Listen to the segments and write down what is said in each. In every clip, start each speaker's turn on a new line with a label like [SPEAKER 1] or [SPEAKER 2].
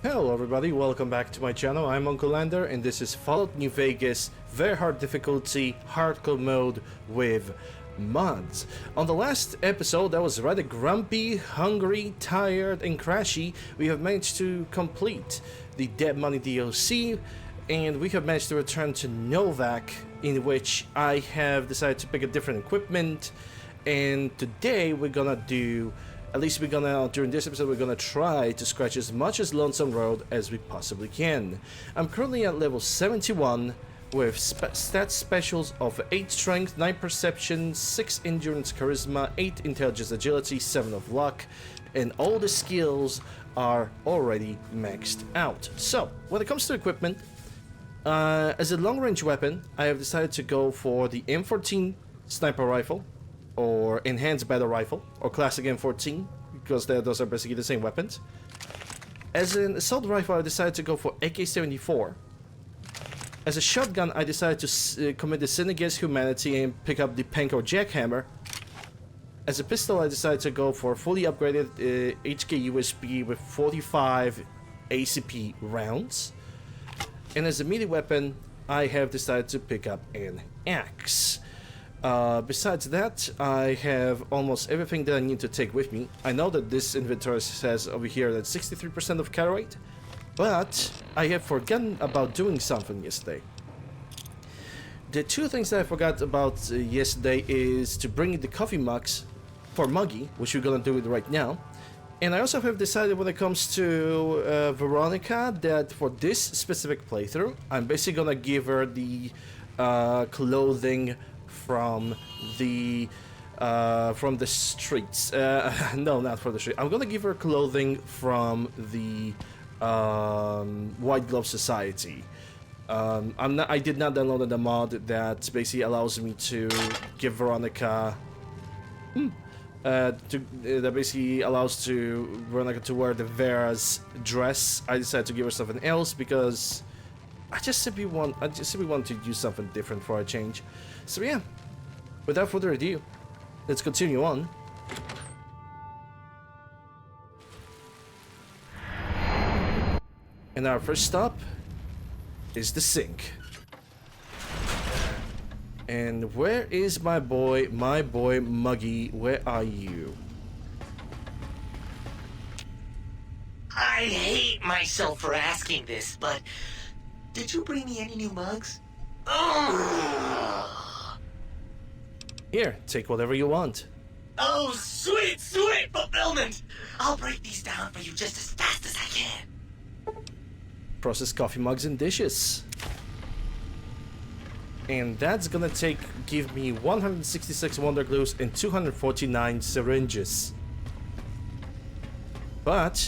[SPEAKER 1] Hello everybody, welcome back to my channel. I'm Uncle Lander and this is Fallout New Vegas very hard difficulty hardcore mode with mods. On the last episode that was rather grumpy, hungry, tired and crashy, we have managed to complete the Dead Money DLC and we have managed to return to Novak, in which I have decided to pick a different equipment, and today we're gonna do, at least during this episode, we're gonna try to scratch as much as Lonesome Road as we possibly can. I'm currently at level 71 with stat specials of 8 strength, 9 perception, 6 endurance charisma, 8 intelligence agility, 7 of luck, and all the skills are already maxed out. So, when it comes to equipment, as a long range weapon, I have decided to go for the M14 sniper rifle, or enhanced battle rifle, or classic M14, because those are basically the same weapons. As an assault rifle, I decided to go for AK-74. As a shotgun, I decided to commit the sin against humanity and pick up the Panko Jackhammer. As a pistol, I decided to go for fully upgraded HK USB with 45 ACP rounds. And as a melee weapon, I have decided to pick up an axe. Besides that, I have almost everything that I need to take with me. I know that this inventory says over here that 63% of carry weight, but I have forgotten about doing something yesterday. The two things that I forgot about yesterday is to bring in the coffee mugs for Muggy, which we're gonna do it right now. And I also have decided when it comes to Veronica that for this specific playthrough, I'm basically gonna give her the clothing from the streets. No, not from the street. I'm gonna give her clothing from the White Glove Society. I did not download the mod that basically allows me to give Veronica. That basically allows Veronica to wear the Vera's dress. I decided to give her something else because I just simply want to do something different for a change. So yeah, without further ado, let's continue on. And our first stop is the sink. And where is my boy Muggy? Where are you?
[SPEAKER 2] I hate myself for asking this, but did you bring me any new mugs? Ugh.
[SPEAKER 1] Here, take whatever you want.
[SPEAKER 2] Oh, sweet fulfillment! I'll break these down for you just as fast as I can.
[SPEAKER 1] Process coffee mugs and dishes. And that's gonna give me 166 wonder glues and 249 syringes. But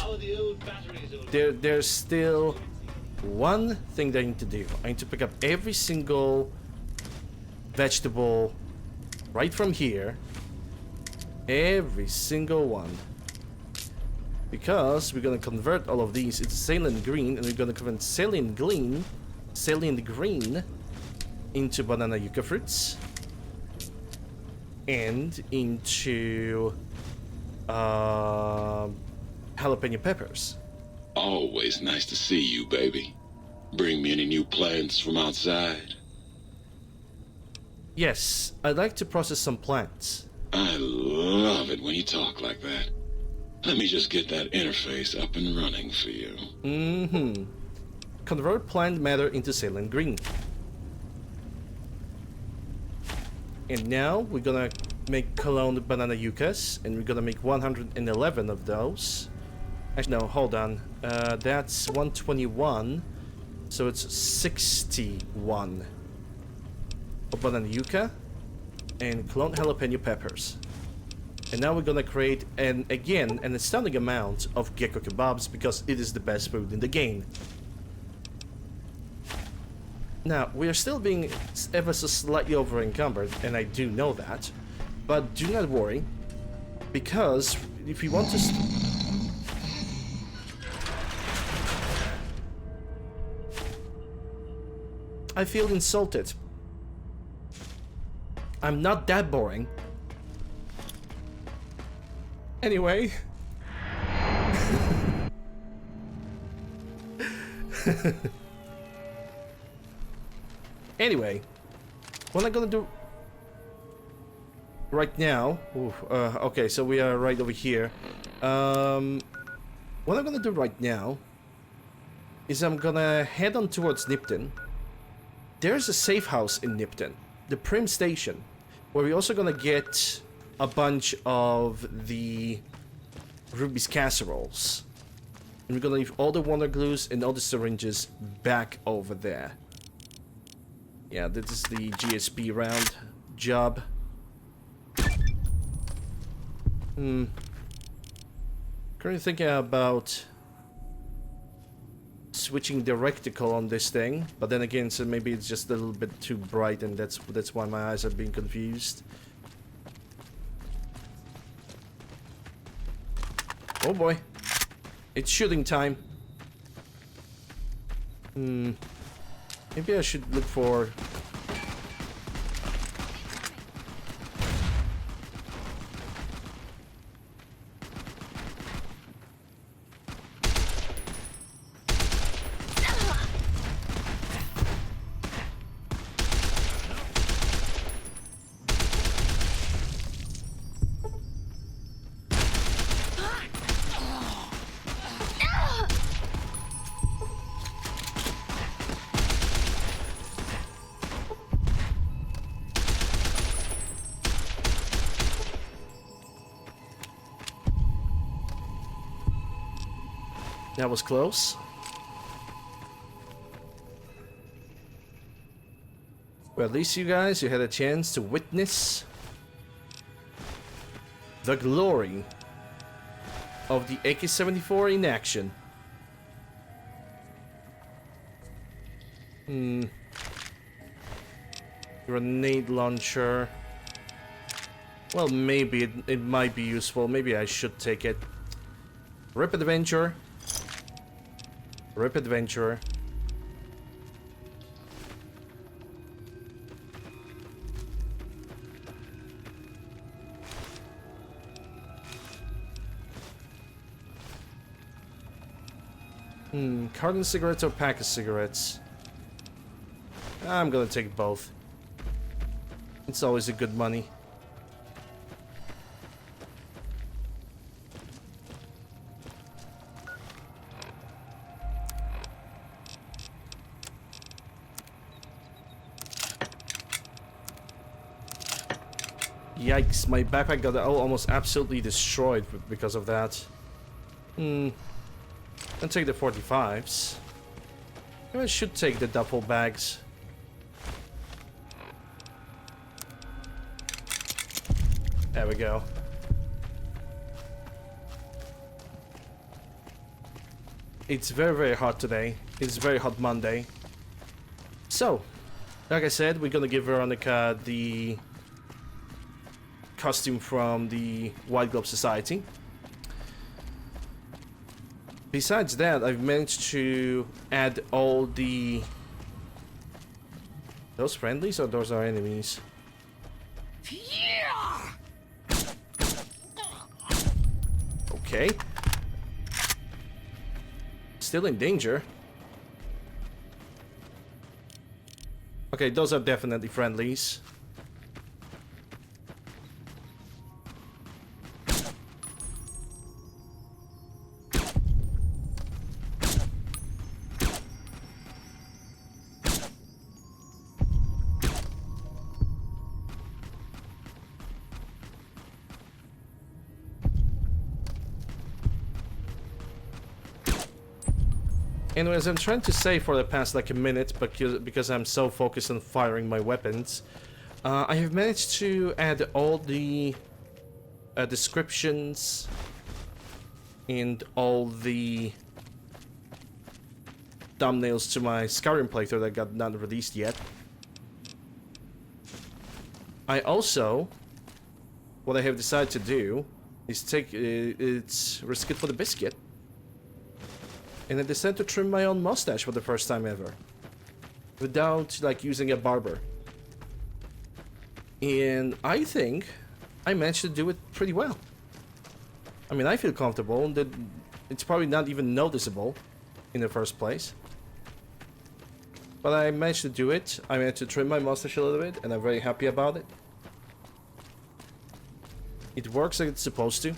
[SPEAKER 1] there's still one thing that I need to do. I need to pick up every single vegetable right from here. Every single one. Because we're gonna convert all of these into saline green, and we're gonna convert saline green into banana yucca fruits and into jalapeno peppers.
[SPEAKER 3] Always nice to see you, baby. Bring me any new plants from outside?
[SPEAKER 1] Yes, I'd like to process some plants.
[SPEAKER 3] I love it when you talk like that. Let me just get that interface up and running for you.
[SPEAKER 1] Convert plant matter into saline green. And now we're gonna make cloned banana yuccas, and we're gonna make 111 of those. Actually, no, hold on. That's 121, so it's 61 of banana yucca and cloned jalapeno peppers. And now we're gonna create an astounding amount of gecko kebabs because it is the best food in the game. Now, we are still being ever so slightly over encumbered, and I do know that, but do not worry, because if we want to I feel insulted. I'm not that boring. Anyway. Anyway, what I'm gonna do right now... Ooh, okay, so we are right over here. What I'm gonna do right now is I'm gonna head on towards Nipton. There's a safe house in Nipton, the Prim Station, where we're also gonna get a bunch of the Ruby's casseroles. And we're gonna leave all the wonder glues and all the syringes back over there. Yeah, this is the GSP round job. Currently thinking about switching the reticle on this thing, but then again, so maybe it's just a little bit too bright, and that's why my eyes are being confused. Oh boy, it's shooting time. Maybe I should look for... That was close. Well, at least you guys, you had a chance to witness the glory of the AK-74 in action. Grenade launcher. Well, maybe it might be useful. Maybe I should take it. Rip Adventure. Rip Adventure. Carton cigarettes or pack of cigarettes? I'm gonna take both. It's always a good money. Yikes, my backpack got almost absolutely destroyed because of that. I'll take the 45s. Maybe I should take the duffel bags. There we go. It's very, very hot today. It's very hot Monday. So, like I said, we're gonna give Veronica the costume from the White Glove Society. Besides that, I've managed to add all the... Those friendlies or those are enemies? Okay. Still in danger. Okay, those are definitely friendlies. Anyways, I'm trying to save for the past like a minute because I'm so focused on firing my weapons. I have managed to add all the descriptions and all the thumbnails to my Skyrim playthrough that got not released yet. I also, what I have decided to do is take it's risk it for the biscuit. And I decided to trim my own mustache for the first time ever. Without, like, using a barber. And I think I managed to do it pretty well. I mean, I feel comfortable, and that it's probably not even noticeable in the first place. But I managed to do it. I managed to trim my mustache a little bit, and I'm very happy about it. It works like it's supposed to.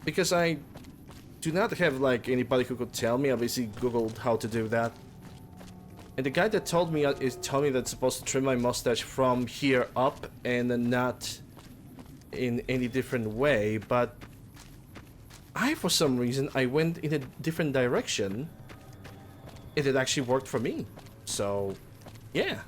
[SPEAKER 1] Because I do not have like anybody who could tell me. I basically googled how to do that. And the guy that told me is telling me that it's supposed to trim my mustache from here up and not in any different way, but for some reason, I went in a different direction and it actually worked for me. So, yeah.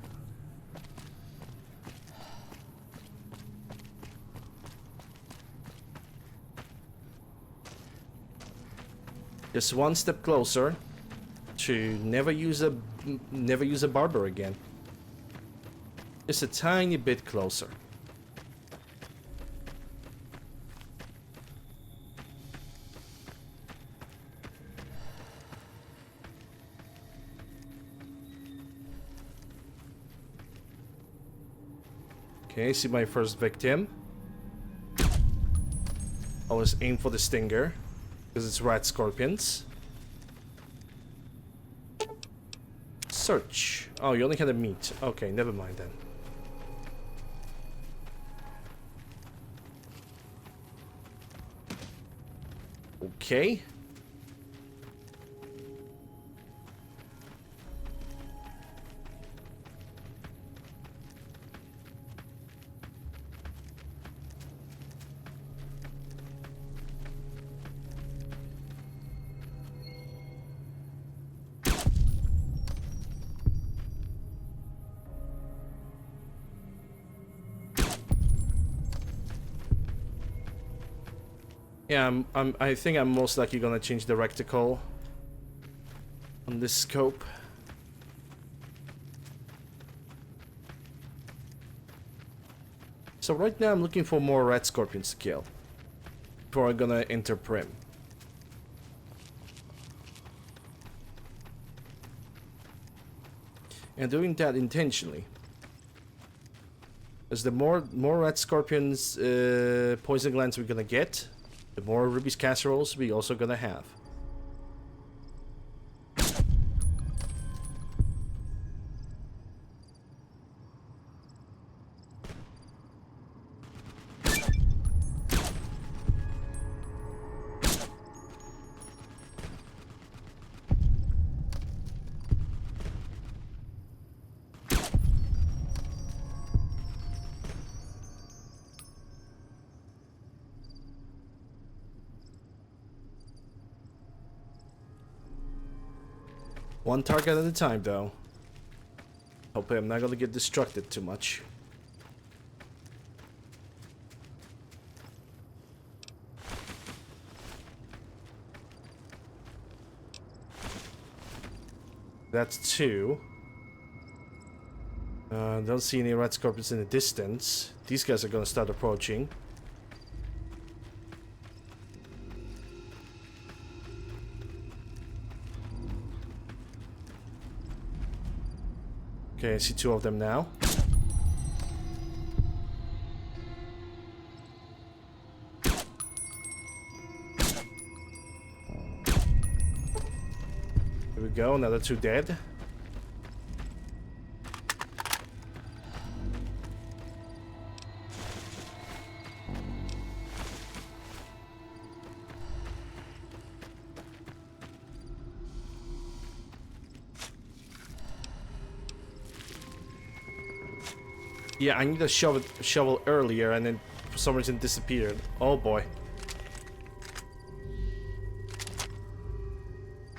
[SPEAKER 1] Just one step closer to never use a barber again. Just a tiny bit closer. Okay, see my first victim. Always aim for the stinger, because it's rat scorpions. Search. Oh, you only had a meat. Okay, never mind then. Okay. Yeah, I think I'm most likely gonna change the reticle on this scope. So right now I'm looking for more red scorpions to kill before I'm gonna enter Prim. And doing that intentionally. As the more red scorpions poison glands we're gonna get, the more Ruby's casseroles we also gonna have. One target at a time, though. Hopefully I'm not gonna get distracted too much. That's two. Don't see any red scorpions in the distance. These guys are gonna start approaching. Okay, I see two of them now. Here we go, another two dead. Yeah, I need a shovel earlier and then for some reason disappeared. Oh boy.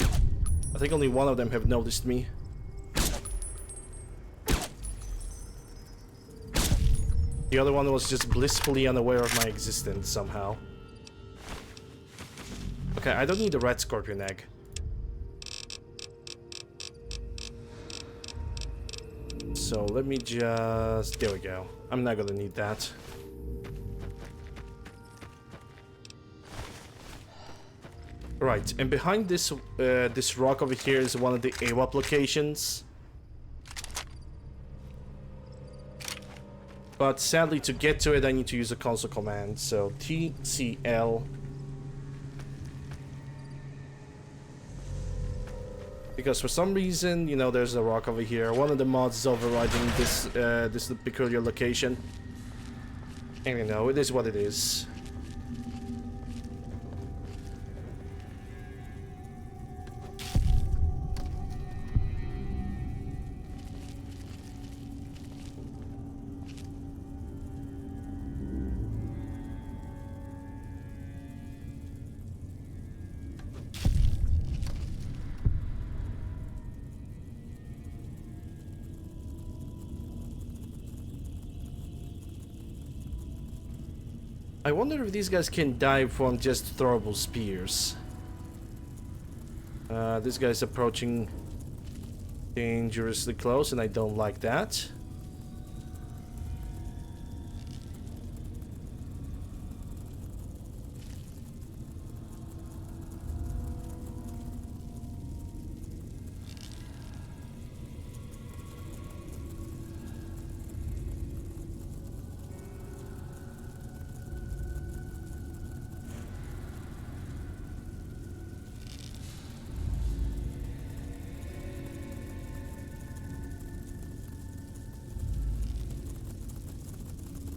[SPEAKER 1] I think only one of them have noticed me. The other one was just blissfully unaware of my existence somehow. Okay, I don't need a red scorpion egg. So let me just... there we go. I'm not gonna need that. Right, and behind this this rock over here is one of the AWAP locations. But sadly, to get to it, I need to use a console command. So TCL. Because for some reason, you know, there's a rock over here. One of the mods is overriding this peculiar location. And you know, it is what it is. I wonder if these guys can die from just throwable spears. This guy's approaching dangerously close, and I don't like that.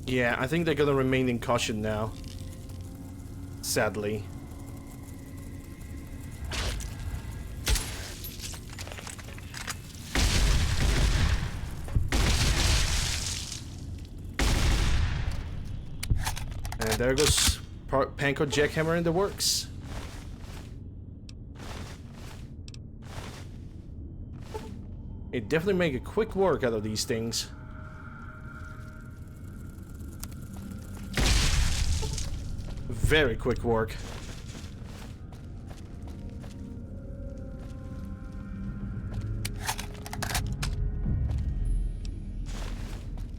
[SPEAKER 1] Yeah, I think they're gonna remain in caution now. Sadly. And there goes Panko Jackhammer in the works. It definitely make a quick work out of these things. Very quick work.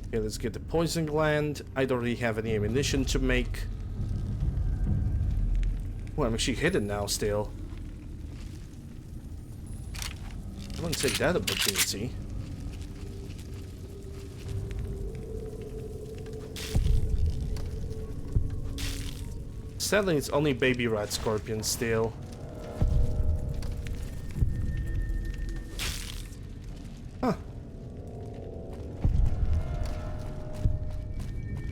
[SPEAKER 1] Okay, let's get the poison gland. I don't really have any ammunition to make. Well, I'm actually hidden now still. I wouldn't take that opportunity. Sadly, it's only baby rat scorpions still. Huh.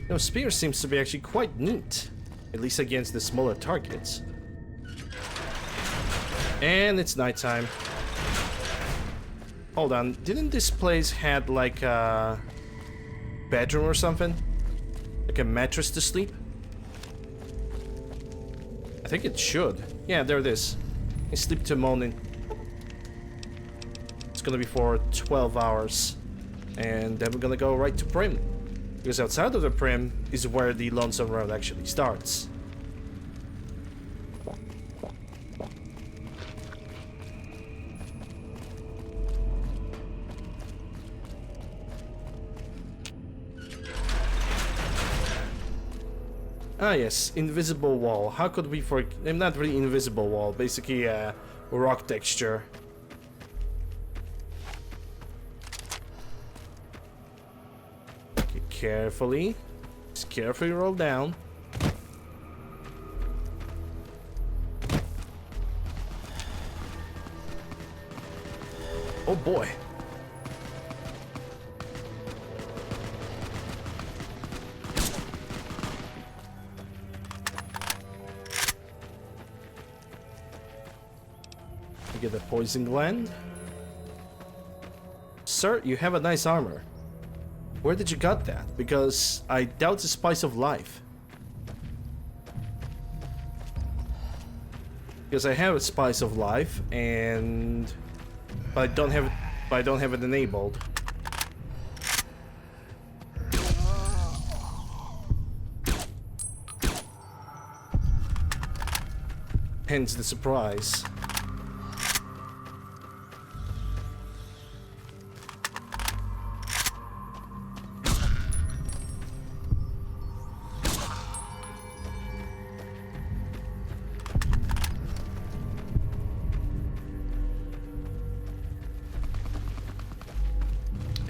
[SPEAKER 1] You know, spear seems to be actually quite neat. At least against the smaller targets. And it's nighttime. Hold on, didn't this place had like a bedroom or something? Like a mattress to sleep? I think it should. Yeah, there it is. I sleep till morning. It's gonna be for 12 hours. And then we're gonna go right to Prim. Because outside of the Prim is where the Lonesome Road actually starts. Ah yes, invisible wall. How could we forget? Not really invisible wall, basically a rock texture. Okay, carefully. Just carefully roll down. Oh boy. Get the poison gland. Sir, you have a nice armor. Where did you got that? Because I doubt it's spice of life. Because I have a spice of life, and but I don't have it enabled. Hence the surprise.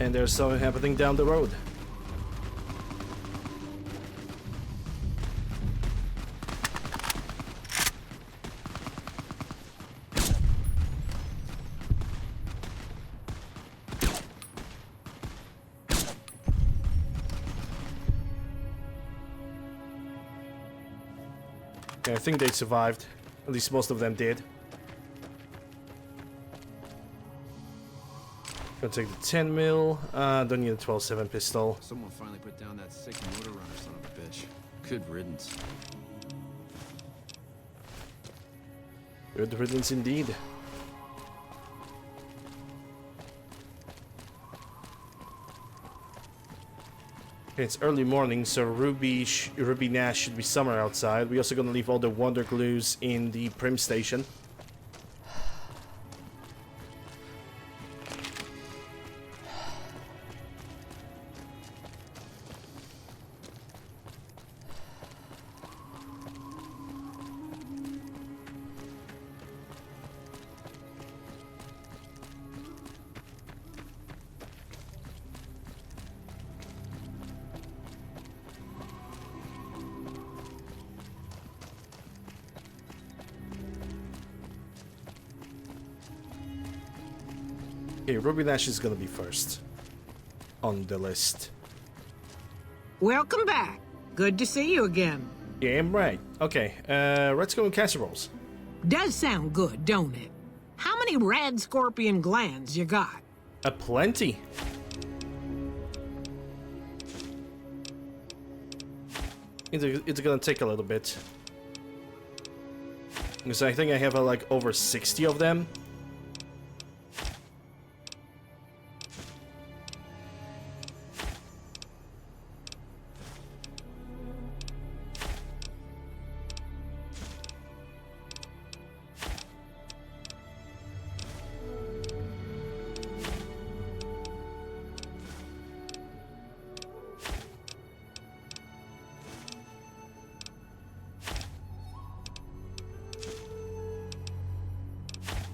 [SPEAKER 1] And there's something happening down the road. Yeah, I think they survived. At least most of them did. Gonna take the 10 mil. Don't need a 12-7 pistol.
[SPEAKER 4] Someone finally put down that sick motor runner son of a bitch. Good riddance.
[SPEAKER 1] Good riddance indeed. Okay, it's early morning, so Ruby Nash should be somewhere outside. We're also gonna leave all the Wonder Glues in the Prim station. Okay, Ruby Nash is gonna be first on the list.
[SPEAKER 5] Welcome back. Good to see you again.
[SPEAKER 1] Damn right. Okay, let's go with casseroles.
[SPEAKER 5] Does sound good, don't it? How many rad scorpion glands you got?
[SPEAKER 1] A plenty. It's gonna take a little bit. Because I think I have like over 60 of them.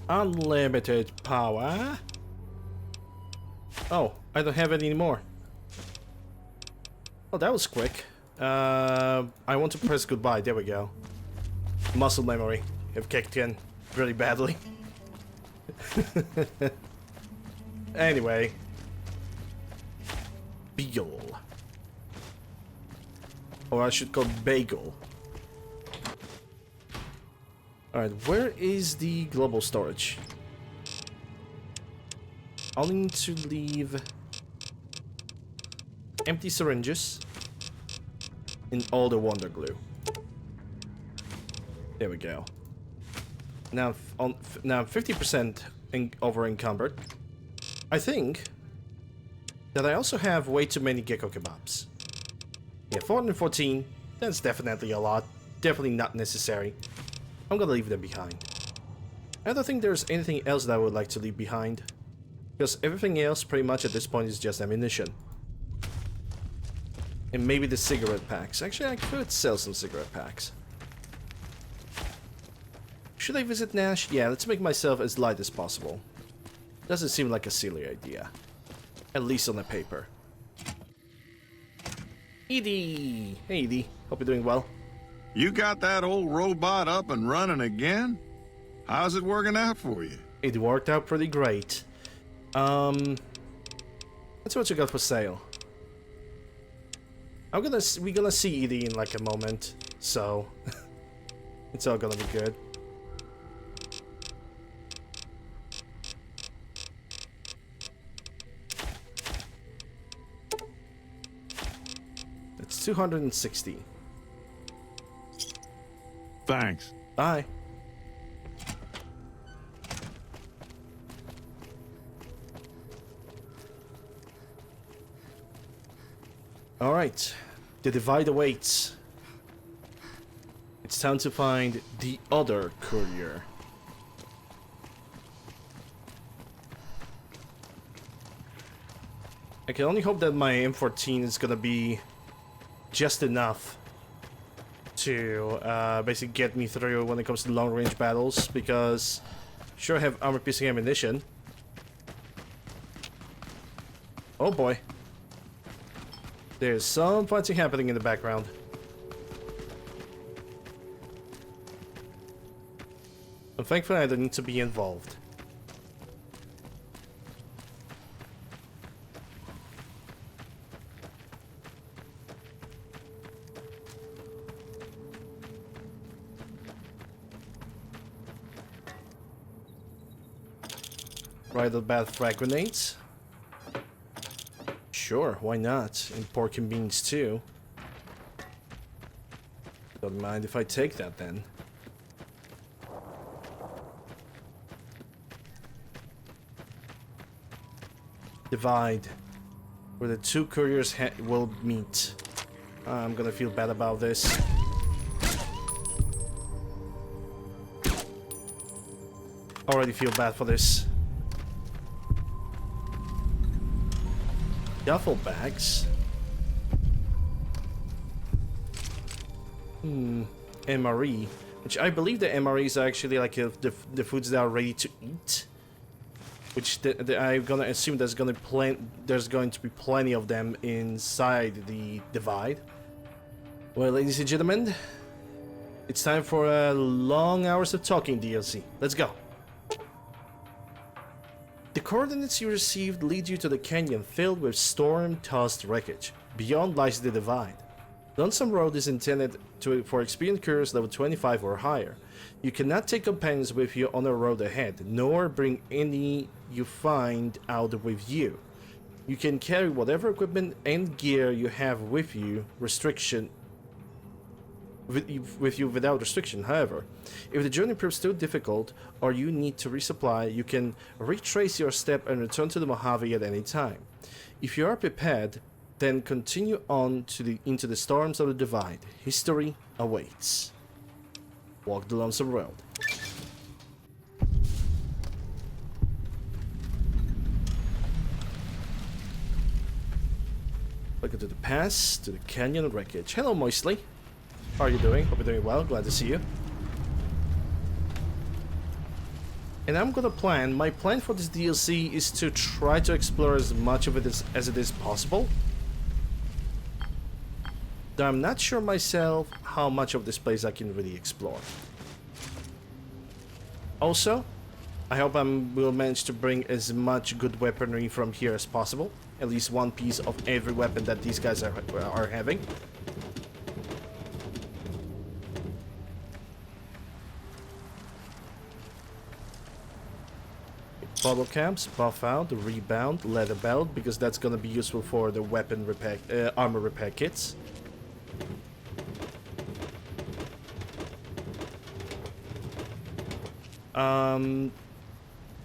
[SPEAKER 1] Unlimited power. Oh, I don't have it anymore. Oh, that was quick. I want to press goodbye. There we go. Muscle memory have kicked in really badly. Anyway. Beagle. Or I should call bagel. Alright, where is the global storage? I'll need to leave empty syringes in all the Wonder Glue. There we go. Now, now 50% over encumbered. I think that I also have way too many gecko kebabs. Yeah, 414. That's definitely a lot. Definitely not necessary. I'm gonna leave them behind. I don't think there's anything else that I would like to leave behind. Because everything else pretty much at this point is just ammunition. And maybe the cigarette packs. Actually, I could sell some cigarette packs. Should I visit Nash? Yeah, let's make myself as light as possible. Doesn't seem like a silly idea. At least on the paper. Edie! Hey Edie, hope you're doing well.
[SPEAKER 6] You got that old robot up and running again? How's it working out for you?
[SPEAKER 1] It worked out pretty great. Let's see what you got for sale. We're gonna see Edie in like a moment, so it's all gonna be good. It's 260.
[SPEAKER 6] Thanks.
[SPEAKER 1] Bye. Alright, the divide awaits. It's time to find the other courier. I can only hope that my M14 is gonna be just enough to basically get me through when it comes to long-range battles, because sure I have armor-piercing ammunition. Oh boy. There's some fighting happening in the background. And thankfully I don't need to be involved. Right the bad frag grenades. Sure, why not? And pork and beans too. Don't mind if I take that then. Divide. Where the two couriers will meet. I'm gonna feel bad about this. Already feel bad for this. Duffel bags. MRE. Which I believe the MREs are actually like the foods that are ready to eat. Which I'm gonna assume there's going to be plenty of them inside the divide. Well, ladies and gentlemen, it's time for a long hours of talking DLC. Let's go. The coordinates you received lead you to the canyon filled with storm-tossed wreckage. Beyond lies the divide. Lonesome Road is intended for experienced couriers level 25 or higher. You cannot take companions with you on the road ahead, nor bring any you find out with you. You can carry whatever equipment and gear you have with you without restriction. However, if the journey proves too difficult or you need to resupply, you can retrace your step and return to the Mojave at any time. If you are prepared, then continue on into the storms of the divide. History awaits. Walk the Lonesome Road. Welcome to the pass, to the canyon wreckage. Hello, Moistly. How are you doing? Hope you're doing well. Glad to see you. And I'm gonna plan. My plan for this DLC is to try to explore as much of it as it is possible. Though I'm not sure myself how much of this place I can really explore. Also, I hope I will manage to bring as much good weaponry from here as possible. At least one piece of every weapon that these guys are having. Bottle caps, buff out, rebound, leather belt, because that's gonna be useful for the weapon repair, armor repair kits.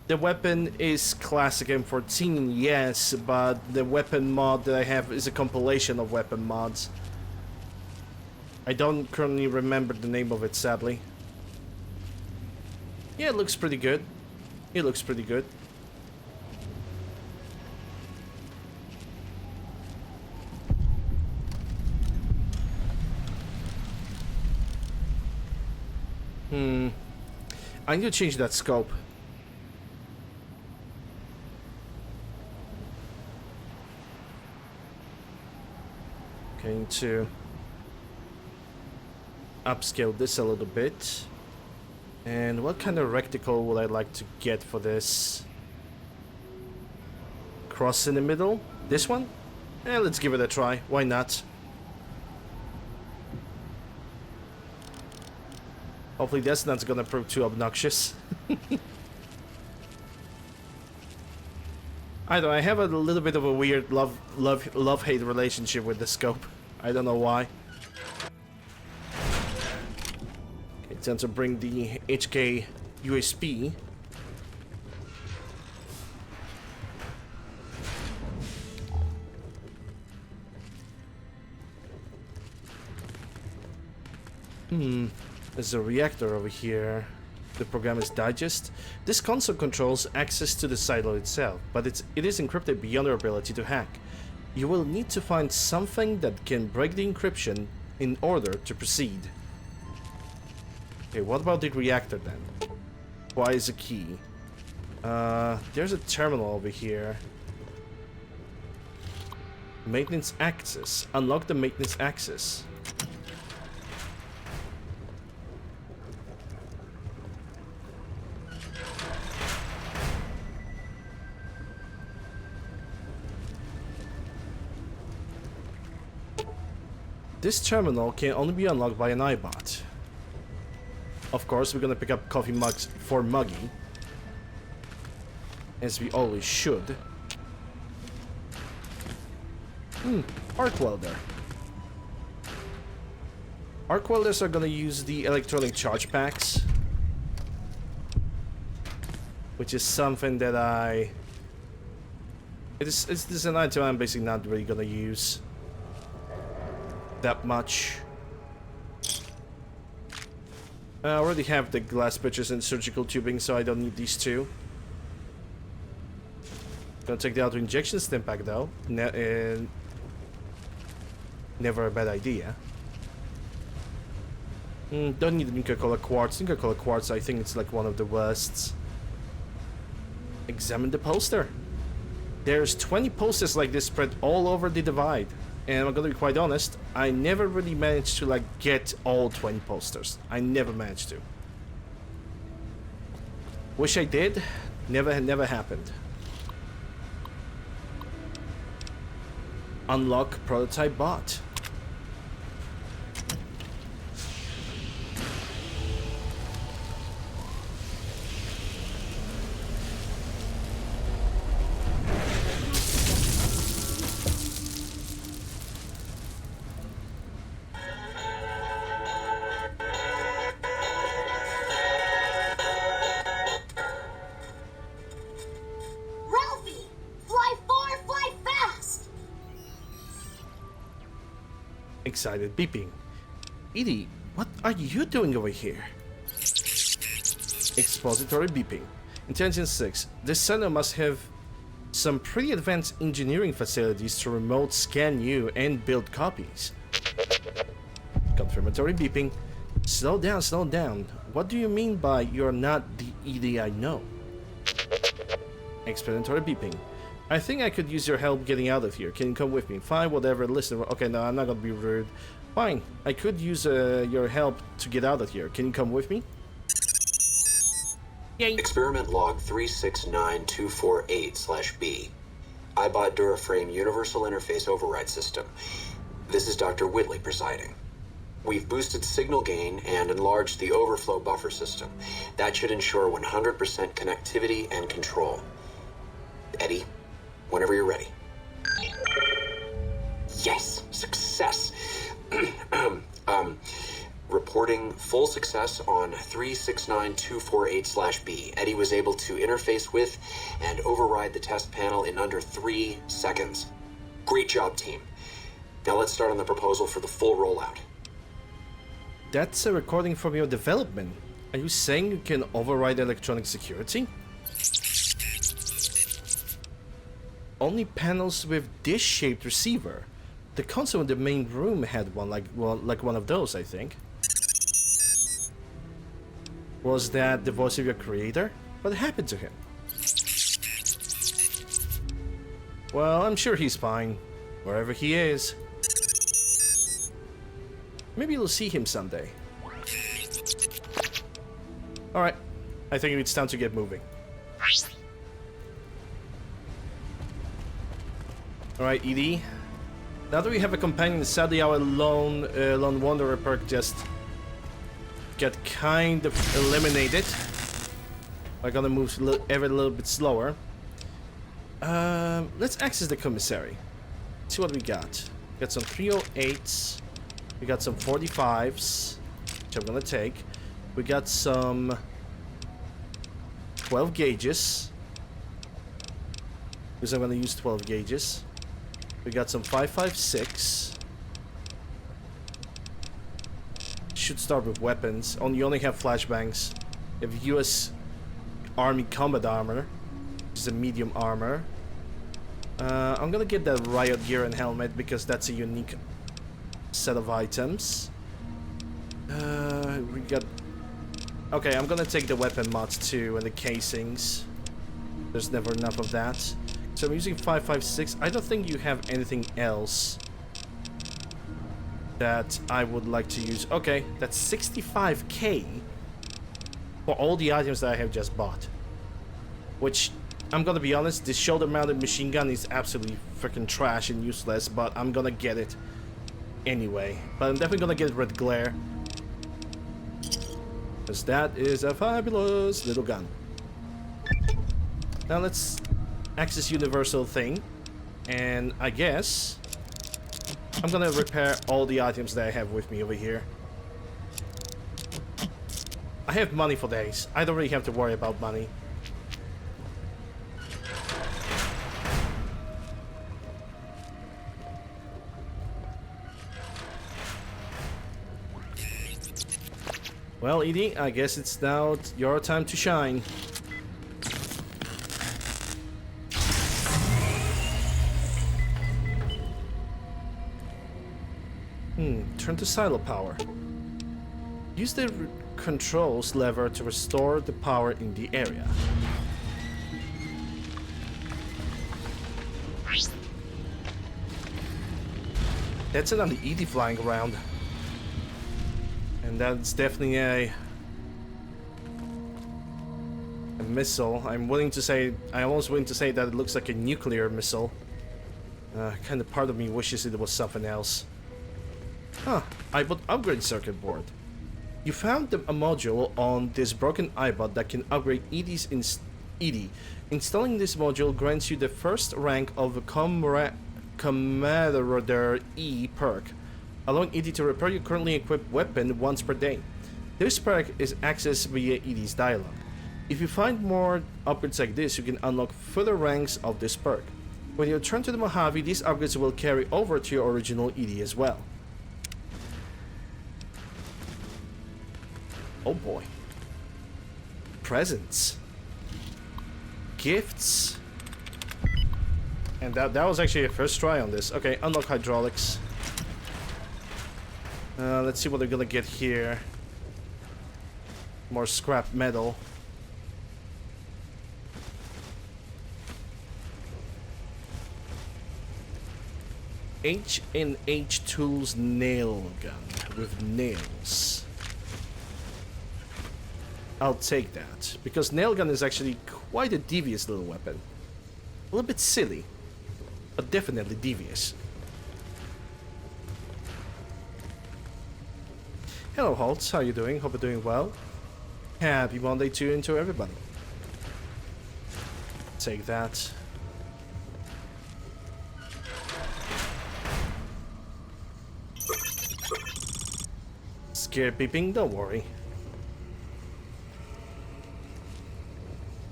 [SPEAKER 1] The weapon is classic M14, yes, but the weapon mod that I have is a compilation of weapon mods. I don't currently remember the name of it, sadly. Yeah, it looks pretty good. It looks pretty good. I need to change that scope. Going to upscale this a little bit. And what kind of reticle would I like to get for this? Cross in the middle? This one? Let's give it a try. Why not? Hopefully that's not gonna prove too obnoxious. I don't know, I have a little bit of a weird love-hate relationship with the scope. I don't know why. Okay, time to bring the HK USB. There's a reactor over here. The program is digest. This console controls access to the silo itself, but it is encrypted beyond your ability to hack. You will need to find something that can break the encryption in order to proceed. Okay, what about the reactor then? Why is a key? There's a terminal over here. Maintenance access. Unlock the maintenance access. This terminal can only be unlocked by an iBot. Of course, we're gonna pick up coffee mugs for Muggy. as we always should. Arc welder. Arc welders are gonna use the electronic charge packs, which is something that it's an item I'm basically not really gonna use that much. I already have the glass pitchers and surgical tubing, so I don't need these two. Gonna take the auto injection stim pack though. Never a bad idea. Don't need Nuka-Cola quartz. Nuka-Cola quartz, I think it's like one of the worst. Examine the poster. There's 20 posters like this spread all over the divide. And I'm gonna be quite honest, I never really managed to like get all 20 posters. I never managed to. Wish I did. Never happened. Unlock prototype bot. Excited beeping. Edie, what are you doing over here? Expository beeping. Intelligence 6. This center must have some pretty advanced engineering facilities to remote scan you and build copies. Confirmatory beeping. Slow down, slow down. What do you mean by you're not the Edie I know? Explanatory beeping. I think I could use your help getting out of here. Can you come with me? Fine, whatever. Listen, okay, no, I'm not gonna be rude. Fine, I could use your help to get out of here. Can you come with me? Yay.
[SPEAKER 7] Experiment log 369248/B. iBot Duraframe Universal Interface Override System. This is Dr. Whitley presiding. We've boosted signal gain and enlarged the overflow buffer system. That should ensure 100% connectivity and control. Eddie, whenever you're ready. Yes, success. Reporting full success on 369248/B. Eddie was able to interface with and override the test panel in under 3 seconds. Great job, team. Now let's start on the proposal for the full rollout.
[SPEAKER 1] That's a recording from your development. Are you saying you can override electronic security? Only panels with dish-shaped receiver. The console in the main room had one, like one of those, I think. Was that the voice of your creator? What happened to him? Well, I'm sure he's fine, wherever he is. Maybe you'll see him someday. Alright, I think it's time to get moving. Alright, Edie. Now that we have a companion, sadly our lone wanderer perk just got kind of eliminated. We're gonna move ever a little bit slower. Let's access the commissary. See what we got. We got some 308s. We got some 45s, which I'm gonna take. We got some 12 gauges, because I'm gonna use 12 gauges. We got some 5.56. Should start with weapons. You only have flashbangs. You have US Army combat armor, which is a medium armor. I'm gonna get that riot gear and helmet because that's a unique set of items. We got... Okay, I'm gonna take the weapon mods too and the casings. There's never enough of that. So I'm using 5.56. I don't think you have anything else that I would like to use. Okay, that's 65k for all the items that I have just bought. Which, I'm gonna be honest, this shoulder-mounted machine gun is absolutely freaking trash and useless, but I'm gonna get it anyway. But I'm definitely gonna get Red Glare, because that is a fabulous little gun. Now let's access universal thing. And I guess I'm gonna repair all the items that I have with me over here. I have money for days. I don't really have to worry about money. Well, Edie, I guess it's now your time to shine. Turn to silo power. Use the controls lever to restore the power in the area. That's another Edie flying around. And that's definitely a missile. I'm almost willing to say that it looks like a nuclear missile. Kind of part of me wishes it was something else. Huh, iBot upgrade circuit board. You found a module on this broken iBot that can upgrade Edie's Edie. Installing this module grants you the first rank of a Commander E perk, allowing Edie to repair your currently equipped weapon once per day. This perk is accessed via Edie's dialogue. If you find more upgrades like this, you can unlock further ranks of this perk. When you return to the Mojave, these upgrades will carry over to your original Edie as well. Oh boy. Presents. Gifts. And that was actually a first try on this. Okay, unlock hydraulics. Let's see what they're gonna get here. More scrap metal. H&H Tools nail gun with nails. I'll take that, because nail gun is actually quite a devious little weapon. A little bit silly, but definitely devious. Hello Holtz, how you doing? Hope you're doing well. Happy Monday to you and to everybody. Take that. Scared peeping, don't worry.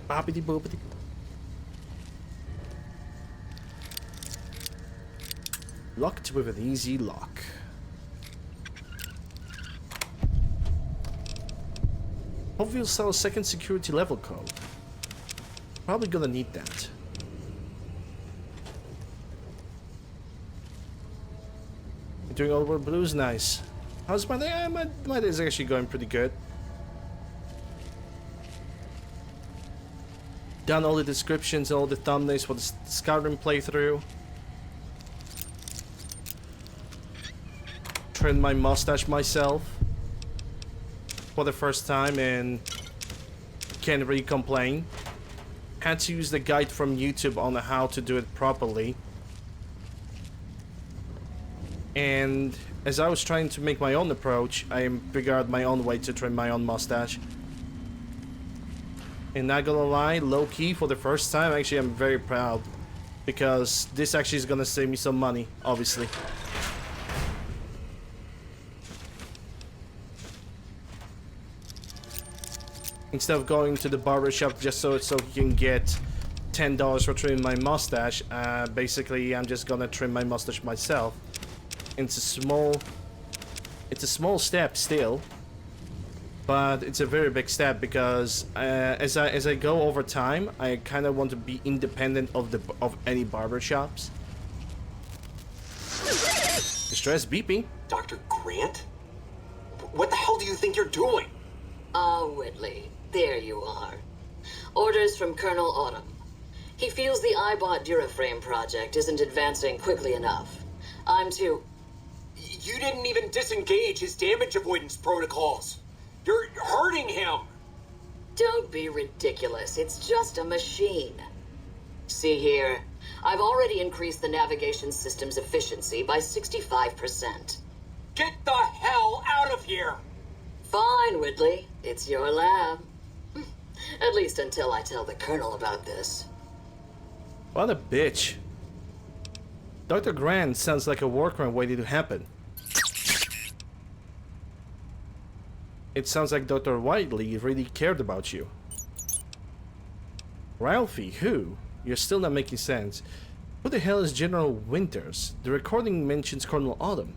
[SPEAKER 1] Boppity boopity. Locked with an easy lock. Hopefully you'll sell a second security level code. Probably gonna need that. You're doing all over blues, nice. How's my day? My day's actually going pretty good. Done all the descriptions and all the thumbnails for the Skyrim playthrough. Trimmed my mustache myself for the first time and can't really complain. Had to use the guide from YouTube on how to do it properly. And as I was trying to make my own approach, I figured out my own way to trim my own mustache. And not gonna lie, low-key, for the first time, actually I'm very proud. Because this actually is gonna save me some money, obviously. Instead of going to the barbershop just so he can get $10 for trimming my mustache, basically I'm just gonna trim my mustache myself. It's a small step still, but it's a very big step because as I go over time, I kind of want to be independent of any barbershops. Distress beeping.
[SPEAKER 7] Dr. Grant? What the hell do you think you're doing?
[SPEAKER 8] Whitley, there you are. Orders from Colonel Autumn. He feels the iBot Duraframe project isn't advancing quickly enough. I'm to...
[SPEAKER 7] You didn't even disengage his damage avoidance protocols. You're hurting him.
[SPEAKER 8] Don't be ridiculous. It's just a machine. See here. I've already increased the navigation system's efficiency by 65%.
[SPEAKER 7] Get the hell out of here!
[SPEAKER 8] Fine, Whitley. It's your lab. At least until I tell the Colonel about this.
[SPEAKER 1] What a bitch. Dr. Grant sounds like a war crime waiting to happen. It sounds like Dr. Whiteley really cared about you. Ralphie, who? You're still not making sense. Who the hell is General Winters? The recording mentions Colonel Autumn.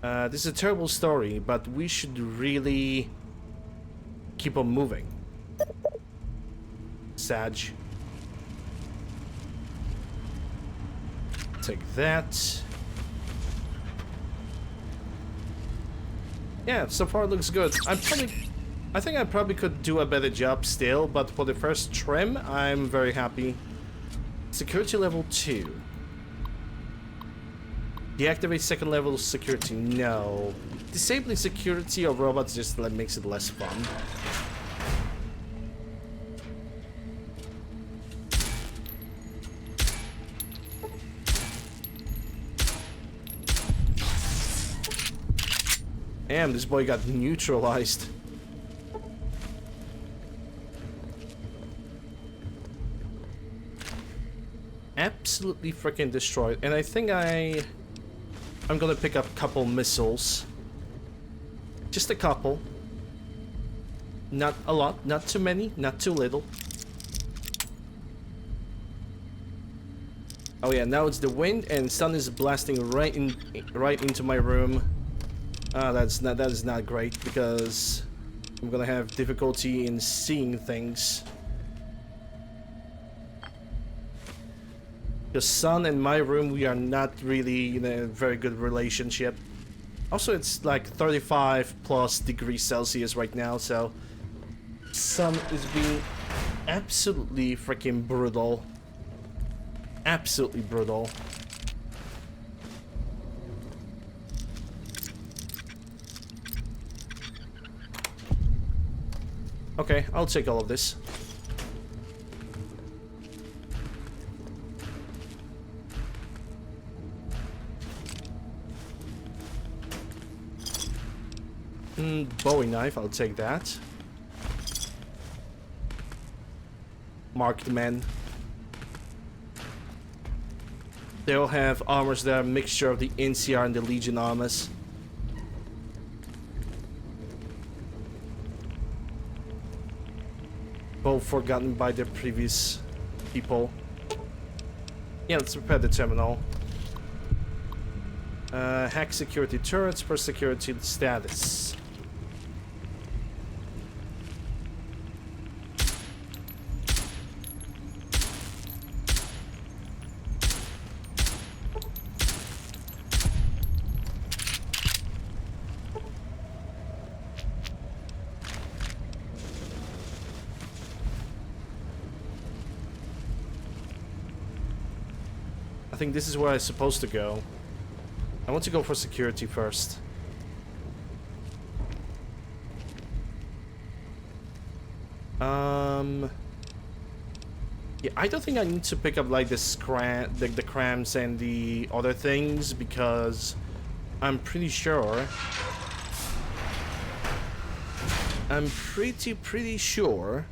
[SPEAKER 1] This is a terrible story, but we should really keep on moving. Sag. Take that. Yeah, so far it looks good. I think I probably could do a better job still, but for the first trim, I'm very happy. Security level 2. Deactivate second level security. No. Disabling security of robots just makes it less fun. Damn, this boy got neutralized. Absolutely freaking destroyed. And I think I'm gonna pick up a couple missiles. Just a couple. Not a lot, not too many, not too little. Oh yeah, now it's the wind and sun is blasting right into my room. That is not great because I'm gonna have difficulty in seeing things. The sun and my room, we are not really in a very good relationship. Also, it's like 35 plus degrees Celsius right now, so sun is being absolutely freaking brutal. Absolutely brutal. Okay, I'll take all of this. Bowie knife, I'll take that. Marked men. They all have armors that are a mixture of the NCR and the Legion armors. Both forgotten by their previous people. Yeah, let's repair the terminal. Hack security turrets for security status. I think this is where I'm supposed to go. I want to go for security first. Yeah, I don't think I need to pick up like the crams and the other things because I'm pretty sure. I'm pretty sure.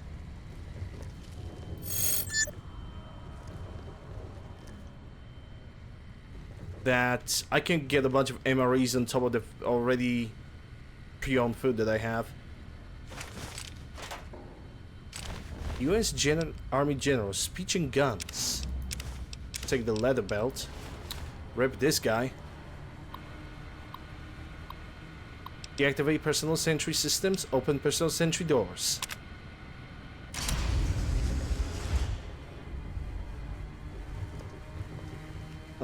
[SPEAKER 1] That I can get a bunch of MREs on top of the already pre-owned food that I have. U.S. Army General, speech and guns. Take the leather belt. Rip this guy. Deactivate personal sentry systems. Open personal sentry doors.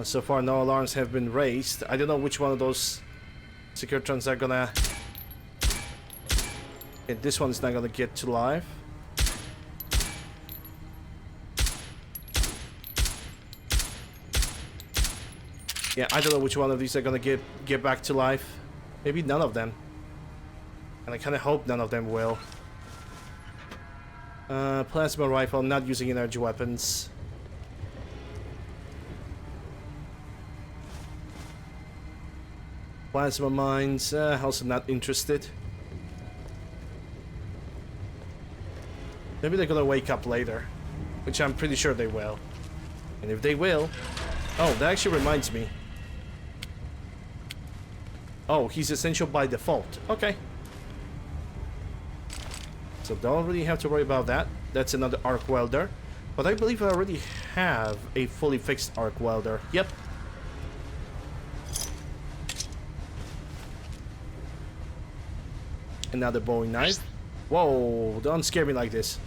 [SPEAKER 1] So far, no alarms have been raised. I don't know which one of those Securitrons are gonna... Okay, this one's not gonna get to life. Yeah, I don't know which one of these are gonna get back to life. Maybe none of them. And I kinda hope none of them will. Plasma rifle, not using energy weapons. Plasma mines, also not interested. Maybe they're gonna wake up later, which I'm pretty sure they will. And if they will... Oh, that actually reminds me. Oh, he's essential by default. Okay. So don't really have to worry about that. That's another arc welder. But I believe I already have a fully fixed arc welder. Yep. Another Bowie knife. Whoa, don't scare me like this.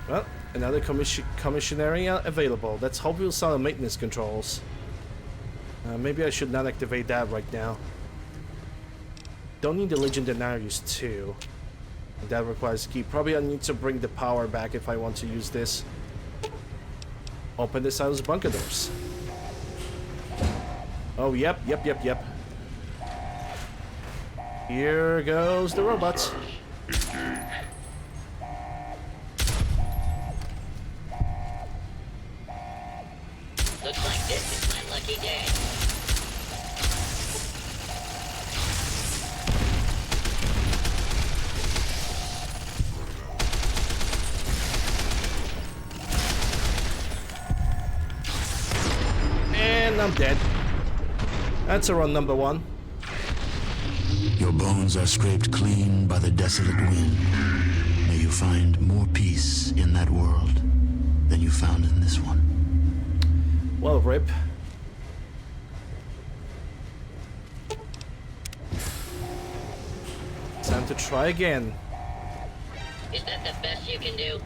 [SPEAKER 1] Well, another commission area available. Let's hope we'll start on maintenance controls. Maybe I should not activate that right now. Don't need the Legendaries too. That requires a key. Probably I need to bring the power back if I want to use this. Open the silos bunker doors. Oh, yep. Here goes the robots.
[SPEAKER 2] Looks like this is my lucky day.
[SPEAKER 1] And I'm dead. That's a run number 1.
[SPEAKER 9] Your bones are scraped clean by the desolate wind. May you find more peace in that world than you found in this one.
[SPEAKER 1] Well, rip. Time to try again.
[SPEAKER 2] Is that the best you can do?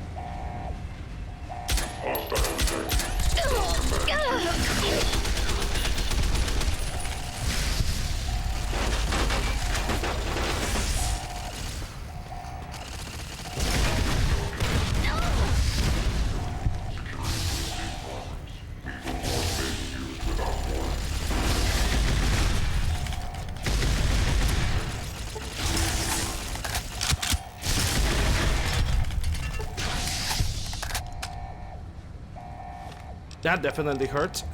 [SPEAKER 1] That definitely hurt.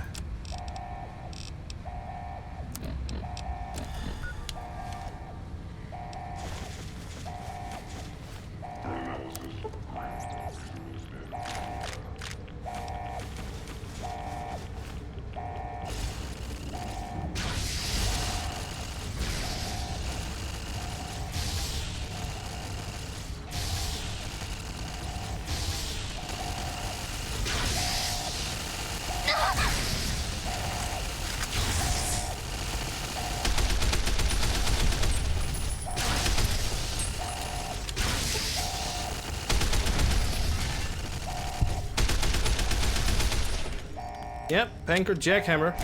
[SPEAKER 1] Yep, Panker Jackhammer.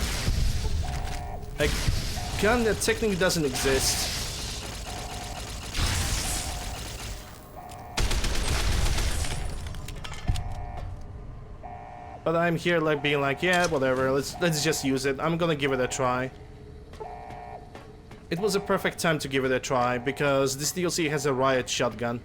[SPEAKER 1] A gun that technically doesn't exist. But I'm here like being like, yeah, whatever, let's just use it. I'm gonna give it a try. It was a perfect time to give it a try because this DLC has a riot shotgun.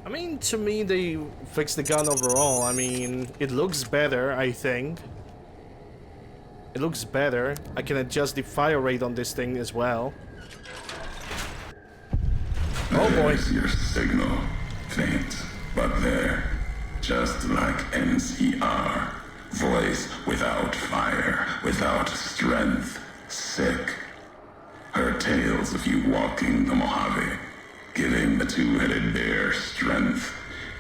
[SPEAKER 1] I mean, to me, they fixed the gun overall. I mean, it looks better, I think. It looks better. I can adjust the fire rate on this thing as well. Oh boy.
[SPEAKER 3] There's your signal. Faint, but there. Just like NCR. Voice without fire, without strength. Sick. Her tales of you walking the Mojave. Giving the two-headed bear strength.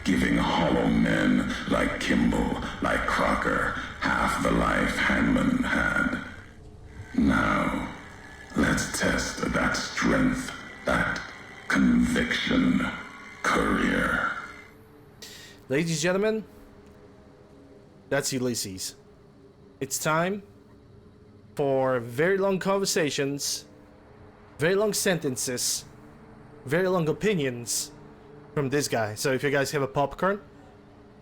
[SPEAKER 3] Giving hollow men like Kimball, like Crocker, half the life Hanman had. Now, let's test that strength, that conviction, courier.
[SPEAKER 1] Ladies and gentlemen, that's Ulysses. It's time for very long conversations Very long sentences, very long opinions from this guy. So if you guys have a popcorn,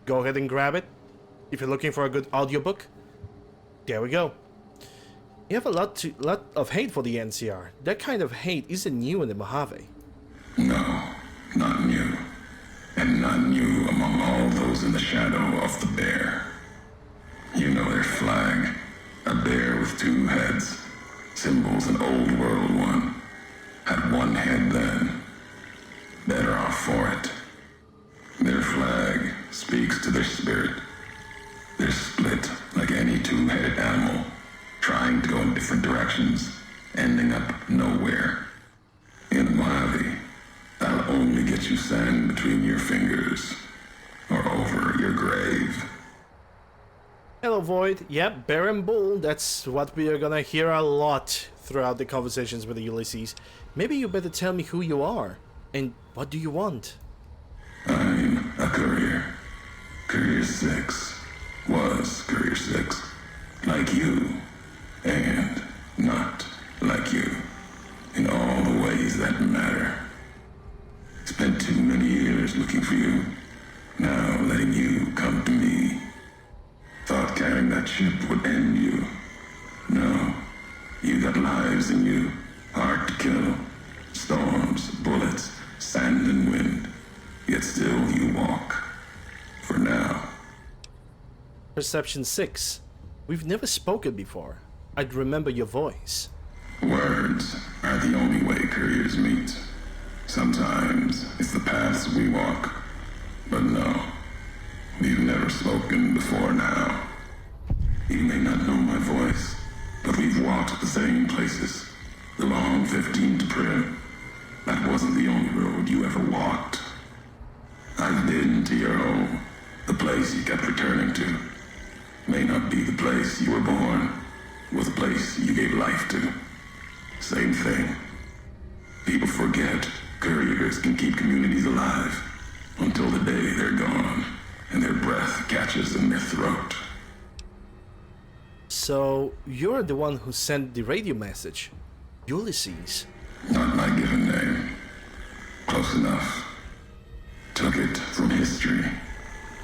[SPEAKER 1] go ahead and grab it. If you're looking for a good audiobook, there we go. You have a lot of hate for the NCR. That kind of hate isn't new in the Mojave.
[SPEAKER 3] No, not new. And not new among all those in the shadow of the bear. You know their flag. A bear with two heads. Symbols an old world one. Had one head then. Better off for it. Their flag speaks to their spirit. They're split like any two-headed animal, trying to go in different directions, ending up nowhere. In Mojave, that'll only get you sand between your fingers, or over your grave.
[SPEAKER 1] Hello, Void. Yep, Bear and Bull. That's what we are gonna hear a lot throughout the conversations with Ulysses. Maybe you better tell me who you are, and what do you want?
[SPEAKER 3] I'm a courier. Courier 6. Was Courier 6. Like you. And not like you. In all the ways that matter. Spent too many years looking for you. Now letting you come to me. Thought carrying that ship would end you. No. You got lives in you. Hard to kill. Storms, bullets, sand and wind. Yet still you walk. For now.
[SPEAKER 1] Perception 6. We've never spoken before. I'd remember your voice.
[SPEAKER 3] Words are the only way couriers meet. Sometimes it's the paths we walk. But no, we've never spoken before now. You may not know my voice, but we've walked the same places. The long 15 to Prim. That wasn't the only road you ever walked. I've been to your home, the place you kept returning to. May not be the place you were born, or the place you gave life to. Same thing. People forget couriers can keep communities alive until the day they're gone and their breath catches in their throat.
[SPEAKER 1] So, you're the one who sent the radio message. Ulysses.
[SPEAKER 3] Not my given name. Close enough. Took it from history.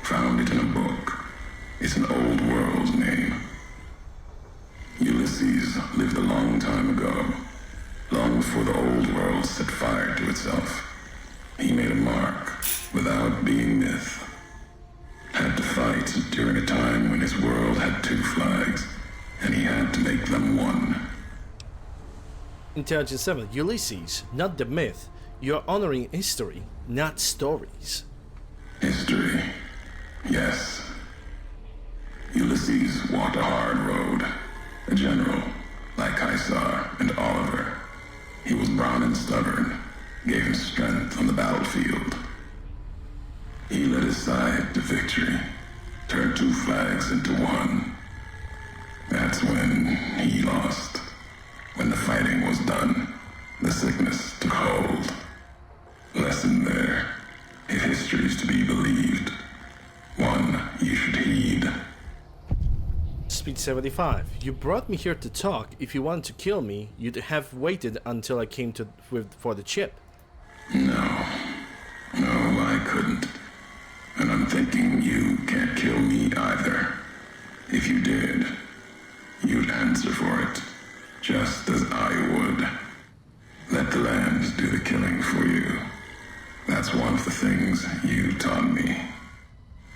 [SPEAKER 3] Found it in a book. It's an old world name. Ulysses lived a long time ago. Long before the old world set fire to itself. He made a mark without being myth. Had to fight during a time when his world had two flags, and he had to make them one.
[SPEAKER 1] Intelligence 7. Ulysses, not the myth. You're honoring history, not stories.
[SPEAKER 3] History. Yes. Ulysses walked a hard road. A general, like Caesar and Oliver. He was brawn and stubborn, gave him strength on the battlefield. He led his side to victory, turned two flags into one. That's when he lost. When the fighting was done, the sickness took hold. Lesson there. If history's to be believed, one you should heed.
[SPEAKER 1] Speed 75. You brought me here to talk. If you wanted to kill me, you'd have waited until I came for the chip.
[SPEAKER 3] No, I couldn't. And I'm thinking you can't kill me either. If you did, you'd answer for it, just as I would. Let the land do the killing for you. That's one of the things you taught me.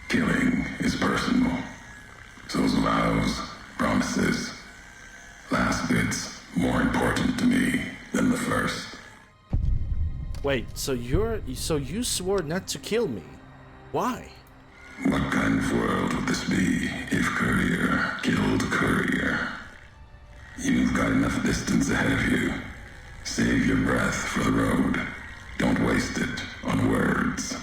[SPEAKER 3] Killing is personal. So's vows, promises. Last bit's more important to me than the first.
[SPEAKER 1] Wait, so you swore not to kill me. Why?
[SPEAKER 3] What kind of world would this be if Courier killed Courier? You've got enough distance ahead of you. Save your breath for the road. Don't waste it on words.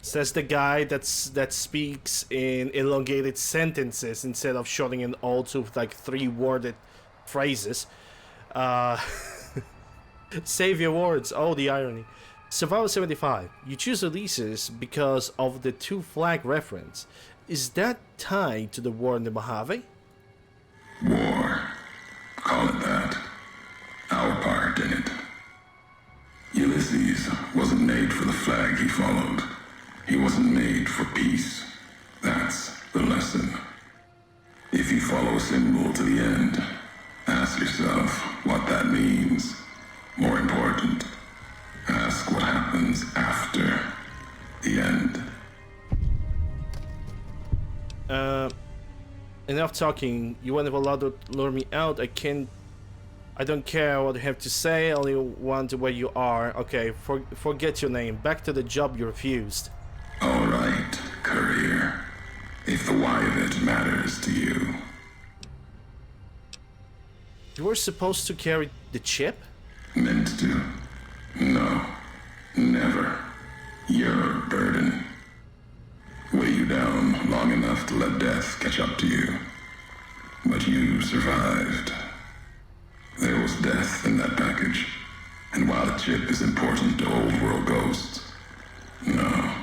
[SPEAKER 1] Says the guy that speaks in elongated sentences instead of shortening it all to like 3-worded phrases. Save your words. Oh, the irony. Survival 75. You choose Ulysses because of the two flag reference. Is that tied to the war in the Mojave?
[SPEAKER 3] War. Call it that. Our part in it. Peace wasn't made for the flag he followed. He wasn't made for peace. That's the lesson. If you follow a symbol to the end, ask yourself what that means. More important, ask what happens after the end.
[SPEAKER 1] Enough talking. You won't have allowed to lure me out. I don't care what you have to say. I only want where you are. Okay, forget your name. Back to the job you refused.
[SPEAKER 3] All right, courier. If the why of it matters to you.
[SPEAKER 1] You were supposed to carry the chip?
[SPEAKER 3] Meant to? No. Never. You're a burden. Weigh you down long enough to let death catch up to you. But you survived. There was death in that package. And while the chip is important to old world ghosts, no.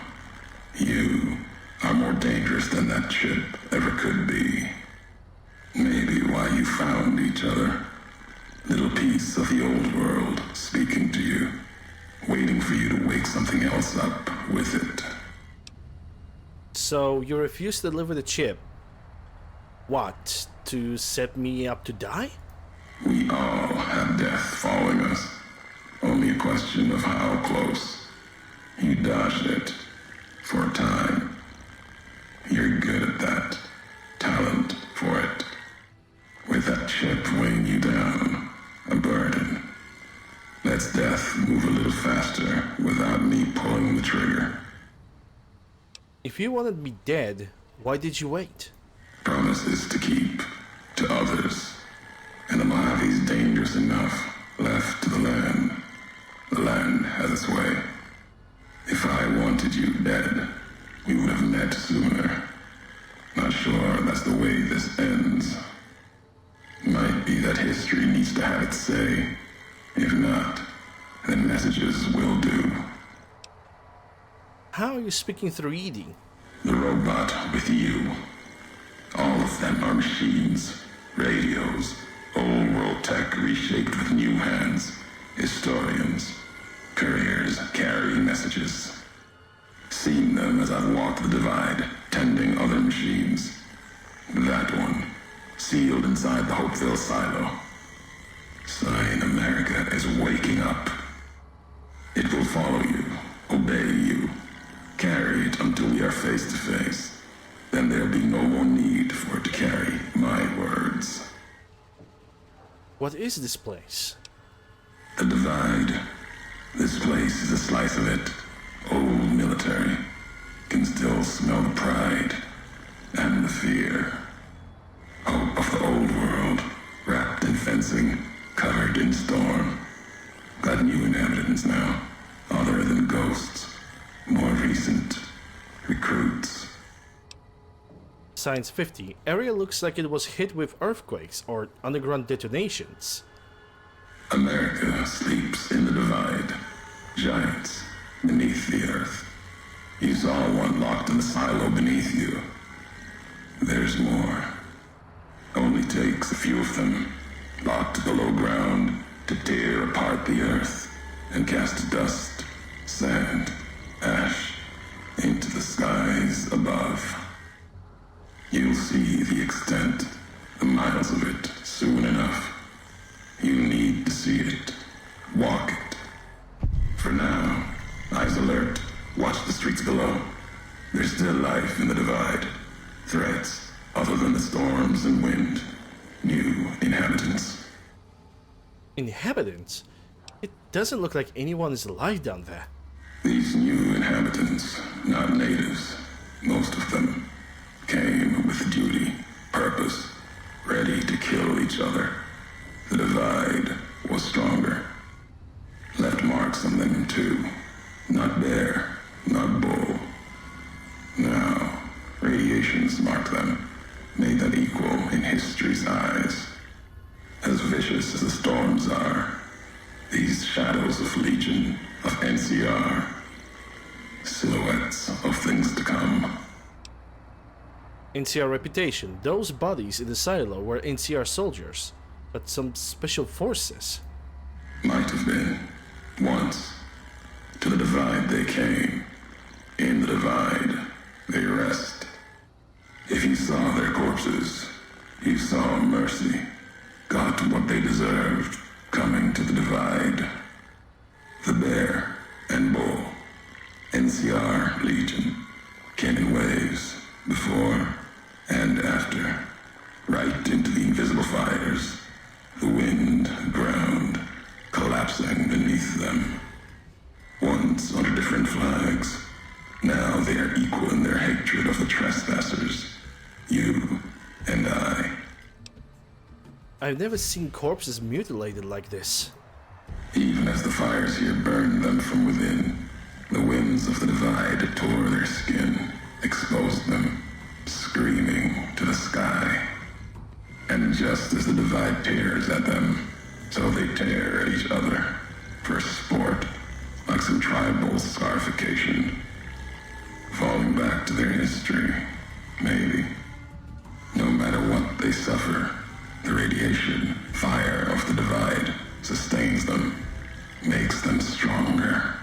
[SPEAKER 3] You are more dangerous than that chip ever could be. Maybe why you found each other. Little piece of the old world speaking to you, waiting for you to wake something else up with it.
[SPEAKER 1] So you refused to deliver the chip. What? To set me up to die?
[SPEAKER 3] We all have death following us. Only a question of how close. You dodged it. For a time. You're good at that. Talent for it. With that chip weighing you down. A burden. Let's death move a little faster without me pulling the trigger.
[SPEAKER 1] If you wanted me dead, why did you wait?
[SPEAKER 3] Promises to keep to others. And a Mojave's dangerous enough left to the land. The land has its way. If I wanted you dead, we would have met sooner. Not sure that's the way this ends. Might be that history needs to have its say. If not, then messages will do.
[SPEAKER 1] How are you speaking through eating?
[SPEAKER 3] The robot with you. All of them are machines, radios, old world tech reshaped with new hands, historians, couriers carrying messages. Seen them as I've walked the divide, tending other machines. That one, sealed inside the Hopeville silo. Sign America is waking up. It will follow you, obey you, carry it until we are face to face. Then there'll be no more need for it to carry my words.
[SPEAKER 1] What is this place?
[SPEAKER 3] The divide. This place is a slice of it. Old military. Can still smell the pride and the fear. Hope of the old world, wrapped in fencing, covered in storm. Got new inhabitants now, other than ghosts. More recent. Recruits.
[SPEAKER 1] Science 50. Area looks like it was hit with earthquakes or underground detonations.
[SPEAKER 3] America sleeps in the divide. Giants beneath the earth. You saw one locked in the silo beneath you. There's more. Only takes a few of them, locked below ground, to tear apart the earth and cast dust, sand, ash into the skies above. You'll see the extent, the miles of it, soon enough. You need to see it. Walk it. For now, eyes alert. Watch the streets below. There's still life in the divide. Threats, other than the storms and wind. New inhabitants.
[SPEAKER 1] Inhabitants? It doesn't look like anyone is alive down there.
[SPEAKER 3] These new inhabitants, not natives, most of them, came with duty, purpose, ready to kill each other. The divide was stronger. Left marks on them too. Not bear, not bull. Now, radiations marked them, made them equal in history's eyes. As vicious as the storms are, these shadows of Legion, of NCR, silhouettes of things to come.
[SPEAKER 1] NCR reputation. Those bodies in the silo were NCR soldiers, but some special forces.
[SPEAKER 3] Might have been. Once. divide they came. In the divide, they rest. If you saw their corpses, you saw mercy. Got what they deserved, coming to the divide. The bear and bull, NCR Legion, came in waves, before and after, right into the invisible fires. The wind ground, collapsing beneath them. Once under different flags, now they are equal in their hatred of the trespassers. You and I.
[SPEAKER 1] I've never seen corpses mutilated like this.
[SPEAKER 3] Even as the fires here burned them from within, the winds of the divide tore their skin, exposed them, screaming to the sky. And just as the divide tears at them, so they tear at each other, for sport, like some tribal scarification. Falling back to their history, maybe. No matter what they suffer, the radiation, fire of the divide sustains them, makes them stronger.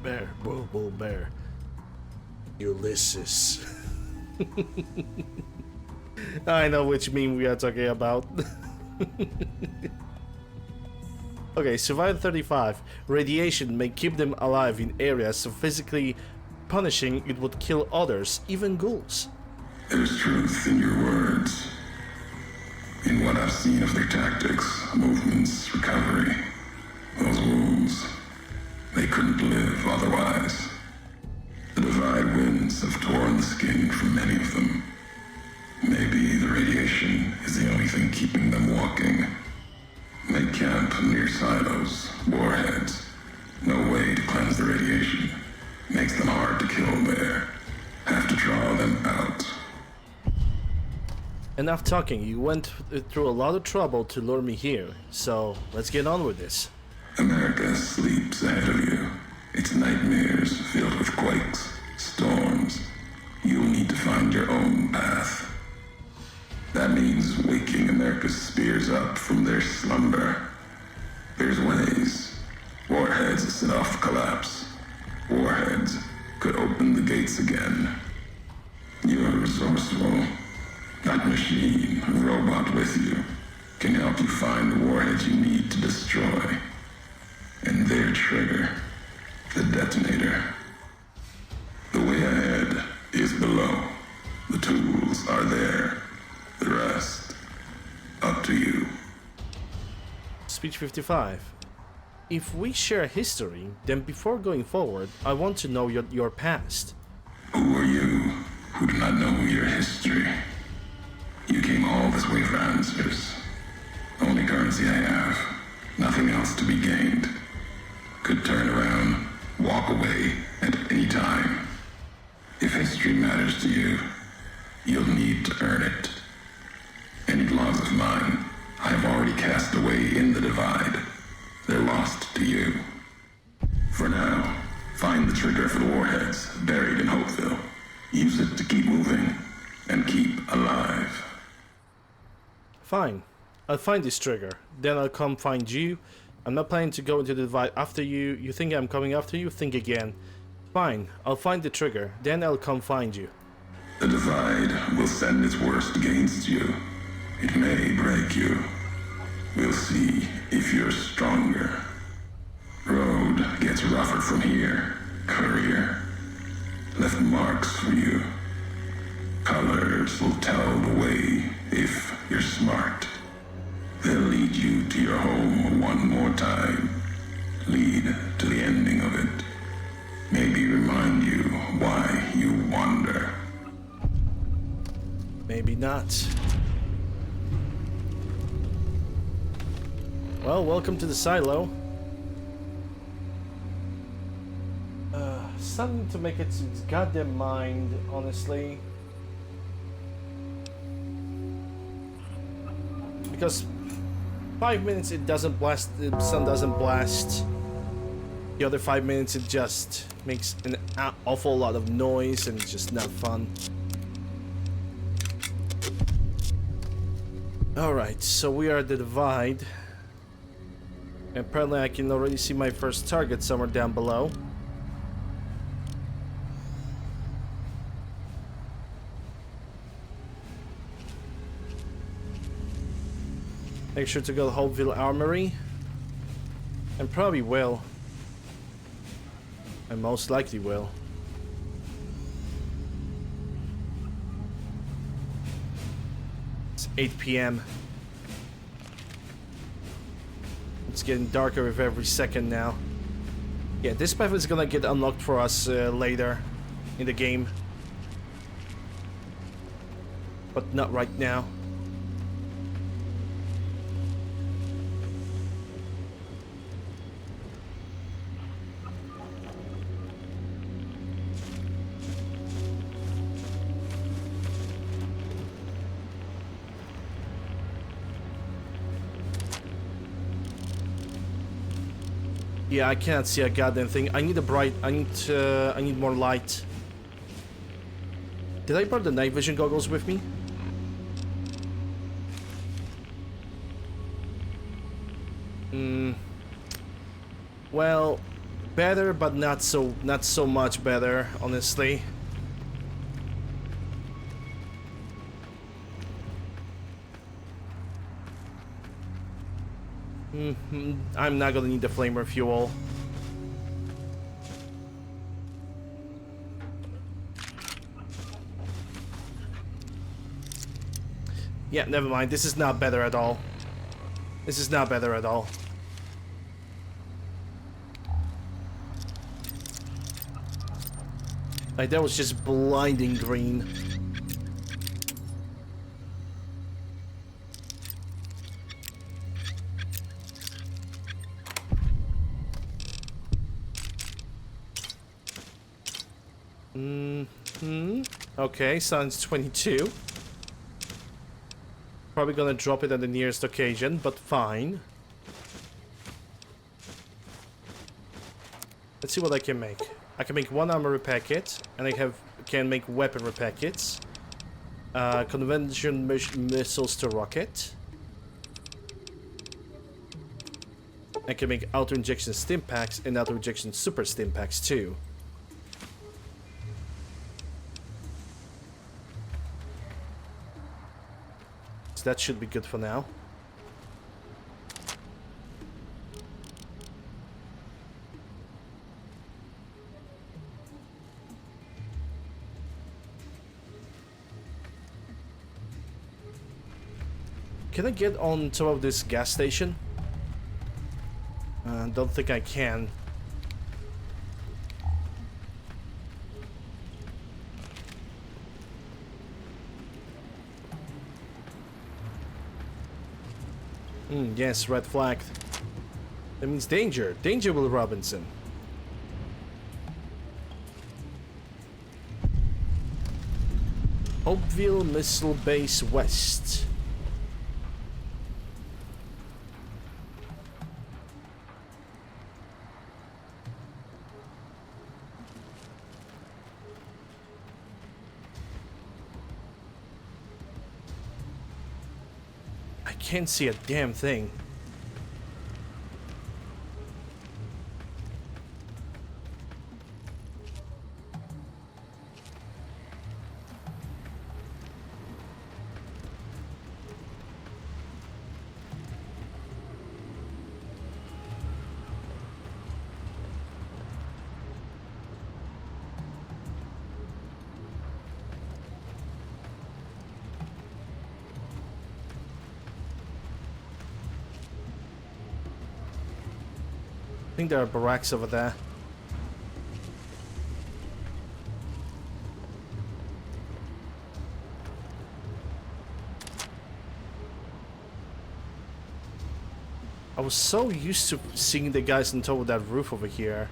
[SPEAKER 1] Bear, bull, bear. Ulysses. I know which meme we are talking about. Okay, Survivor 35. Radiation may keep them alive in areas so physically punishing it would kill others, even ghouls.
[SPEAKER 3] There's truth in your words. In what I've seen of their tactics, movements, recovery. Those wounds, they couldn't live otherwise. The divide winds have torn the skin from many of them. Maybe the radiation is the only thing keeping them walking. They camp near silos, warheads. No way to cleanse the radiation. Makes them hard to kill there. Have to draw them out.
[SPEAKER 1] Enough talking, you went through a lot of trouble to lure me here, so let's get on with this.
[SPEAKER 3] America sleeps ahead of you. Its nightmares filled with quakes, storms. You'll need to find your own path. That means waking America's spears up from their slumber. There's ways. Warheads set off collapse. Warheads could open the gates again. You're resourceful. That machine, a robot with you, can help you find the warheads you need to destroy. And their trigger, the detonator. The way ahead is below. The tools are there. The rest, up to you.
[SPEAKER 1] Speech 55. If we share history, then before going forward, I want to know your past.
[SPEAKER 3] Who are you who do not know your history? You came all this way for answers. Only currency I have. Nothing else to be gained. Could turn around, walk away at any time. If history matters to you, you'll need to earn it. Any logs of mine, I have already cast away in the divide. They're lost to you. For now, find the trigger for the warheads buried in Hopeville. Use it to keep moving and keep alive.
[SPEAKER 1] Fine. I'll find this trigger. Then I'll come find you. I'm not planning to go into the divide after you. You think I'm coming after you? Think again. Fine. I'll find the trigger. Then I'll come find you.
[SPEAKER 3] The divide will send its worst against you. It may break you. We'll see if you're stronger. Road gets rougher from here. Courier. Left marks for you. Colors will tell the way if you're smart. They'll lead you to your home one more time. Lead to the ending of it. Maybe remind you why you wander.
[SPEAKER 1] Maybe not. Well, welcome to the silo. Something to make it to its goddamn mind, honestly. Because 5 minutes it doesn't blast, the sun doesn't blast. The other 5 minutes it just makes an awful lot of noise and it's just not fun. Alright, so we are at the divide. Apparently I can already see my first target somewhere down below. Make sure to go to Hopeville Armory. And probably will. I most likely will. It's 8 p.m. It's getting darker with every second now. Yeah, this path is gonna get unlocked for us later in the game. But not right now. Yeah, I can't see a goddamn thing. I need a bright. I need more light. Did I bring the night vision goggles with me? Well, better, but not so much better, honestly. I'm not gonna need the flamer fuel. Yeah, never mind. This is not better at all. This is not better at all. Like, that was just blinding green. Okay, Sun's 22. Probably gonna drop it at the nearest occasion, but fine. Let's see what I can make. I can make one armor packet, and I can make weapon packets. Convention missiles to rocket. I can make auto injection stim packs and auto injection super stim packs too. So that should be good for now. Can I get on top of this gas station? Don't think I can. Yes, red flagged. That means danger. Danger, Will Robinson. Hopeville Missile Base West. I can't see a damn thing. I think there are barracks over there. I was so used to seeing the guys on top of that roof over here.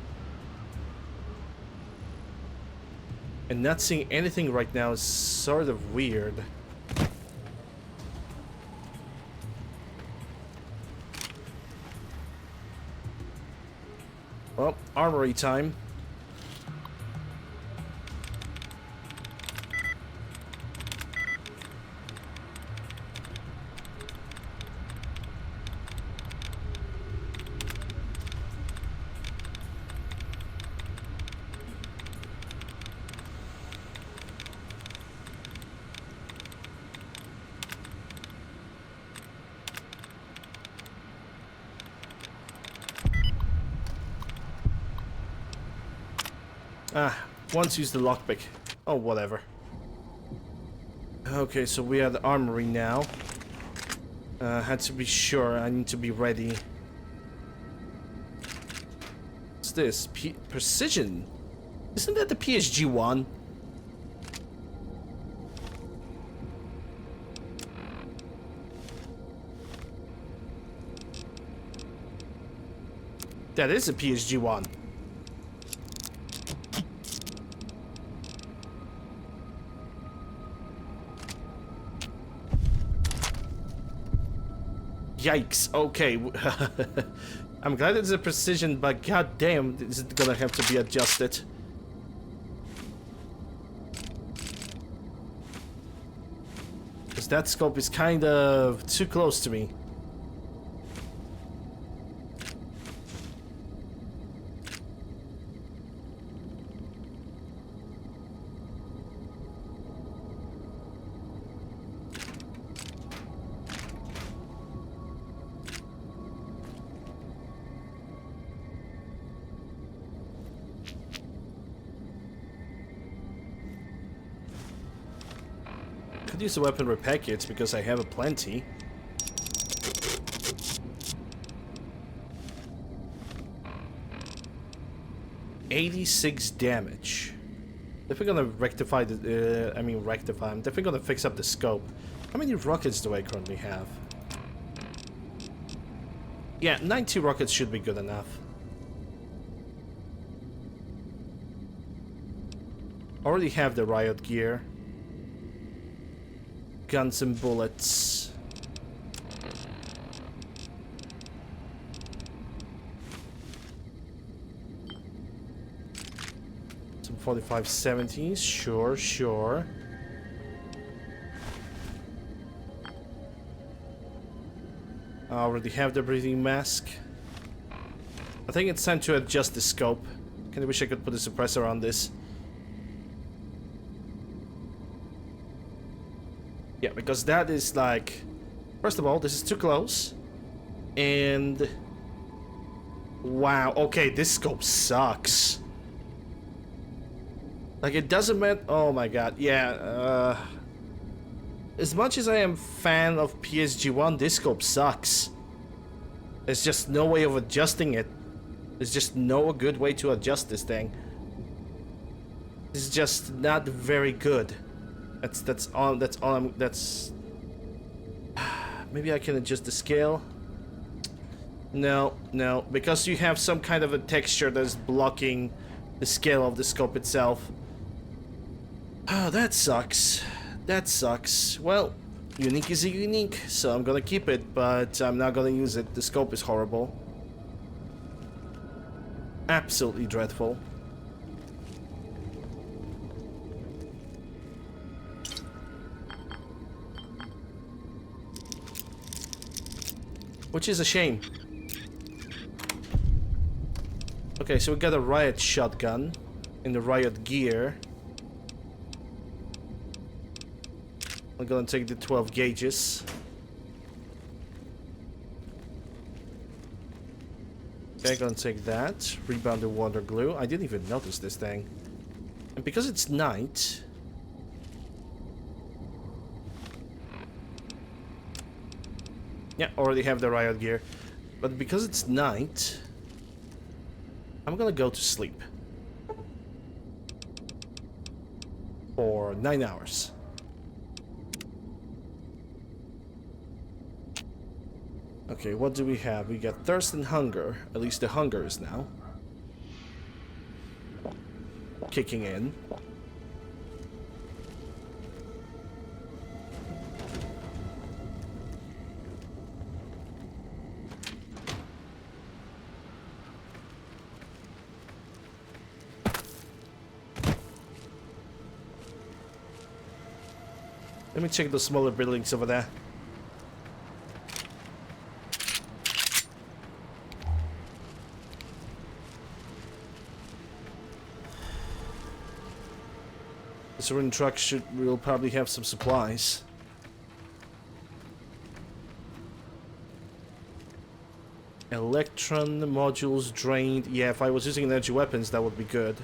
[SPEAKER 1] And not seeing anything right now is sort of weird. Well, armory time. Ah, once used the lockpick. Oh, whatever. Okay, so we are the armory now. Had to be sure. I need to be ready. What's this? Precision? Isn't that the PSG one? That is a PSG one. Yikes, okay. I'm glad it's a precision, but goddamn, is it gonna have to be adjusted. Because that scope is kind of too close to me. Could use a weapon repair kit because I have a plenty. $86 damage. If we're gonna rectify the, I'm definitely gonna fix up the scope. How many rockets do I currently have? Yeah, 90 rockets should be good enough. Already have the riot gear. Guns and bullets. Some 4570s, sure. I already have the breathing mask. I think it's time to adjust the scope. Kinda wish I could put a suppressor on this. Yeah, because that is like... First of all, this is too close. And... Wow, okay, this scope sucks. Like, it doesn't matter... Oh my god, yeah, as much as I am fan of PSG-1, this scope sucks. There's just no way of adjusting it. There's just no good way to adjust this thing. It's just not very good. That's all maybe I can adjust the scale. No, because you have some kind of a texture that's blocking the scale of the scope itself. Oh, that sucks. That sucks. Well, unique is a unique, so I'm gonna keep it, but I'm not gonna use it. The scope is horrible. Absolutely dreadful. Which is a shame. Okay, so we got a riot shotgun in the riot gear. I'm gonna take the 12 gauges. Okay, gonna take that. Rebounded water glue. I didn't even notice this thing. And because it's night... Yeah, already have the riot gear. But because it's night, I'm gonna go to sleep. For 9 hours. Okay, what do we have? We got thirst and hunger. At least the hunger is now kicking in. Let me check the smaller buildings over there. The Serene truck will probably have some supplies. Electron modules drained. Yeah, if I was using energy weapons, that would be good.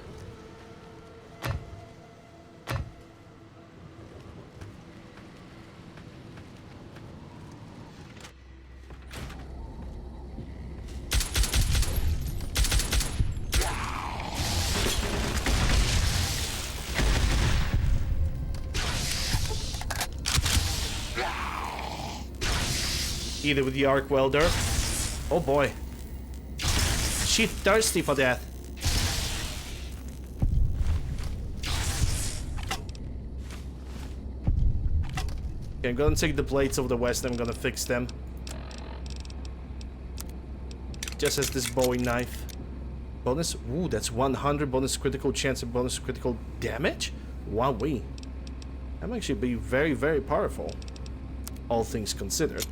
[SPEAKER 1] Either with the arc welder. Oh boy. She's thirsty for death. Okay, I'm gonna take the blades of the west and I'm gonna fix them. Just as this Bowie knife. Bonus, ooh, that's 100 bonus critical chance and bonus critical damage? Wowee. That might actually be very, very powerful. All things considered.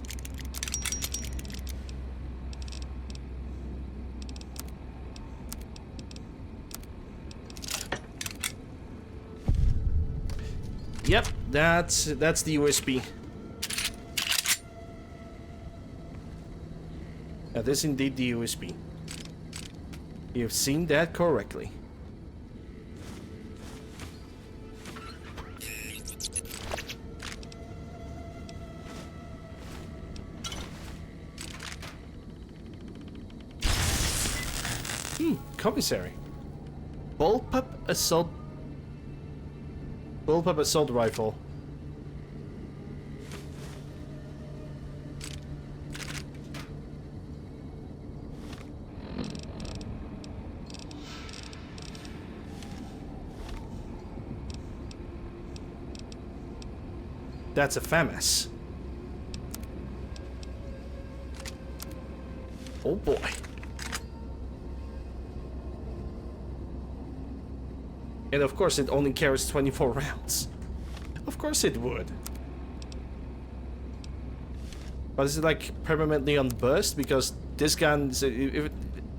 [SPEAKER 1] Yep, that's the USB. That is indeed the USB. You've seen that correctly. Commissary. Bullpup assault rifle. That's a FAMAS. Oh boy. And of course it only carries 24 rounds. Of course it would. But is it like permanently on burst? Because this gun, if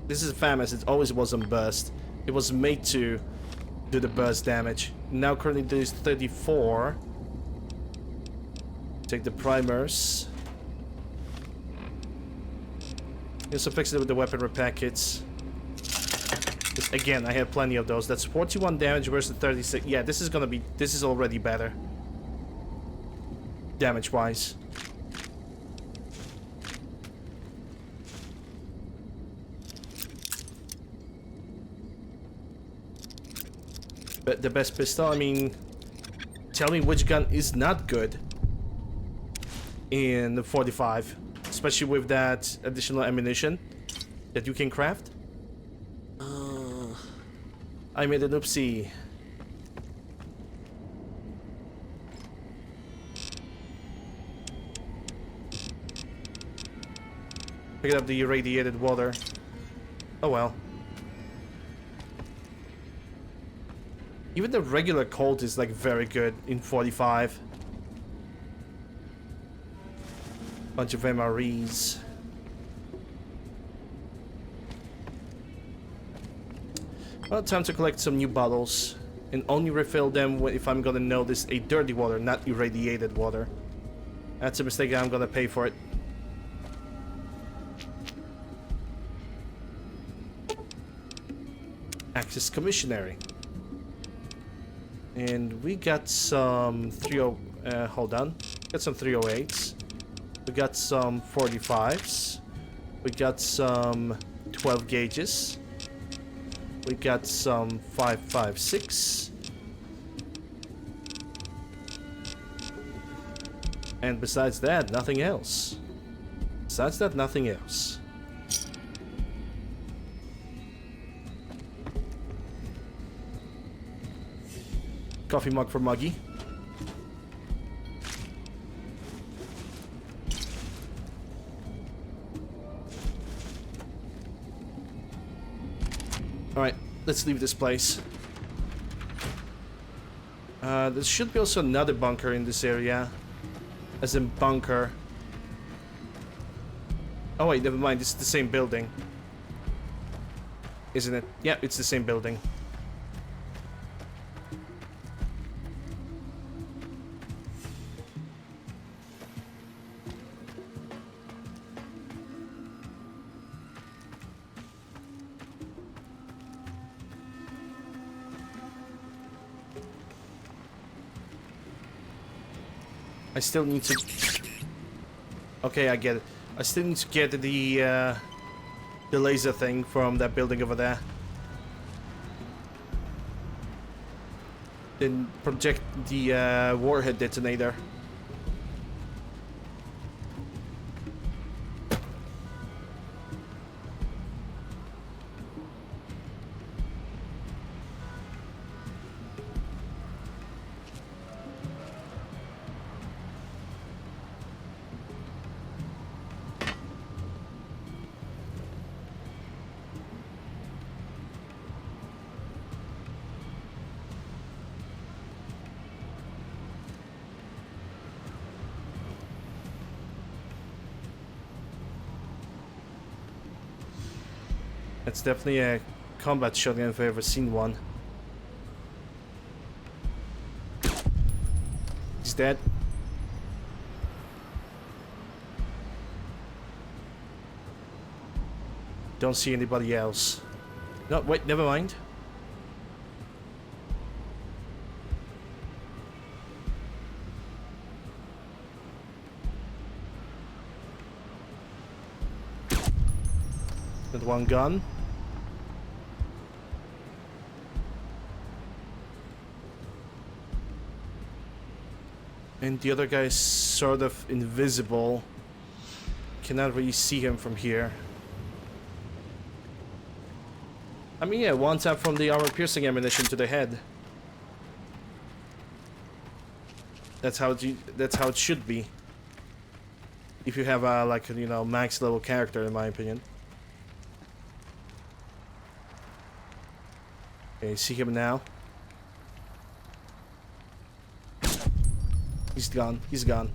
[SPEAKER 1] this is a FAMAS, it always was on burst. It was made to do the burst damage. Now currently there's 34. Take the primers. Also fix it with the weapon repair kits. Again, I have plenty of those. That's 41 damage versus 36. Yeah, this is already better. Damage-wise. But the best pistol, I mean, tell me which gun is not good in the 45, especially with that additional ammunition that you can craft. I made an oopsie. Pick up the irradiated water. Oh well. Even the regular Colt is like very good in 45. Bunch of MREs. Well, time to collect some new bottles and only refill them if I'm gonna notice a dirty water, not irradiated water. That's a mistake. I'm gonna pay for it. Access Commissionary. And we got some hold on. Got some 308s. We got some 45s. We got some 12 gauges. We got some 5.56. And besides that, nothing else. Besides that, nothing else. Coffee mug for Muggy. Alright, let's leave this place. There should be also another bunker in this area. As in bunker. Oh wait, never mind, this is the same building. Isn't it? Yeah, it's the same building. I still need to... Okay, I get it. I still need to get the laser thing from that building over there. Then project the warhead detonator. It's definitely a combat shotgun if I've ever seen one. He's dead. Don't see anybody else. No, wait, never mind. That one gun. And the other guy is sort of invisible. Cannot really see him from here. I mean, yeah, one tap from the armor-piercing ammunition to the head. That's how it should be. If you have a, like, you know, max level character, in my opinion. Okay, see him now. He's gone. He's gone.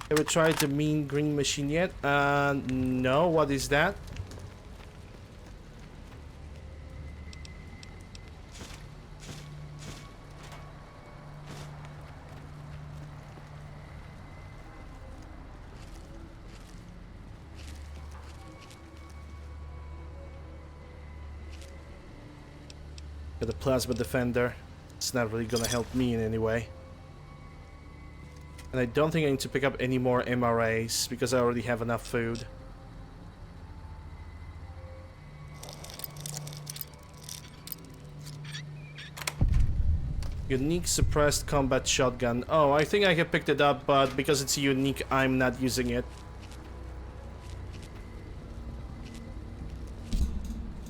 [SPEAKER 1] Have we tried the mean green machine yet? No. What is that? Got the plasma defender. It's not really gonna help me in any way. And I don't think I need to pick up any more MRAs because I already have enough food. Unique suppressed combat shotgun. Oh, I think I have picked it up, but because it's unique, I'm not using it.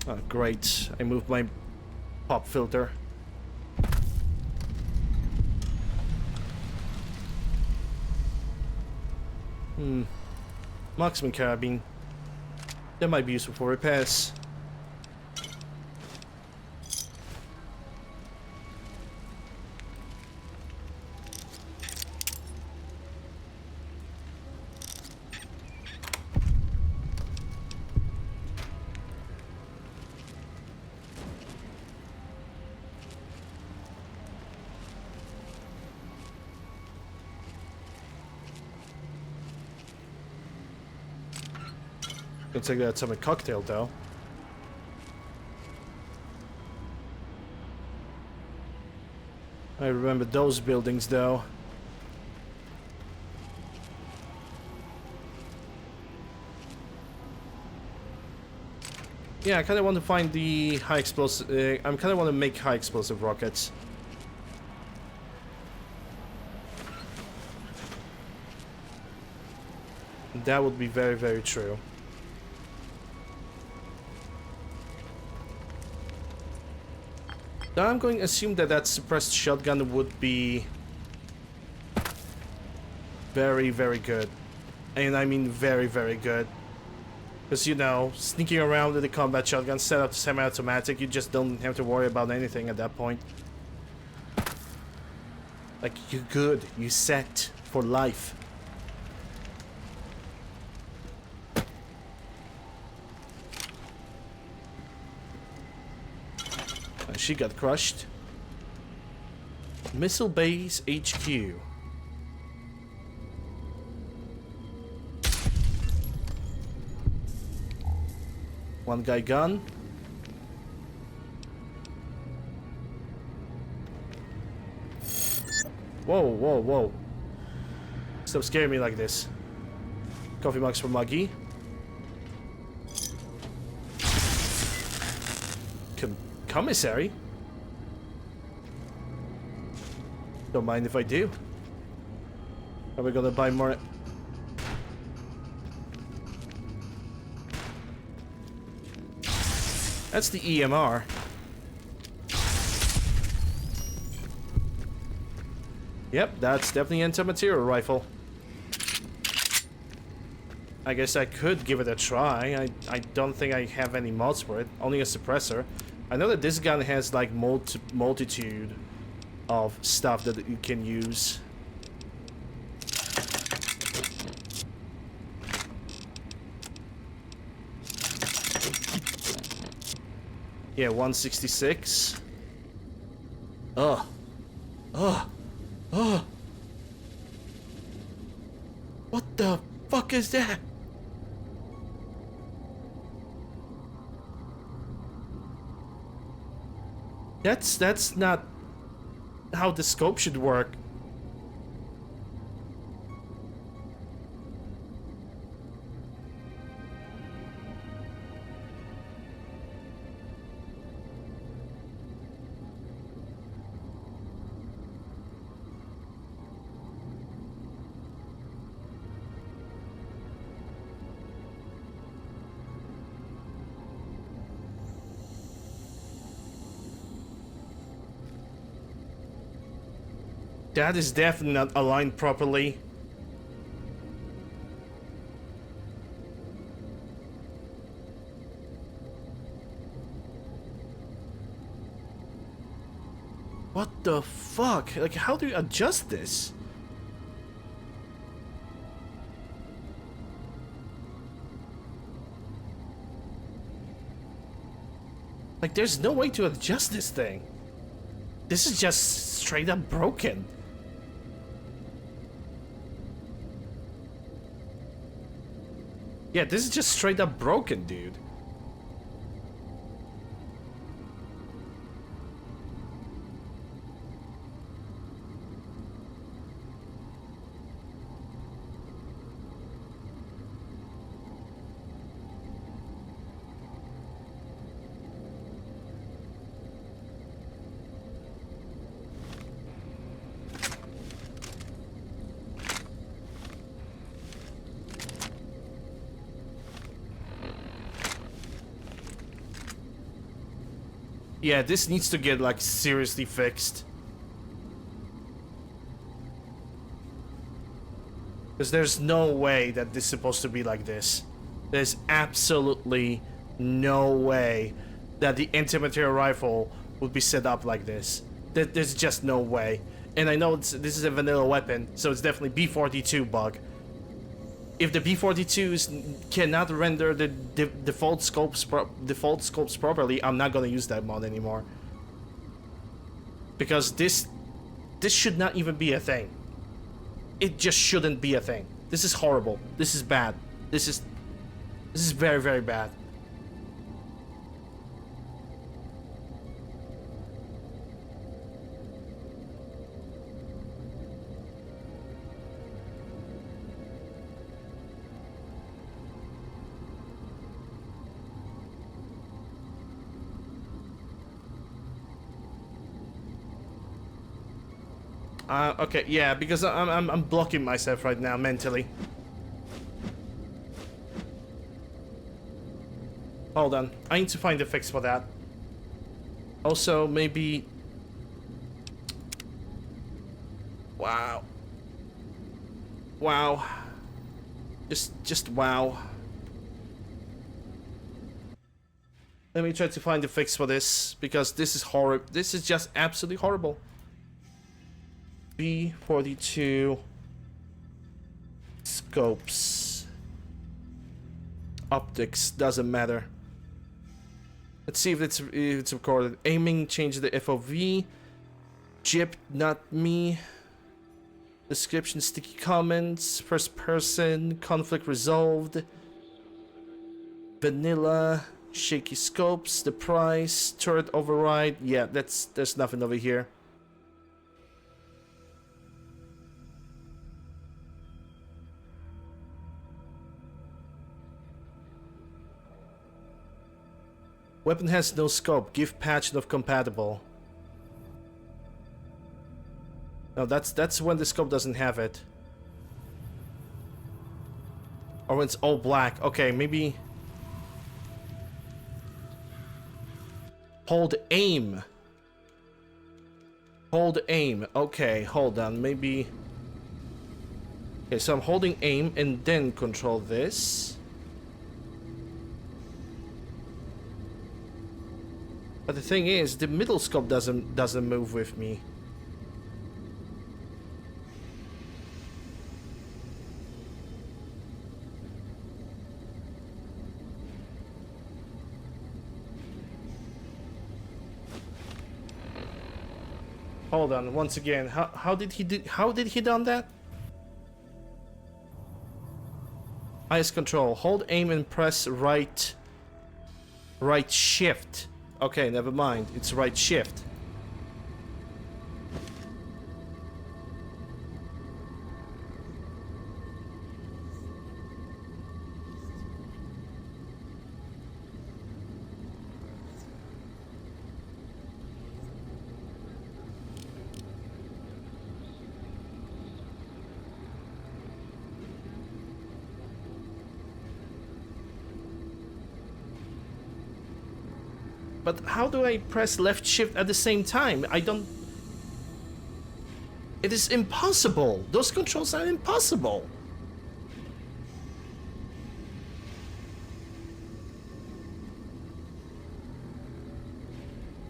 [SPEAKER 1] Oh, great. I moved my pop filter. Marksman carabine. That might be useful for repairs. Looks like that's some cocktail though. I remember those buildings though. Yeah, I kind of want to find the high explosive. I kind of want to make high explosive rockets. That would be very, very true. Now I'm going to assume that that suppressed shotgun would be very, very good. And I mean very, very good. Because, you know, sneaking around with the combat shotgun set up to semi-automatic, you just don't have to worry about anything at that point. Like, you're good. You're set for life. She got crushed. Missile Base HQ. One guy gone. Whoa, whoa, whoa. Stop scaring me like this. Coffee mugs for Muggy. Commissary? Don't mind if I do. Are we gonna buy more? That's the EMR. Yep, that's definitely an anti-material rifle. I guess I could give it a try. I don't think I have any mods for it. Only a suppressor. I know that this gun has like multitude of stuff that you can use. Yeah, 166. Ugh. Ugh. Ugh. What the fuck is that? That's not how the scope should work. That is definitely not aligned properly. What the fuck? Like, how do you adjust this? Like, there's no way to adjust this thing. This is just straight up broken. Yeah, this is just straight up broken, dude. Yeah, this needs to get, like, seriously fixed. Because there's no way that this is supposed to be like this. There's absolutely no way that the antimaterial rifle would be set up like this. There's just no way. And I know this is a vanilla weapon, so it's definitely B42 bug. If the B42s cannot render the default scopes properly, I'm not gonna use that mod anymore. Because this should not even be a thing. It just shouldn't be a thing. This is horrible. This is bad. This is very, very bad. Okay, yeah, because I'm blocking myself right now mentally. Hold on, I need to find a fix for that. Also, maybe. Wow. Wow. Just wow. Let me try to find a fix for this, because this is horrible. This is just absolutely horrible. B42 scopes. Optics, doesn't matter. Let's see if it's recorded. Aiming, change the FOV. Jip, not me. Description, sticky comments. First person, conflict resolved. Vanilla, shaky scopes. The price, turret override. Yeah, there's nothing over here. Weapon has no scope. Give patch not compatible. No, that's when the scope doesn't have it. Or when it's all black. Okay, maybe. Hold aim. Hold aim. Okay, hold on. Maybe. Okay, so I'm holding aim and then control this. But the thing is, the middle scope doesn't move with me. Hold on, once again. How did he done that? Eyes control. Hold aim and press right shift. Okay, never mind. It's right shift. But how do I press left shift at the same time? I don't... It is impossible. Those controls are impossible.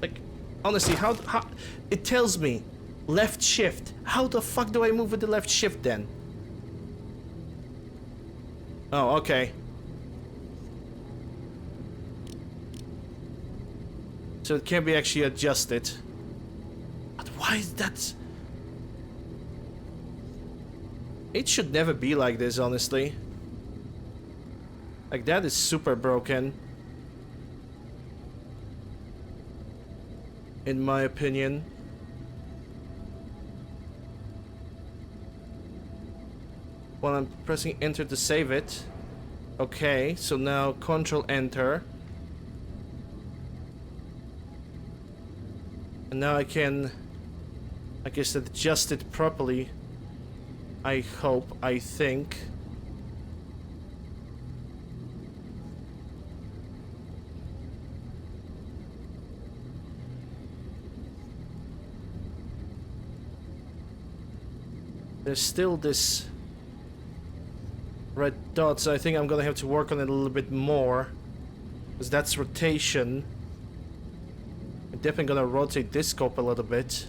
[SPEAKER 1] Like, honestly, how... It tells me left shift. How the fuck do I move with the left shift then? Oh, okay. So it can be actually adjusted. But why is that? It should never be like this, honestly. Like, that is super broken. In my opinion. While I'm pressing enter to save it. Okay, so now control enter. And now I can, I guess, adjust it properly. I hope, I think. There's still this red dot, so I think I'm gonna have to work on it a little bit more. Because that's rotation. I'm definitely gonna rotate this scope a little bit.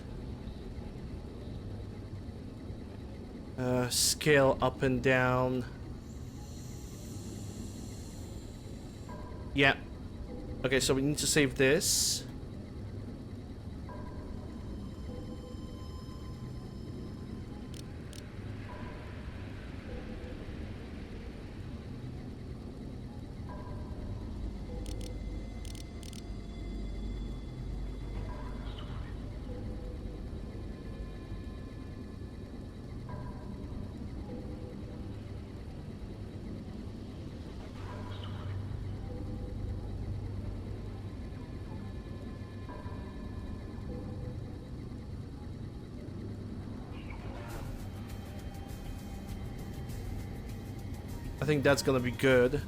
[SPEAKER 1] Scale up and down. Yeah. Okay, so we need to save this. I think that's gonna be good.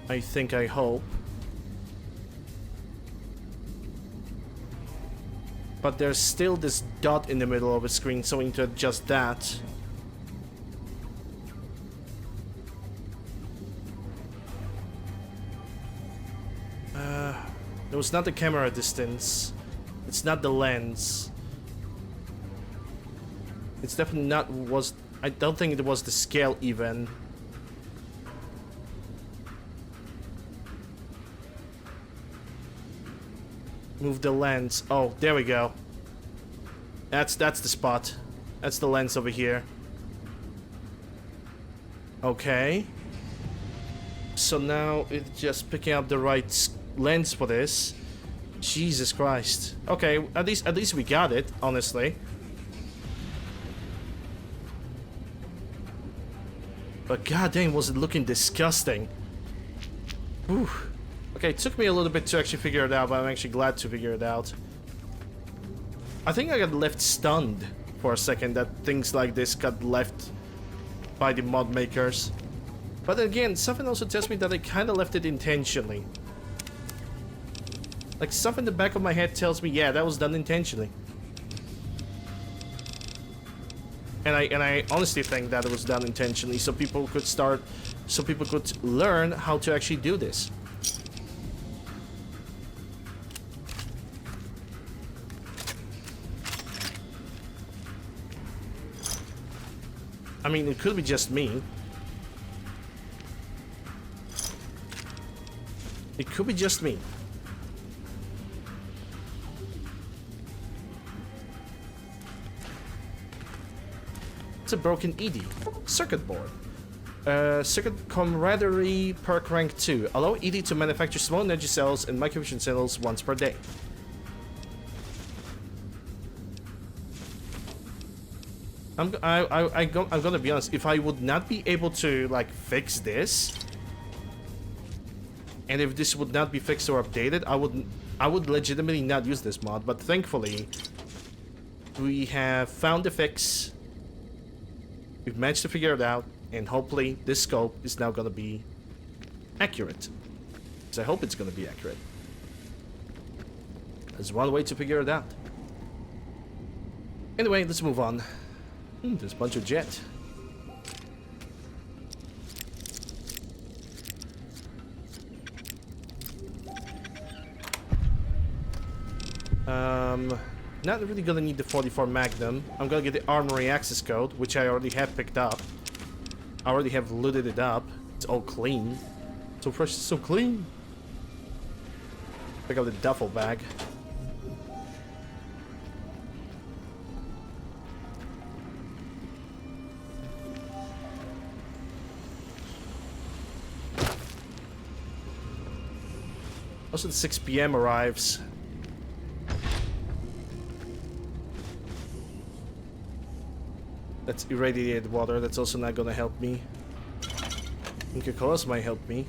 [SPEAKER 1] I hope. But there's still this dot in the middle of the screen, so we need to adjust that. It was not the camera distance. It's not the lens. It's definitely not was... I don't think it was the scale even. Move the lens. Oh, there we go. That's the spot. That's the lens over here. Okay. So now it's just picking up the right lens for this. Jesus Christ. Okay, at least we got it, honestly. But goddamn, was it looking disgusting. Whew. Okay, it took me a little bit to actually figure it out, but I'm actually glad to figure it out. I think I got left stunned for a second that things like this got left by the mod makers. But again, something also tells me that they kind of left it intentionally. Like, something in the back of my head tells me, yeah, that was done intentionally. And I honestly think that it was done intentionally, so people could learn how to actually do this. I mean, it could be just me. It could be just me. It's a broken ED. Circuit board. Circuit camaraderie perk rank 2. Allow ED to manufacture small energy cells and microvision cells once per day. I'm gonna be honest. If I would not be able to like fix this, and if this would not be fixed or updated, I would legitimately not use this mod. But thankfully, we have found the fix. We've managed to figure it out, and hopefully this scope is now gonna be accurate. Because I hope it's gonna be accurate. There's one way to figure it out. Anyway, let's move on. There's a bunch of jet. Not really gonna need the 44 Magnum. I'm gonna get the Armory access code, which I already have picked up. I already have looted it up. It's all clean. So fresh, so clean. Pick up the duffel bag. Also, the 6 PM arrives. That's irradiated water. That's also not gonna help me. Coca-Cola's might help me.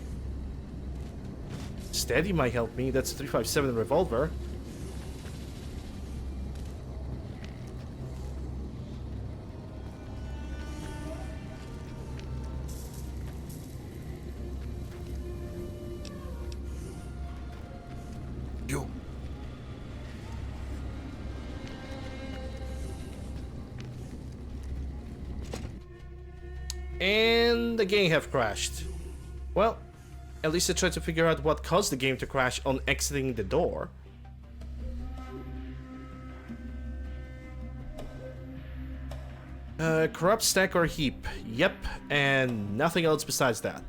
[SPEAKER 1] Steady might help me. That's a 357 revolver.
[SPEAKER 6] You.
[SPEAKER 1] And the game have crashed. Well, at least I tried to figure out what caused the game to crash on exiting the door. Corrupt stack or heap. Yep, and nothing else besides that.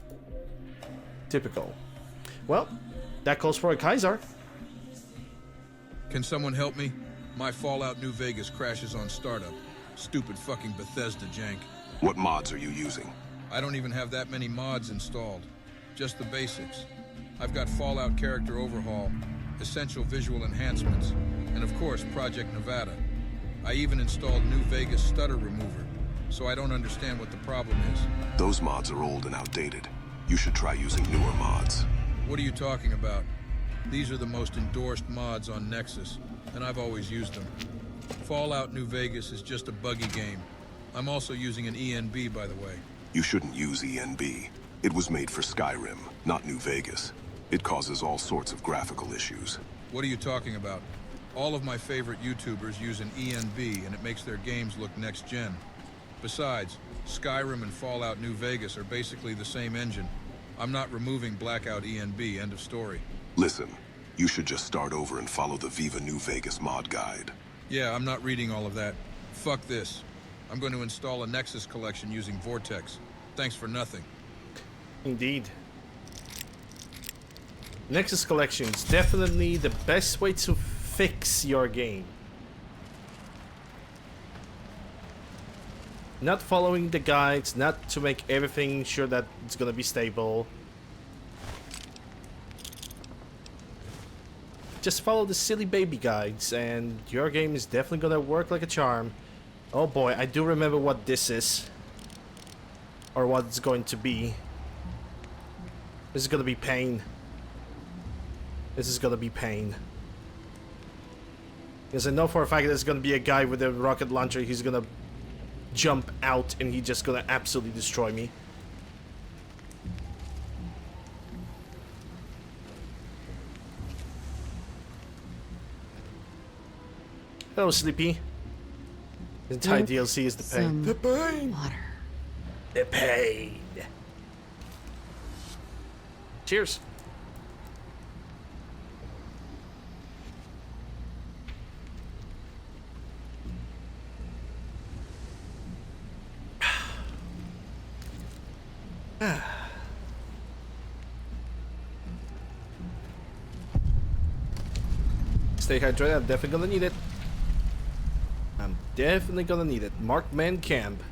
[SPEAKER 1] Typical. Well, that calls for a Kaiser.
[SPEAKER 10] Can someone help me? My Fallout New Vegas crashes on startup. Stupid fucking Bethesda jank.
[SPEAKER 3] What mods are you using?
[SPEAKER 10] I don't even have that many mods installed. Just the basics. I've got Fallout Character Overhaul, Essential Visual Enhancements, and of course Project Nevada. I even installed New Vegas Stutter Remover, so I don't understand what the problem is.
[SPEAKER 3] Those mods are old and outdated. You should try using newer mods.
[SPEAKER 10] What are you talking about? These are the most endorsed mods on Nexus, and I've always used them. Fallout New Vegas is just a buggy game. I'm also using an ENB, by the way.
[SPEAKER 3] You shouldn't use ENB. It was made for Skyrim, not New Vegas. It causes all sorts of graphical issues.
[SPEAKER 10] What are you talking about? All of my favorite YouTubers use an ENB, and it makes their games look next-gen. Besides, Skyrim and Fallout New Vegas are basically the same engine. I'm not removing Blackout ENB, end of story.
[SPEAKER 3] Listen, you should just start over and follow the Viva New Vegas mod guide.
[SPEAKER 10] Yeah, I'm not reading all of that. Fuck this. I'm going to install a Nexus collection using Vortex. Thanks for nothing.
[SPEAKER 1] Indeed. Nexus collection is definitely the best way to fix your game. Not following the guides, not to make everything sure that it's gonna be stable. Just follow the silly baby guides and your game is definitely gonna work like a charm. Oh boy, I do remember what this is. Or what it's going to be. This is gonna be pain. This is gonna be pain. Because I know for a fact there's gonna be a guy with a rocket launcher. He's gonna jump out and he's just gonna absolutely destroy me. Hello, Sleepy. The entire DLC is the pain. The pain!
[SPEAKER 5] Water.
[SPEAKER 1] The pain. Cheers. Stay hydrated. I'm definitely gonna need it. I'm definitely gonna need it. Markman Camp.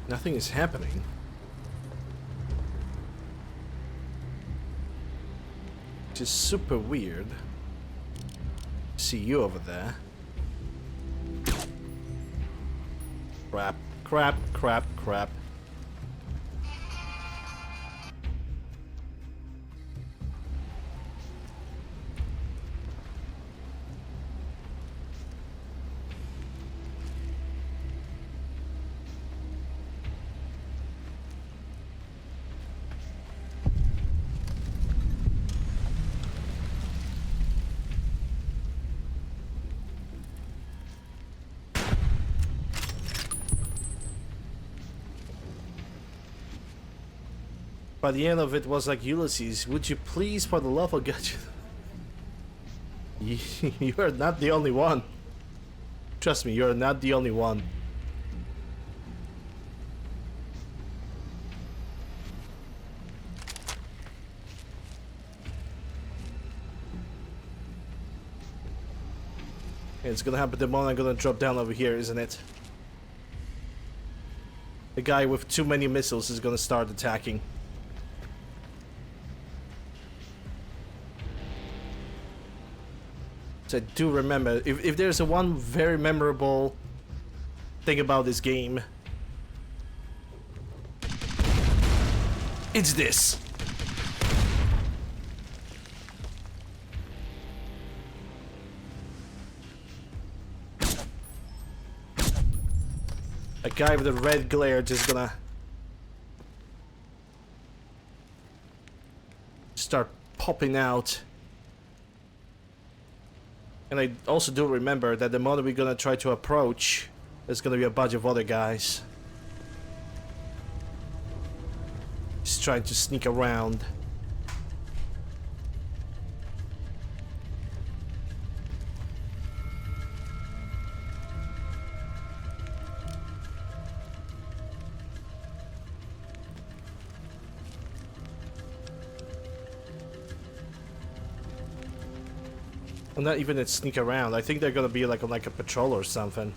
[SPEAKER 1] Nothing is happening. Which is super weird. See you over there. Crap, crap, crap, crap. By the end of it was like, Ulysses, would you please, for the love of God, you are not the only one. Trust me, you're not the only one. It's gonna happen the moment I'm gonna drop down over here, isn't it? The guy with too many missiles is gonna start attacking. So I do remember, if there's a one very memorable thing about this game, it's this. A guy with a red glare just gonna start popping out. And I also do remember that the moment we're gonna try to approach, there's gonna be a bunch of other guys just trying to sneak around. Well, not even a sneak around. I think they're gonna be like on like a patrol or something.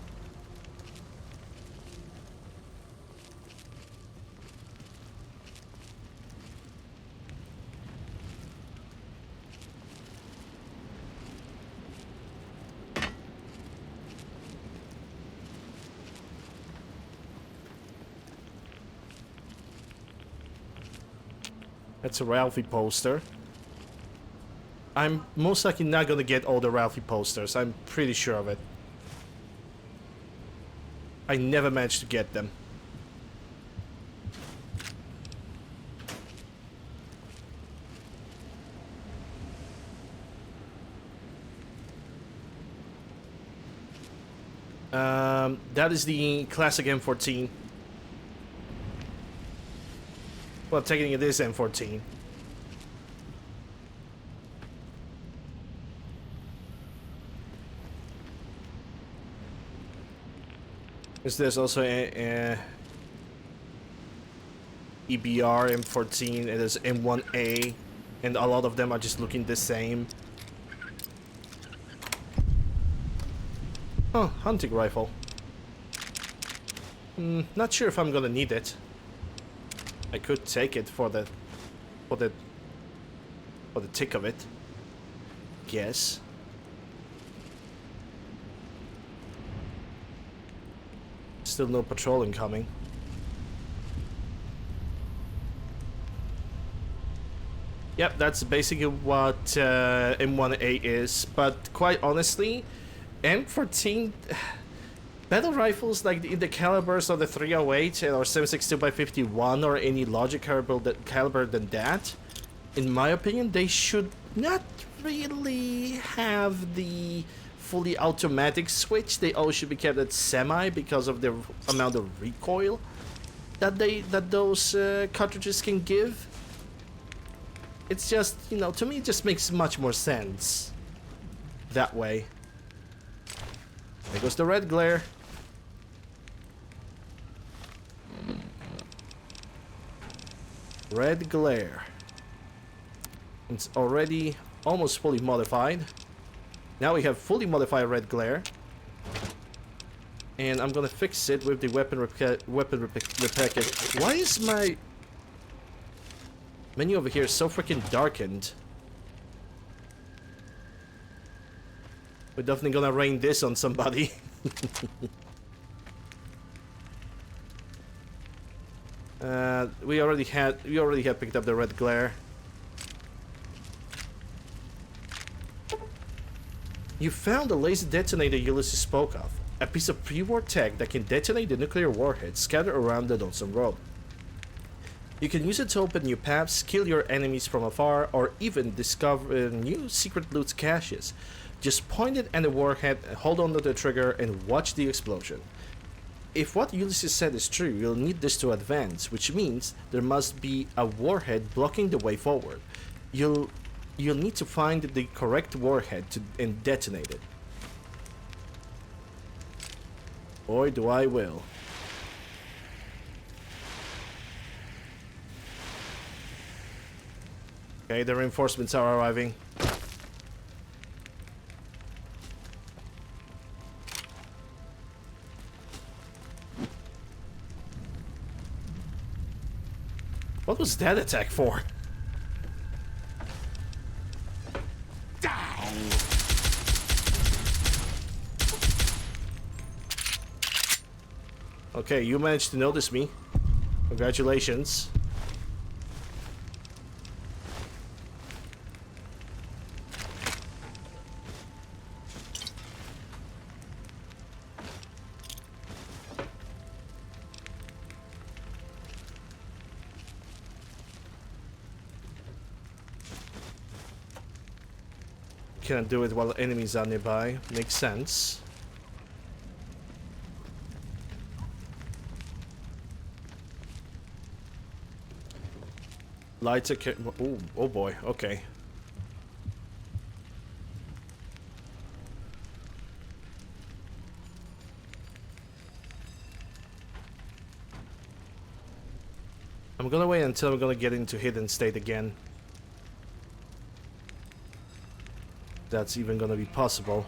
[SPEAKER 1] That's a Ralphie poster. I'm most likely not gonna get all the Ralphie posters. I'm pretty sure of it. I never managed to get them. That is the classic M14. Well, technically it is M14. There's also a EBR M14, and there's M1A, and a lot of them are just looking the same. Oh, hunting rifle. Not sure if I'm gonna need it. I could take it for the tick of it. Guess. Still no patrolling coming. Yep, that's basically what M1A is, but quite honestly, M14 battle rifles like in the calibers of the 308 or 7.62x51 or any larger caliber than that, in my opinion, they should not really have the fully automatic switch. They all should be kept at semi because of the amount of recoil that those cartridges can give. It's just, you know, to me it just makes much more sense that way. There goes the red glare. Red glare. It's already almost fully modified. Now we have fully modified red glare. And I'm gonna fix it with the weapon repair kit. Why is my menu over here so freaking darkened? We're definitely gonna rain this on somebody. We already had picked up the red glare. You found the laser detonator Ulysses spoke of. A piece of pre-war tech that can detonate the nuclear warheads scattered around the Dawson Road. You can use it to open new paths, kill your enemies from afar, or even discover new secret loot caches. Just point it at the warhead, hold on to the trigger, and watch the explosion. If what Ulysses said is true, you'll need this to advance, which means there must be a warhead blocking the way forward. You'll need to find the correct warhead and detonate it. Boy, do I will. Okay, the reinforcements are arriving. What was that attack for? Okay, you managed to notice me. Congratulations. Can't do it while enemies are nearby. Makes sense. Lights are oh boy, okay. I'm gonna wait until I'm gonna get into hidden state again. That's even gonna be possible.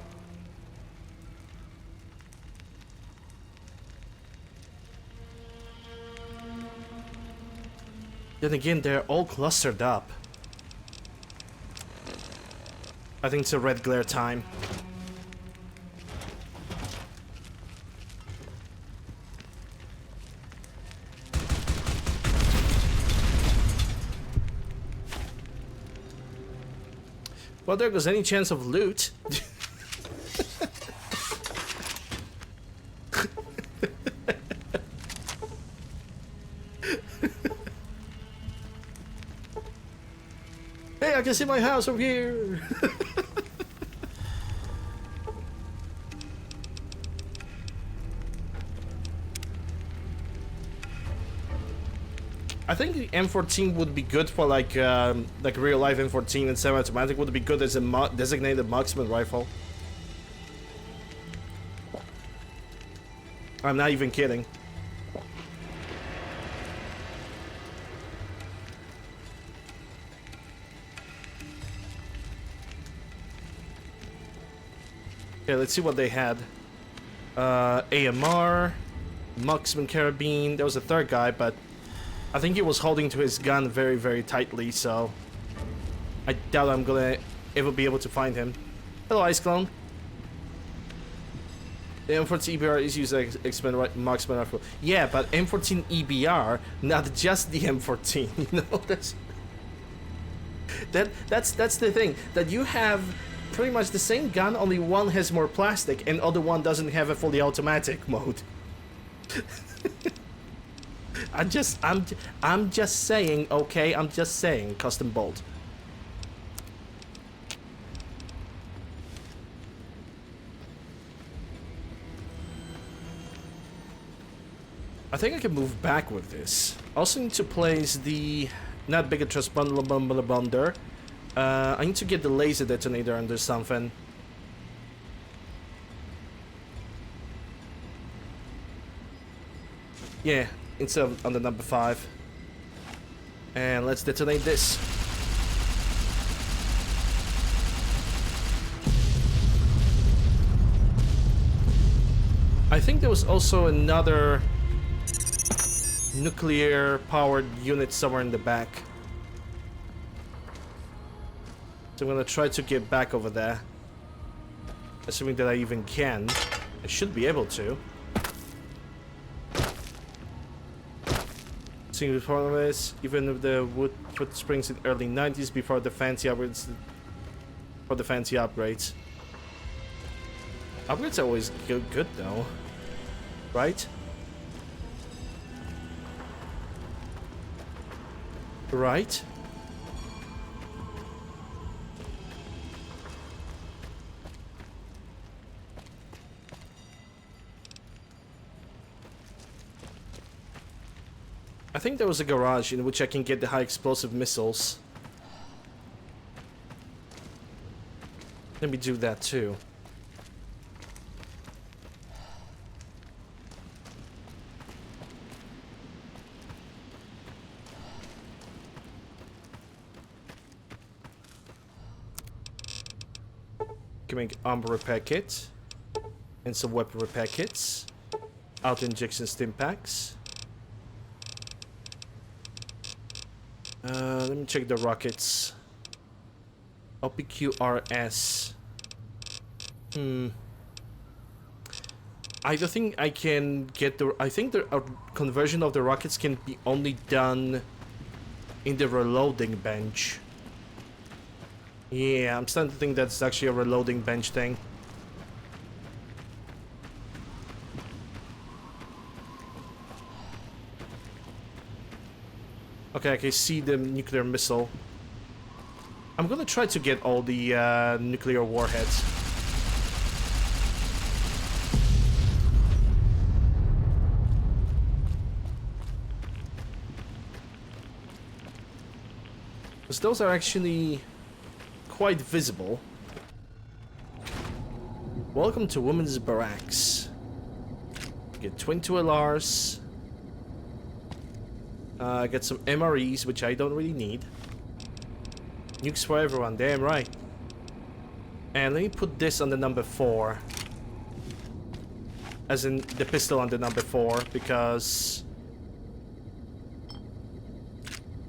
[SPEAKER 1] Then again, they're all clustered up. I think it's a red glare time. Well, there goes any chance of loot. Hey, I can see my house over here. I think the M14 would be good for like real life M14, and semi-automatic would be good as a designated marksman rifle. I'm not even kidding. Okay, let's see what they had. AMR, marksman carabine. There was a third guy, but I think he was holding to his gun very, very tightly, so I doubt I'm gonna ever be able to find him. Hello, Ice Clone. The M14 EBR is used as expand marksman rifle. Yeah, but M14 EBR, not just the M14. You know, that's the thing. That you have pretty much the same gun, only one has more plastic, and other one doesn't have a fully automatic mode. I'm just saying, okay? I'm just saying, custom bolt. I think I can move back with this. Also need to place the not Bigotrus bundler. I need to get the laser detonator under something. Yeah, instead of on the number 5. And let's detonate this. I think there was also another nuclear powered unit somewhere in the back. So I'm gonna try to get back over there. Assuming that I even can. I should be able to. Seeing before this, even if the wood footprints in early 90s before the fancy upgrades. For the fancy upgrades. Upgrades are always good though. Right? Right? I think there was a garage in which I can get the high explosive missiles. Let me do that too. Can make armor repair kit and some weapon repair kits. Auto injection stim packs. Let me check the rockets. OPQRS. I don't think I can get the. I think the conversion of the rockets can be only done in the reloading bench. Yeah, I'm starting to think that's actually a reloading bench thing. Okay, I can see the nuclear missile. I'm gonna try to get all the nuclear warheads. Because those are actually quite visible. Welcome to Women's Barracks. Get twin 2LRs. Get some MREs, which I don't really need. Nukes for everyone, damn right. And let me put this on the number 4. As in the pistol on the number 4, because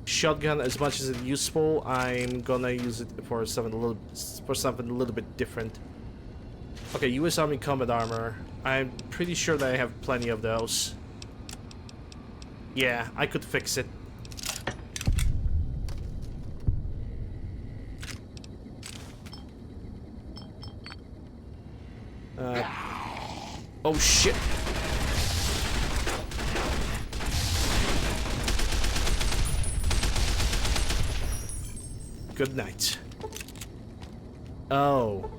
[SPEAKER 1] shotgun, as much as it's useful, I'm gonna use it for something a little bit different. Okay, US Army combat armor. I'm pretty sure that I have plenty of those. Yeah, I could fix it. Oh shit. Good night. Oh.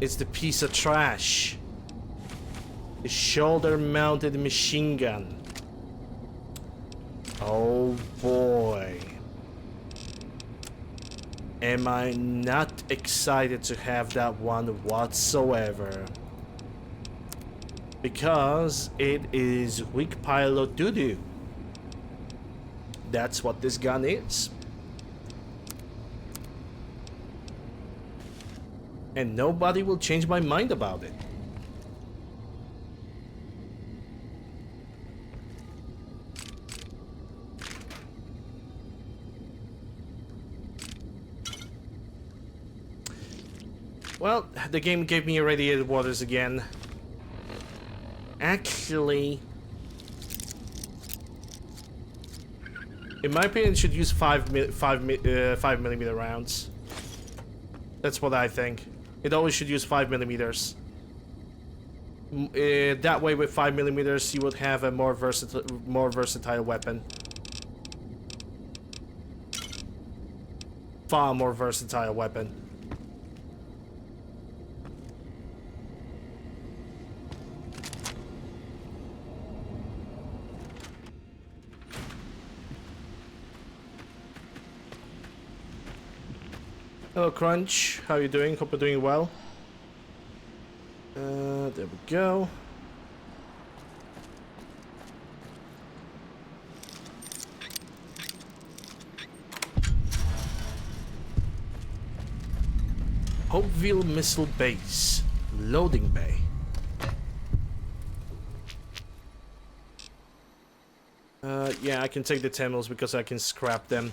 [SPEAKER 1] It's the piece of trash. The shoulder-mounted machine gun. Oh boy. Am I not excited to have that one whatsoever. Because it is weak pilot doo-doo. That's what this gun is. And nobody will change my mind about it. Well, the game gave me irradiated waters again. Actually, in my opinion, it should use 5mm rounds. That's what I think. It always should use 5mm. That way, with 5mm, you would have a more versatile weapon. Far more versatile weapon. Hello, Crunch. How you doing? Hope you're doing well. There we go. Hopeville Missile Base. Loading bay. Yeah, I can take the Tamils because I can scrap them.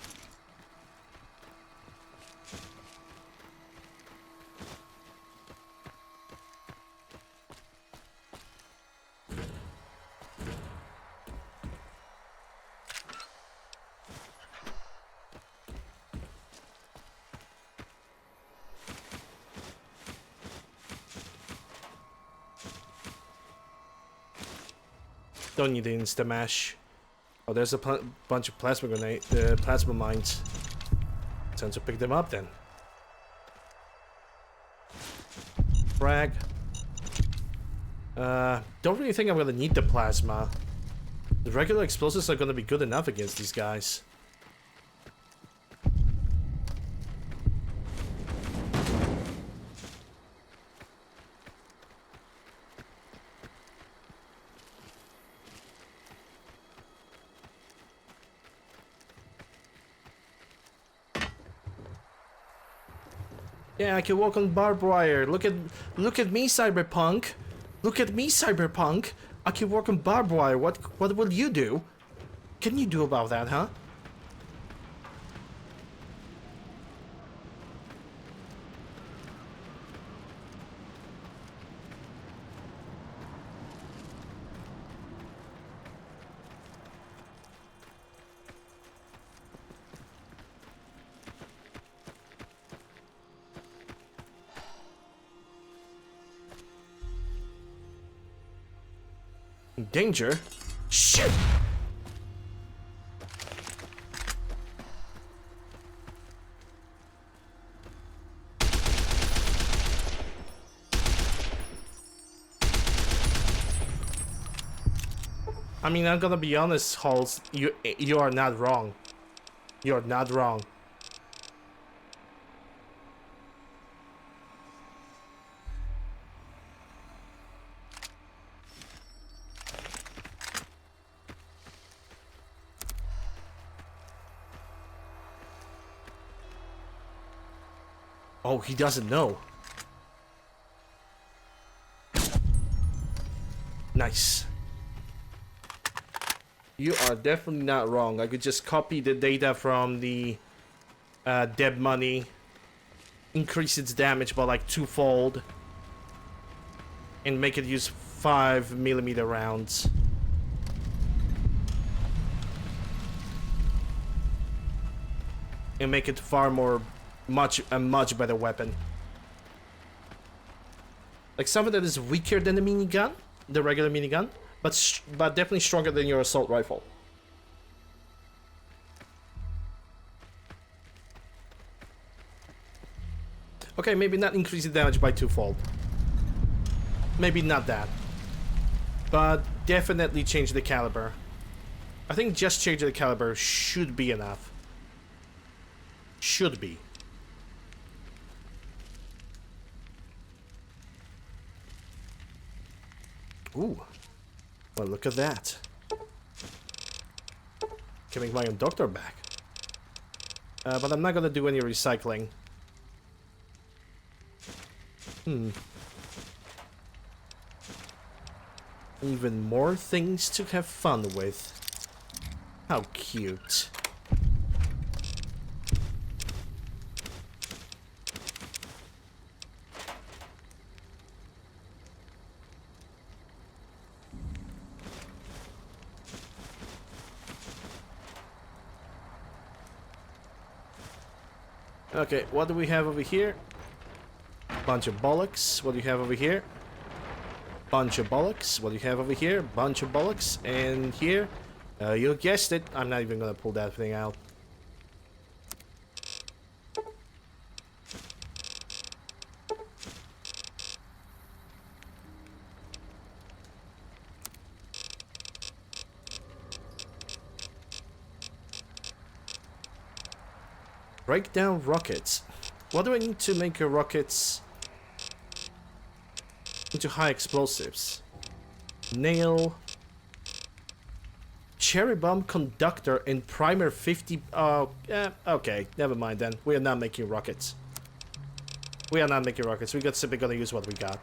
[SPEAKER 1] Don't need the insta-mash. Oh, there's a bunch of plasma plasma mines. Time to pick them up then. Frag. Don't really think I'm gonna need the plasma. The regular explosives are gonna be good enough against these guys. Yeah, I can walk on barbed wire. Look at me, Cyberpunk. Look at me, Cyberpunk. I can walk on barbed wire. What will you do? Can you do about that, huh? Danger? Shit! I mean, I'm gonna be honest, Halls. You are not wrong. You're not wrong. Oh, he doesn't know. Nice. You are definitely not wrong. I could just copy the data from the dead money, increase its damage by like 2-fold, and make it use 5mm rounds. And make it far more, a much better weapon. Like something that is weaker than the minigun, the regular minigun, but definitely stronger than your assault rifle. Okay, maybe not increase the damage by 2-fold. Maybe not that. But definitely change the caliber. I think just change the caliber should be enough. Should be. Ooh. Well, look at that. Can make my own doctor back. But I'm not gonna do any recycling. Even more things to have fun with. How cute. Okay, what do we have over here? Bunch of bollocks. What do you have over here? Bunch of bollocks. What do you have over here? Bunch of bollocks. And here, you guessed it. I'm not even gonna pull that thing out. Break down rockets. What do I need to make rockets into high explosives? Nail, cherry bomb, conductor, and primer 50. Oh, yeah, okay, never mind then. We are not making rockets. We are not making rockets. We got simply gonna use what we got.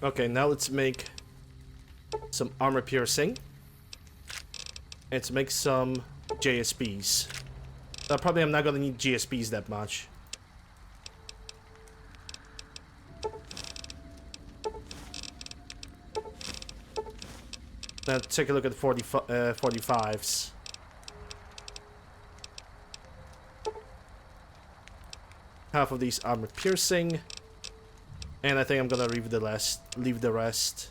[SPEAKER 1] Okay, now let's make some armor piercing. Let's make some JSPs. Probably I'm not gonna need GSPs that much. Now take a look at 45s. Half of these armor piercing. And I think I'm gonna leave the rest.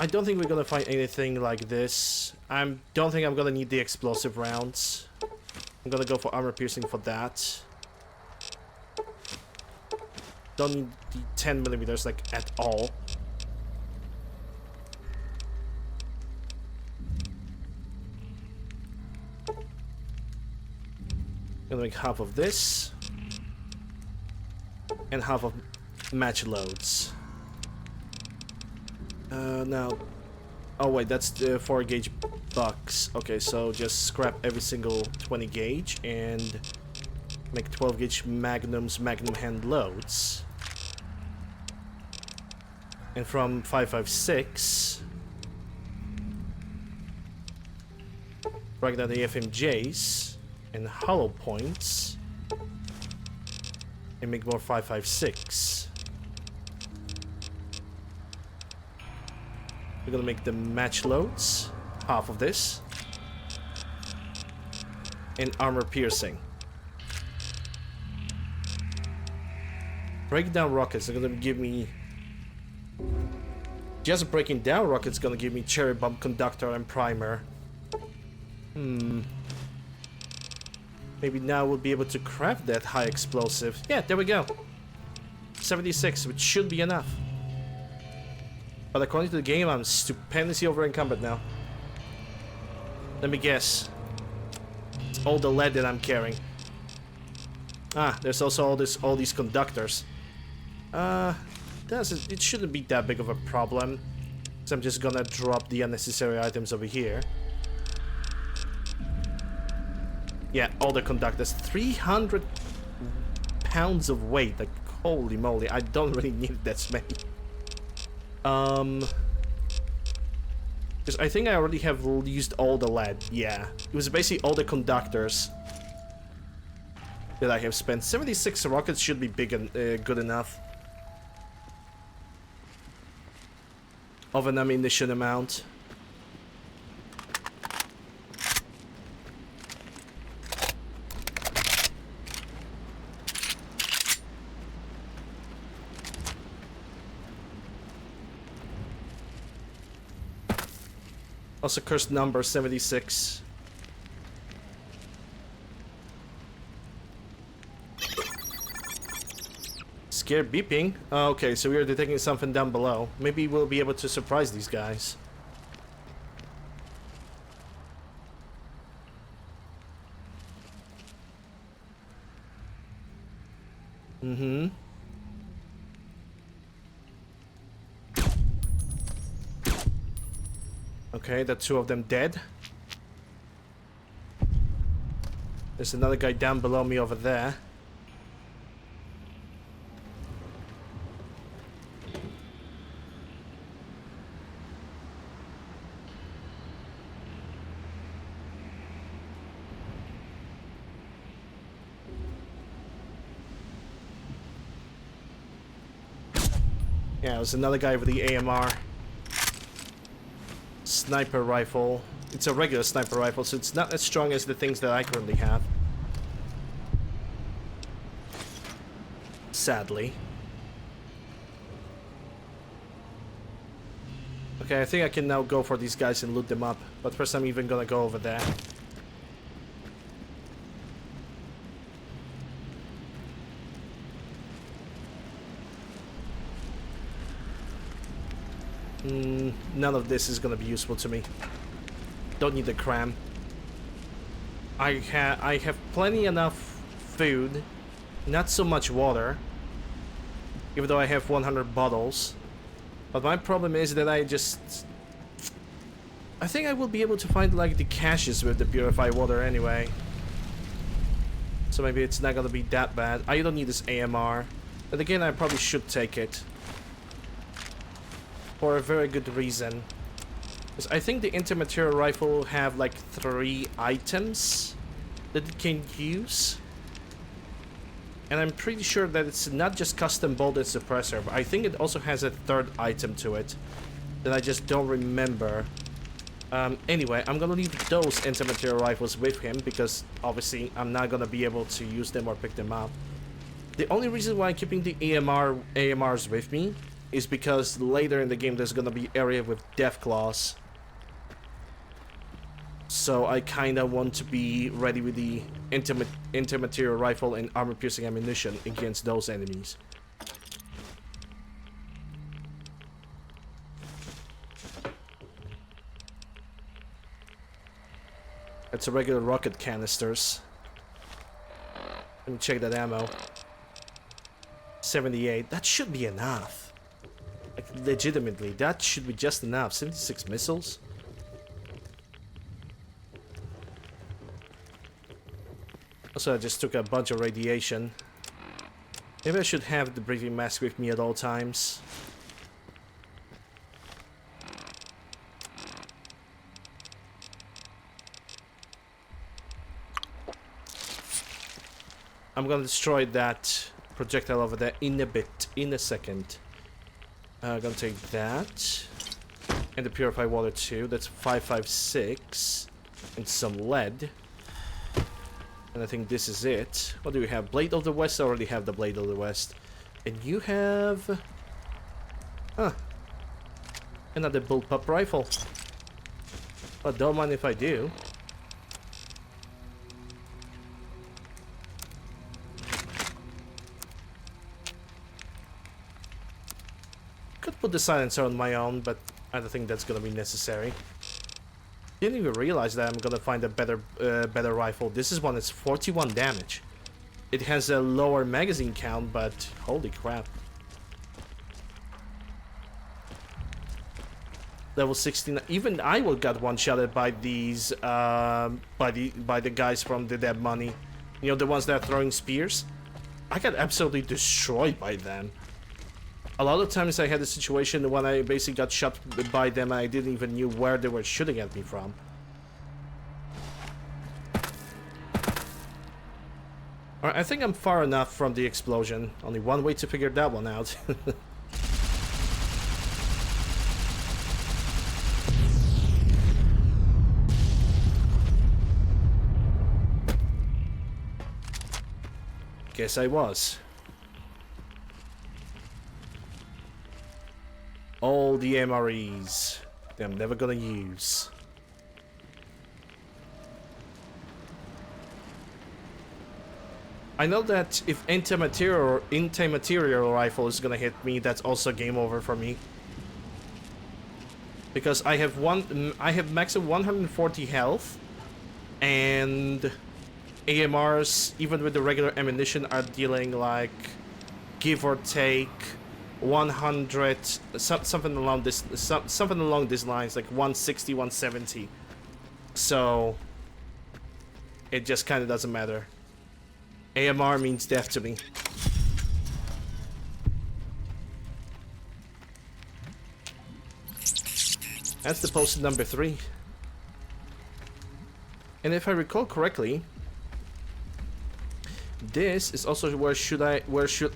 [SPEAKER 1] I don't think we're gonna find anything like this. I don't think I'm gonna need the explosive rounds. I'm gonna go for armor piercing for that. Don't need the 10mm like at all. Gonna make half of this. And half of match loads. Now... Oh wait, that's the 4 gauge bucks. Okay, so just scrap every single 20 gauge and make 12 gauge magnum hand loads. And from 5.56... break down the FMJs and hollow points. And make more 5.56. We're gonna make the match loads, half of this, and armor piercing. Breakdown rockets are gonna give me... Just breaking down rockets gonna give me cherry bomb, conductor, and primer. Maybe now we'll be able to craft that high explosive. Yeah, there we go. 76, which should be enough. But according to the game, I'm stupendously over encumbered now. Let me guess. It's all the lead that I'm carrying. Ah, there's also all these conductors. It shouldn't be that big of a problem. So I'm just gonna drop the unnecessary items over here. Yeah, all the conductors. 300 pounds of weight. Like, holy moly. I don't really need that many. Because I think I already have used all the lead. Yeah. It was basically all the conductors that I have spent. 76 rockets should be big and good enough. Of an ammunition amount. Also cursed number 76. Scared beeping. Oh, okay, so we are detecting something down below. Maybe we'll be able to surprise these guys. Okay, the 2 of them dead. There's another guy down below me over there. Yeah, there's another guy with the AMR. Sniper rifle. It's a regular sniper rifle, so it's not as strong as the things that I currently have. Sadly. Okay, I think I can now go for these guys and loot them up. But first I'm even gonna go over there. None of this is gonna be useful to me. Don't need the cram. I have plenty enough food, not so much water, even though I have 100 bottles. But my problem is that I think I will be able to find like the caches with the purified water anyway. So maybe it's not gonna be that bad. I don't need this AMR. But again, I probably should take it. For a very good reason. Because I think the intermaterial rifle will have like 3 items that it can use. And I'm pretty sure that it's not just custom bolt and suppressor, but I think it also has a 3rd item to it that I just don't remember. Anyway, I'm gonna leave those intermaterial rifles with him because obviously I'm not gonna be able to use them or pick them up. The only reason why I'm keeping the AMRs with me is because later in the game there's gonna be area with death claws. So I kinda want to be ready with the intermaterial rifle and armor-piercing ammunition against those enemies. It's a regular rocket canisters. Let me check that ammo. 78. That should be enough. Like, legitimately, that should be just enough. 76 missiles. Also, I just took a bunch of radiation. Maybe I should have the breathing mask with me at all times. I'm gonna destroy that projectile over there in a bit, in a second. I'm gonna take that. And the purified water too. That's 556. And some lead. And I think this is it. What do we have? Blade of the West? I already have the Blade of the West. And you have... Huh. Another bullpup rifle. But don't mind if I do. Could put the silencer on my own, but I don't think that's gonna be necessary. Didn't even realize that I'm gonna find a better rifle. This is one that's 41 damage. It has a lower magazine count, but holy crap. Level 16. Even I got one-shotted by these by the guys from the Dead Money. You know, the ones that are throwing spears. I got absolutely destroyed by them. A lot of times I had a situation when I basically got shot by them and I didn't even knew where they were shooting at me from. Alright, I think I'm far enough from the explosion. Only one way to figure that one out. Guess I was. All the MREs that I'm never gonna use. I know that if anti-material rifle is gonna hit me, that's also game over for me. Because I have max of 140 health, and AMRs, even with the regular ammunition, are dealing like, give or take, 100, something along these lines, like 160, 170. So it just kind of doesn't matter. AMR means death to me. That's the post number 3. And if I recall correctly, this is also where should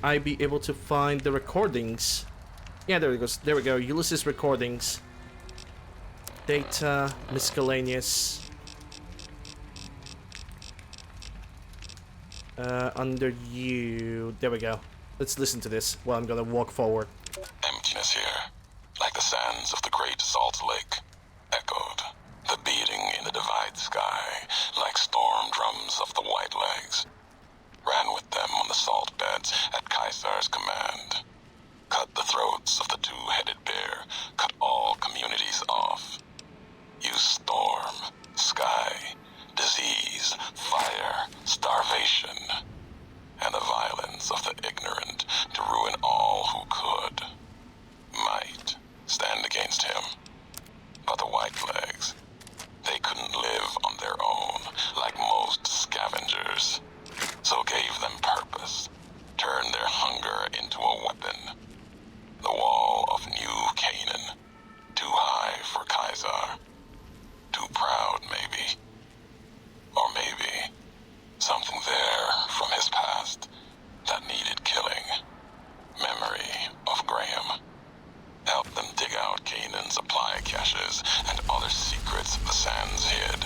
[SPEAKER 1] I be able to find the recordings? Yeah, there it goes. There we go. Ulysses recordings. Data, miscellaneous. Under you. There we go. Let's listen to this while I'm gonna walk forward.
[SPEAKER 3] Emptiness here, like the sands of the great salt lake, echoed. The beating in the divide sky, like storm drums of the white legs. Ran with them on the salt beds at Caesar's command. Cut the throats of the two-headed bear, cut all communities off. Use storm, sky, disease, fire, starvation, and the violence of the ignorant to ruin all who could. Might stand against him. But the Whitelegs, they couldn't live on their own like most scavengers, so gave them purpose, turned their hunger into a weapon. The wall of New Canaan, too high for Caesar, too proud maybe, or maybe something there from his past that needed killing. Memory of Graham. Help them dig out Canaan's supply caches and other secrets the sands hid.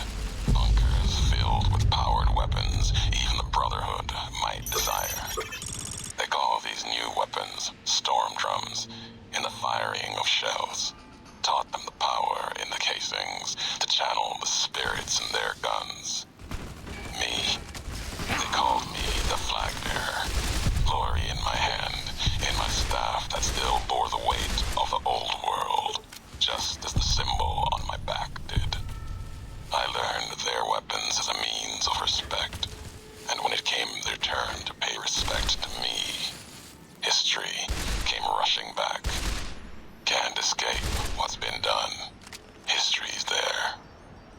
[SPEAKER 3] Bunkers filled with powered weapons even the Brotherhood might desire. They call these new weapons storm drums in the firing of shells. Taught them the power in the casings to channel the spirits in their guns. Me, they called me the flag bearer. Glory in my hand, in my staff that still bore the weight of the old world, just as the symbol on my back did. I learned their weapons as a means of respect, and when it came their turn to pay respect to me, history came rushing back. Can't escape what's been done. History's there,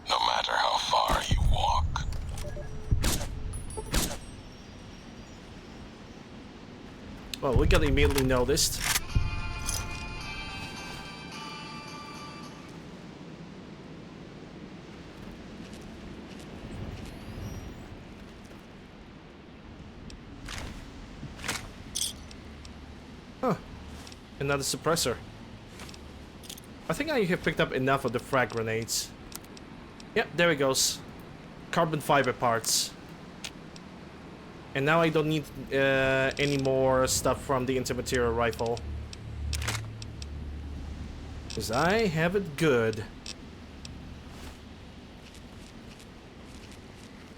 [SPEAKER 3] no matter how far you walk.
[SPEAKER 1] Well, we got immediately noticed. Huh. Another suppressor. I think I have picked up enough of the frag grenades. Yep, there it goes. Carbon fiber parts. And now I don't need any more stuff from the anti-material rifle. Because I have it good.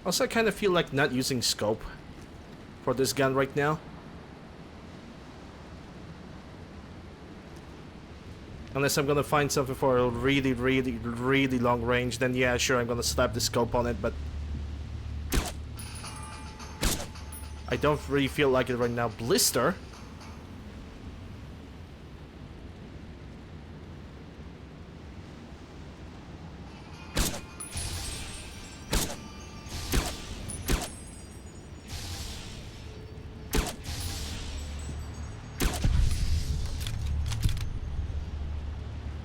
[SPEAKER 1] Also, I kind of feel like not using scope for this gun right now. Unless I'm gonna find something for a really, really, really long range, then yeah, sure, I'm gonna slap the scope on it, but I don't really feel like it right now. Blister?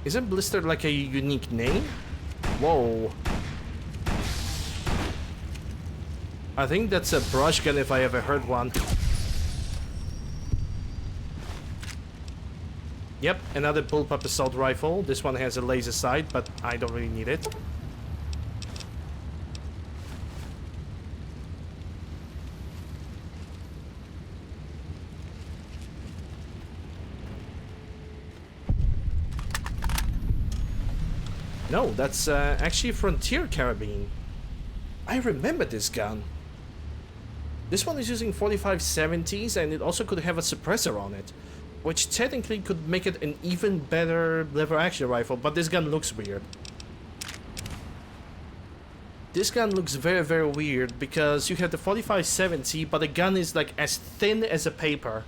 [SPEAKER 1] Isn't Blister like a unique name? Whoa. I think that's a brush gun if I ever heard one. Yep, another bullpup assault rifle. This one has a laser sight, but I don't really need it. No, that's actually a Frontier carabine. I remember this gun. This one is using 4570s, and it also could have a suppressor on it, which technically could make it an even better lever action rifle, but this gun looks weird. This gun looks very, very weird because you have the 4570, but the gun is like as thin as a paper.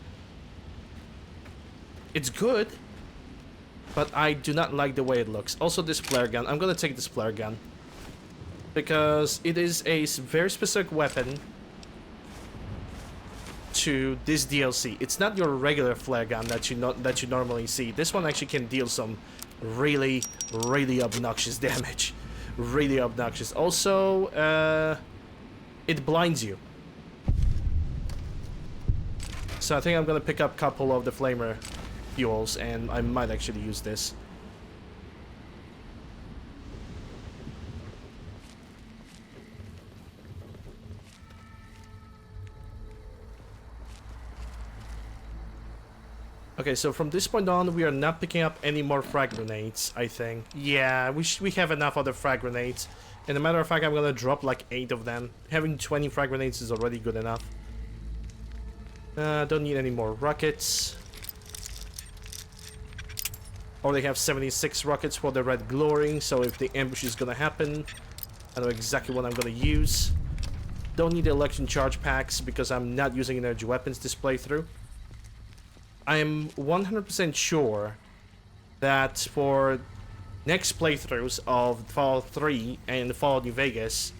[SPEAKER 1] It's good, but I do not like the way it looks. Also, this flare gun. I'm gonna take this flare gun because it is a very specific weapon to this DLC. It's not your regular flare gun that you normally see. This one actually can deal some really, really obnoxious damage. Really obnoxious. Also, it blinds you. So I think I'm gonna pick up a couple of the flamer fuels, and I might actually use this. Okay, so from this point on, we are not picking up any more frag grenades, I think. Yeah, we have enough other frag grenades. And a matter of fact, I'm gonna drop like 8 of them. Having 20 frag grenades is already good enough. Don't need any more rockets. Already have 76 rockets for the Red Glory, so if the ambush is gonna happen, I know exactly what I'm gonna use. Don't need the election charge packs because I'm not using energy weapons this playthrough. I am 100% sure that for next playthroughs of Fallout 3 and Fallout New Vegas,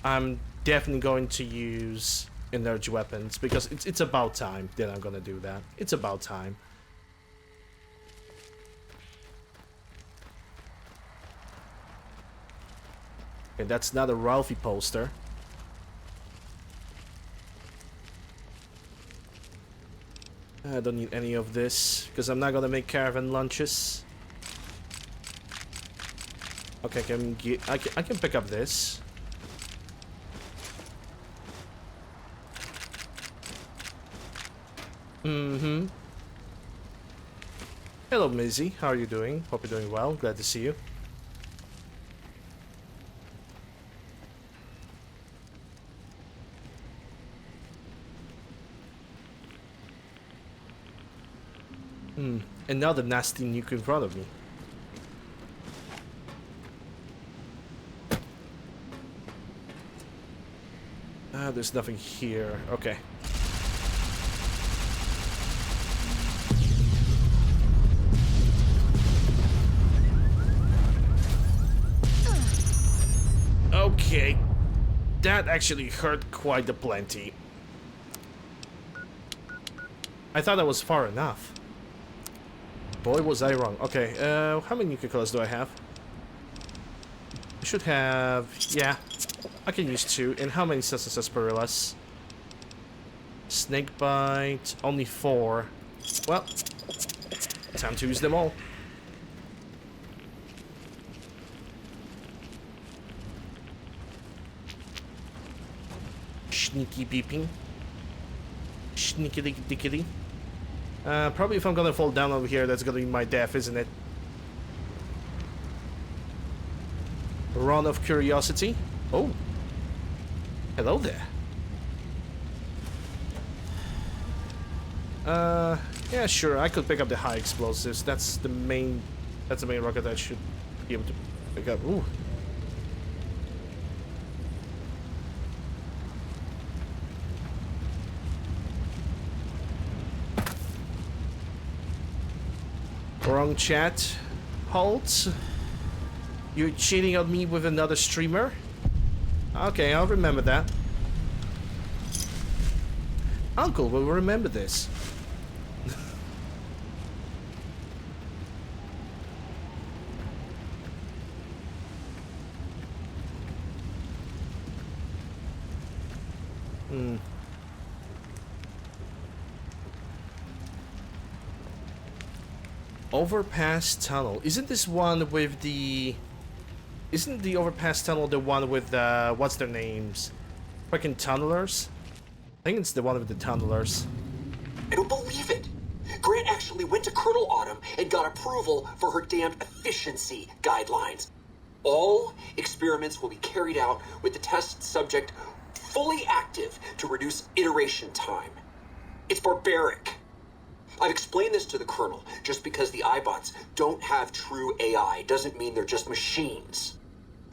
[SPEAKER 1] I'm definitely going to use energy weapons because it's about time that I'm gonna do that. It's about time. Okay, that's not a Ralphie poster. I don't need any of this because I'm not gonna make caravan lunches. Okay, I can pick up this. Mm-hmm. Hello, Mizzy. How are you doing? Hope you're doing well. Glad to see you. Another nasty nuke in front of me. There's nothing here. Okay. Okay. That actually hurt quite a plenty. I thought that was far enough. Boy, was I wrong. Okay, how many nuclear colors do I have? I should have... yeah. I can use 2. And how many sarsaparillas? Snakebite, only 4. Well, time to use them all. Sneaky beeping. Sneaky dickety. Probably if I'm gonna fall down over here, that's gonna be my death, isn't it? Run of curiosity. Oh. Hello there. Yeah, sure, I could pick up the high explosives. That's the main rocket I should be able to pick up. Ooh. Wrong chat. Halt. You're cheating on me with another streamer? Okay, I'll remember that. Uncle will remember this. Overpass tunnel. Isn't this one with the... Isn't the overpass tunnel the one with what's their names? Fucking tunnelers? I think it's the one with the tunnelers.
[SPEAKER 7] I don't believe it. Grant actually went to Colonel Autumn and got approval for her damned efficiency guidelines. All experiments will be carried out with the test subject fully active to reduce iteration time. It's barbaric. I've explained this to the Colonel. Just because the iBots don't have true AI doesn't mean they're just machines.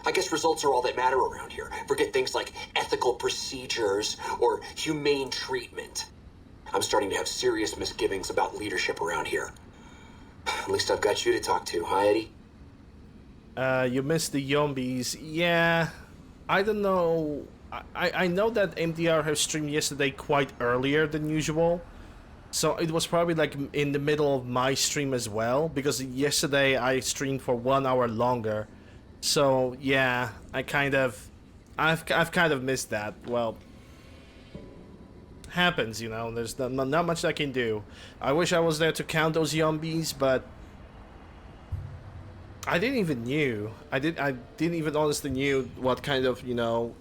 [SPEAKER 7] I guess results are all that matter around here. Forget things like ethical procedures or humane treatment. I'm starting to have serious misgivings about leadership around here. At least I've got you to talk to, huh, Eddie?
[SPEAKER 1] You missed the zombies. Yeah, I don't know. I know that MDR have streamed yesterday quite earlier than usual. So it was probably like in the middle of my stream as well, because yesterday I streamed for 1 hour longer. So yeah, I've kind of missed that. Well, happens, you know. There's not much I can do. I wish I was there to count those zombies, but I didn't even knew. I didn't even honestly knew what kind of, you know,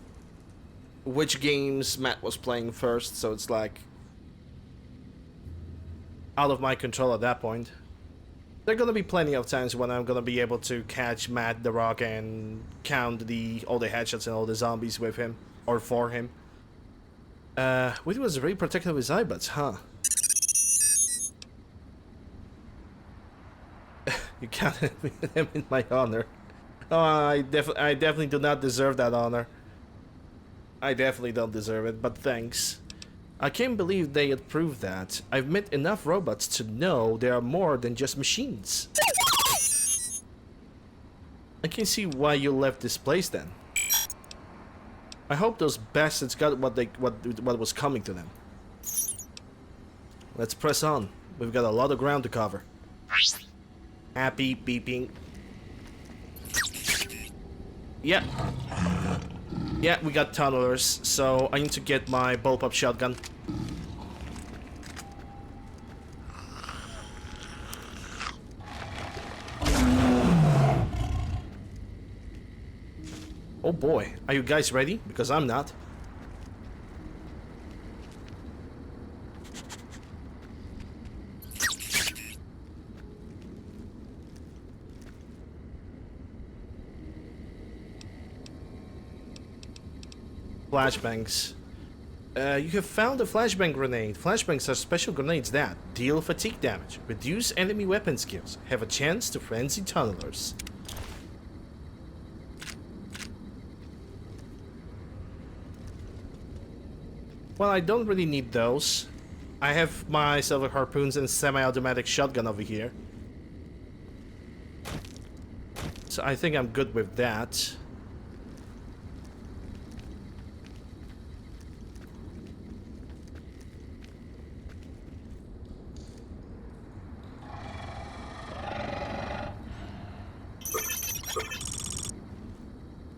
[SPEAKER 1] which games Matt was playing first. So it's like out of my control at that point. There are gonna be plenty of times when I'm gonna be able to catch Matt the Rock and count all the headshots and all the zombies with him or for him. Which was very protective of his iBots, huh? You counted them in my honor. Oh, I definitely do not deserve that honor. I definitely don't deserve it, but thanks. I can't believe they had proved that. I've met enough robots to know they are more than just machines. I can see why you left this place then. I hope those bastards got what was coming to them. Let's press on. We've got a lot of ground to cover. Happy beeping. Yeah. Yeah, we got tunnelers, so I need to get my bullpup shotgun. Oh boy, are you guys ready? Because I'm not. Flashbangs. You have found a flashbang grenade. Flashbangs are special grenades that deal fatigue damage, reduce enemy weapon skills, have a chance to frenzy tunnelers. Well, I don't really need those. I have my silver harpoons and semi-automatic shotgun over here. So I think I'm good with that.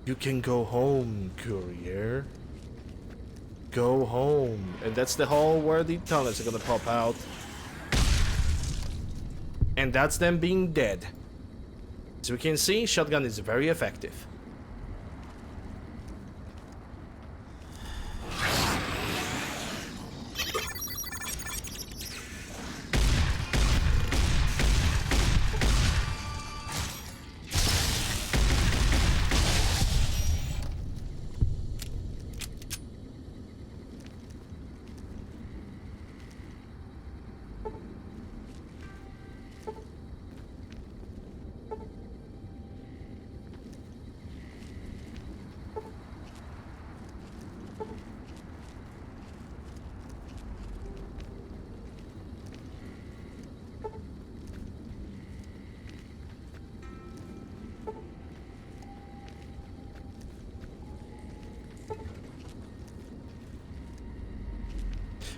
[SPEAKER 1] You can go home, courier. Go home. And that's the hall where the tunnels are gonna pop out. And that's them being dead. As we can see, shotgun is very effective.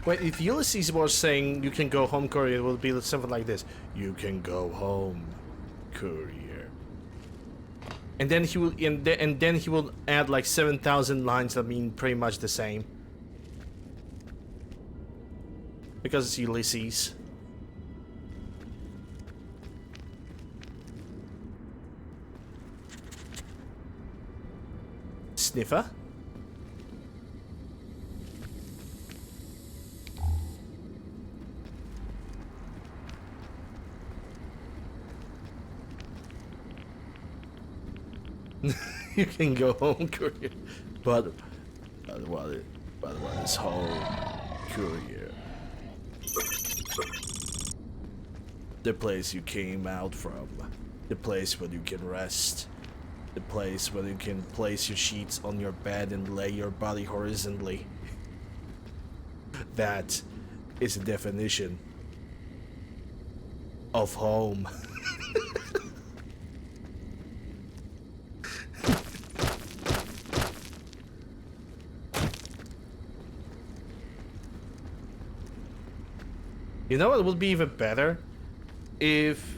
[SPEAKER 1] Wait, if Ulysses was saying you can go home, courier, it would be something like this. You can go home, courier. And then he will, and then he will add like 7,000 lines that mean pretty much the same. Because it's Ulysses. Sniffer? You can go home, courier. But what is home, courier? The place you came out from. The place where you can rest. The place where you can place your sheets on your bed and lay your body horizontally. That is the definition of home. You know what would be even better? If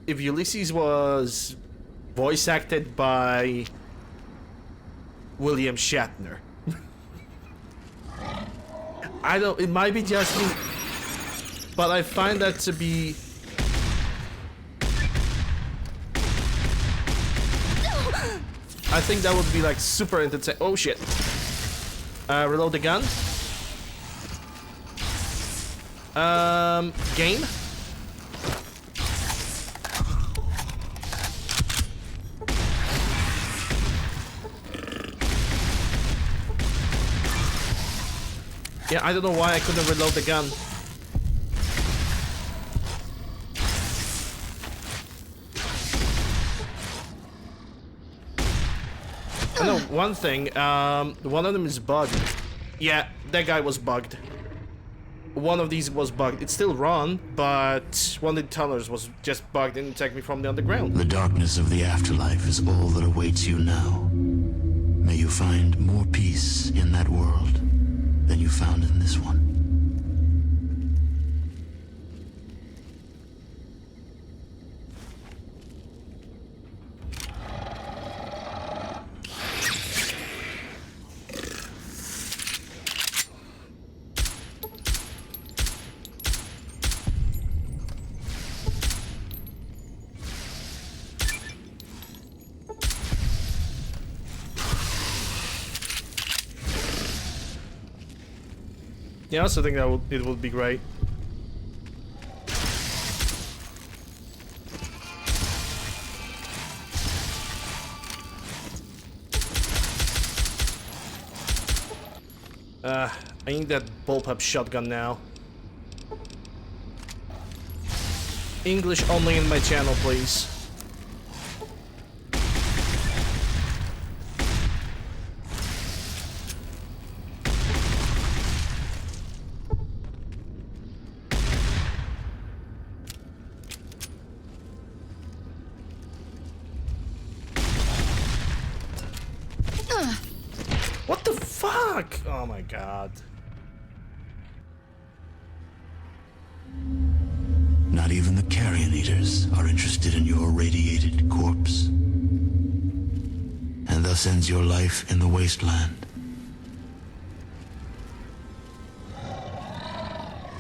[SPEAKER 1] Ulysses was voice acted by William Shatner. I don't, it might be just me, but I find that to be I think that would be like super entertaining. Oh shit. Reload the gun. Game. Yeah, I don't know why I couldn't reload the gun. one thing. One of them is bugged. Yeah, that guy was bugged. One of these was bugged. It still run, but one of the tunnels was just bugged and attacked me from the underground.
[SPEAKER 9] The darkness of the afterlife is all that awaits you now. May you find more peace in that world than you found in this one.
[SPEAKER 1] Yeah, I also think that it would be great. I need that bullpup shotgun now. English only in my channel, please. What the fuck? Oh my god.
[SPEAKER 9] Not even the carrion eaters are interested in your radiated corpse. And thus ends your life in the wasteland.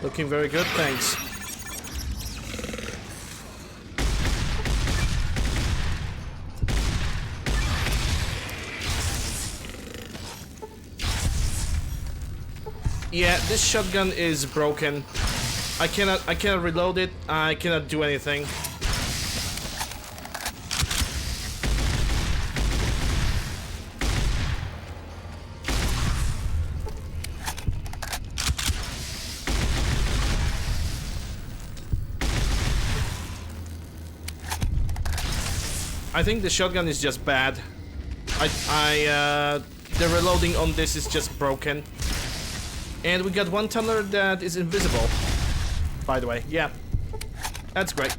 [SPEAKER 1] Looking very good, thanks. Yeah, this shotgun is broken. I cannot reload it. I cannot do anything. I think the shotgun is just bad. The reloading on this is just broken. And we got one tunneler that is invisible, by the way. Yeah, that's great.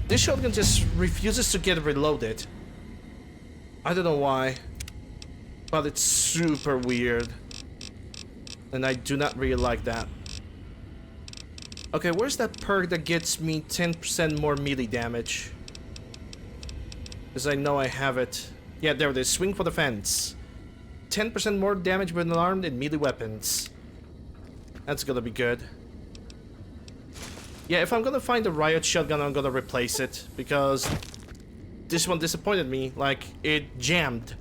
[SPEAKER 1] This shotgun just refuses to get reloaded. I don't know why, but it's super weird. And I do not really like that. Okay, where's that perk that gets me 10% more melee damage? Because I know I have it. Yeah, there it is. Swing for the fence. 10% more damage when armed in melee weapons. That's gonna be good. Yeah, if I'm gonna find a riot shotgun, I'm gonna replace it. Because this one disappointed me. Like, it jammed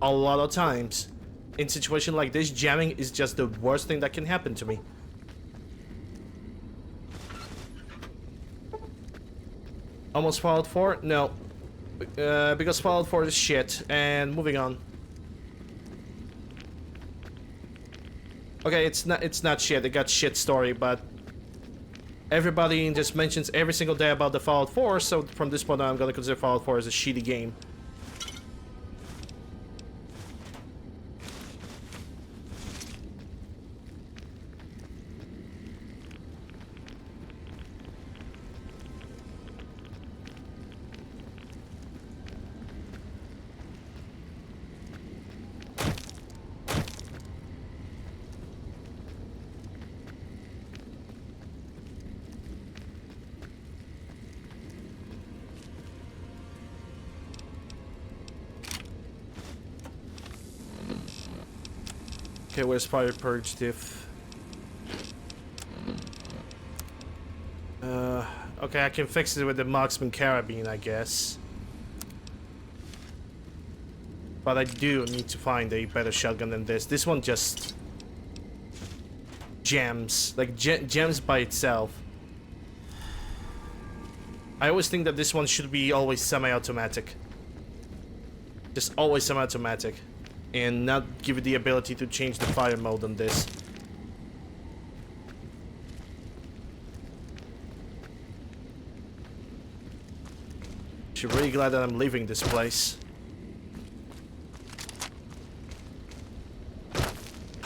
[SPEAKER 1] a lot of times. In a situation like this, jamming is just the worst thing that can happen to me. Almost Fallout 4? No. Because Fallout 4 is shit. And moving on. Okay, it's not shit. It got shit story, but everybody just mentions every single day about the Fallout 4, so from this point on, I'm gonna consider Fallout 4 as a shitty game. Okay, where's Fire Purge diff? Okay, I can fix it with the Marksman Carabine, I guess. But I do need to find a better shotgun than this. This one just jams, like jams by itself. I always think that this one should be always semi-automatic. Just always semi-automatic. And not give it the ability to change the fire mode on this. Actually, really glad that I'm leaving this place.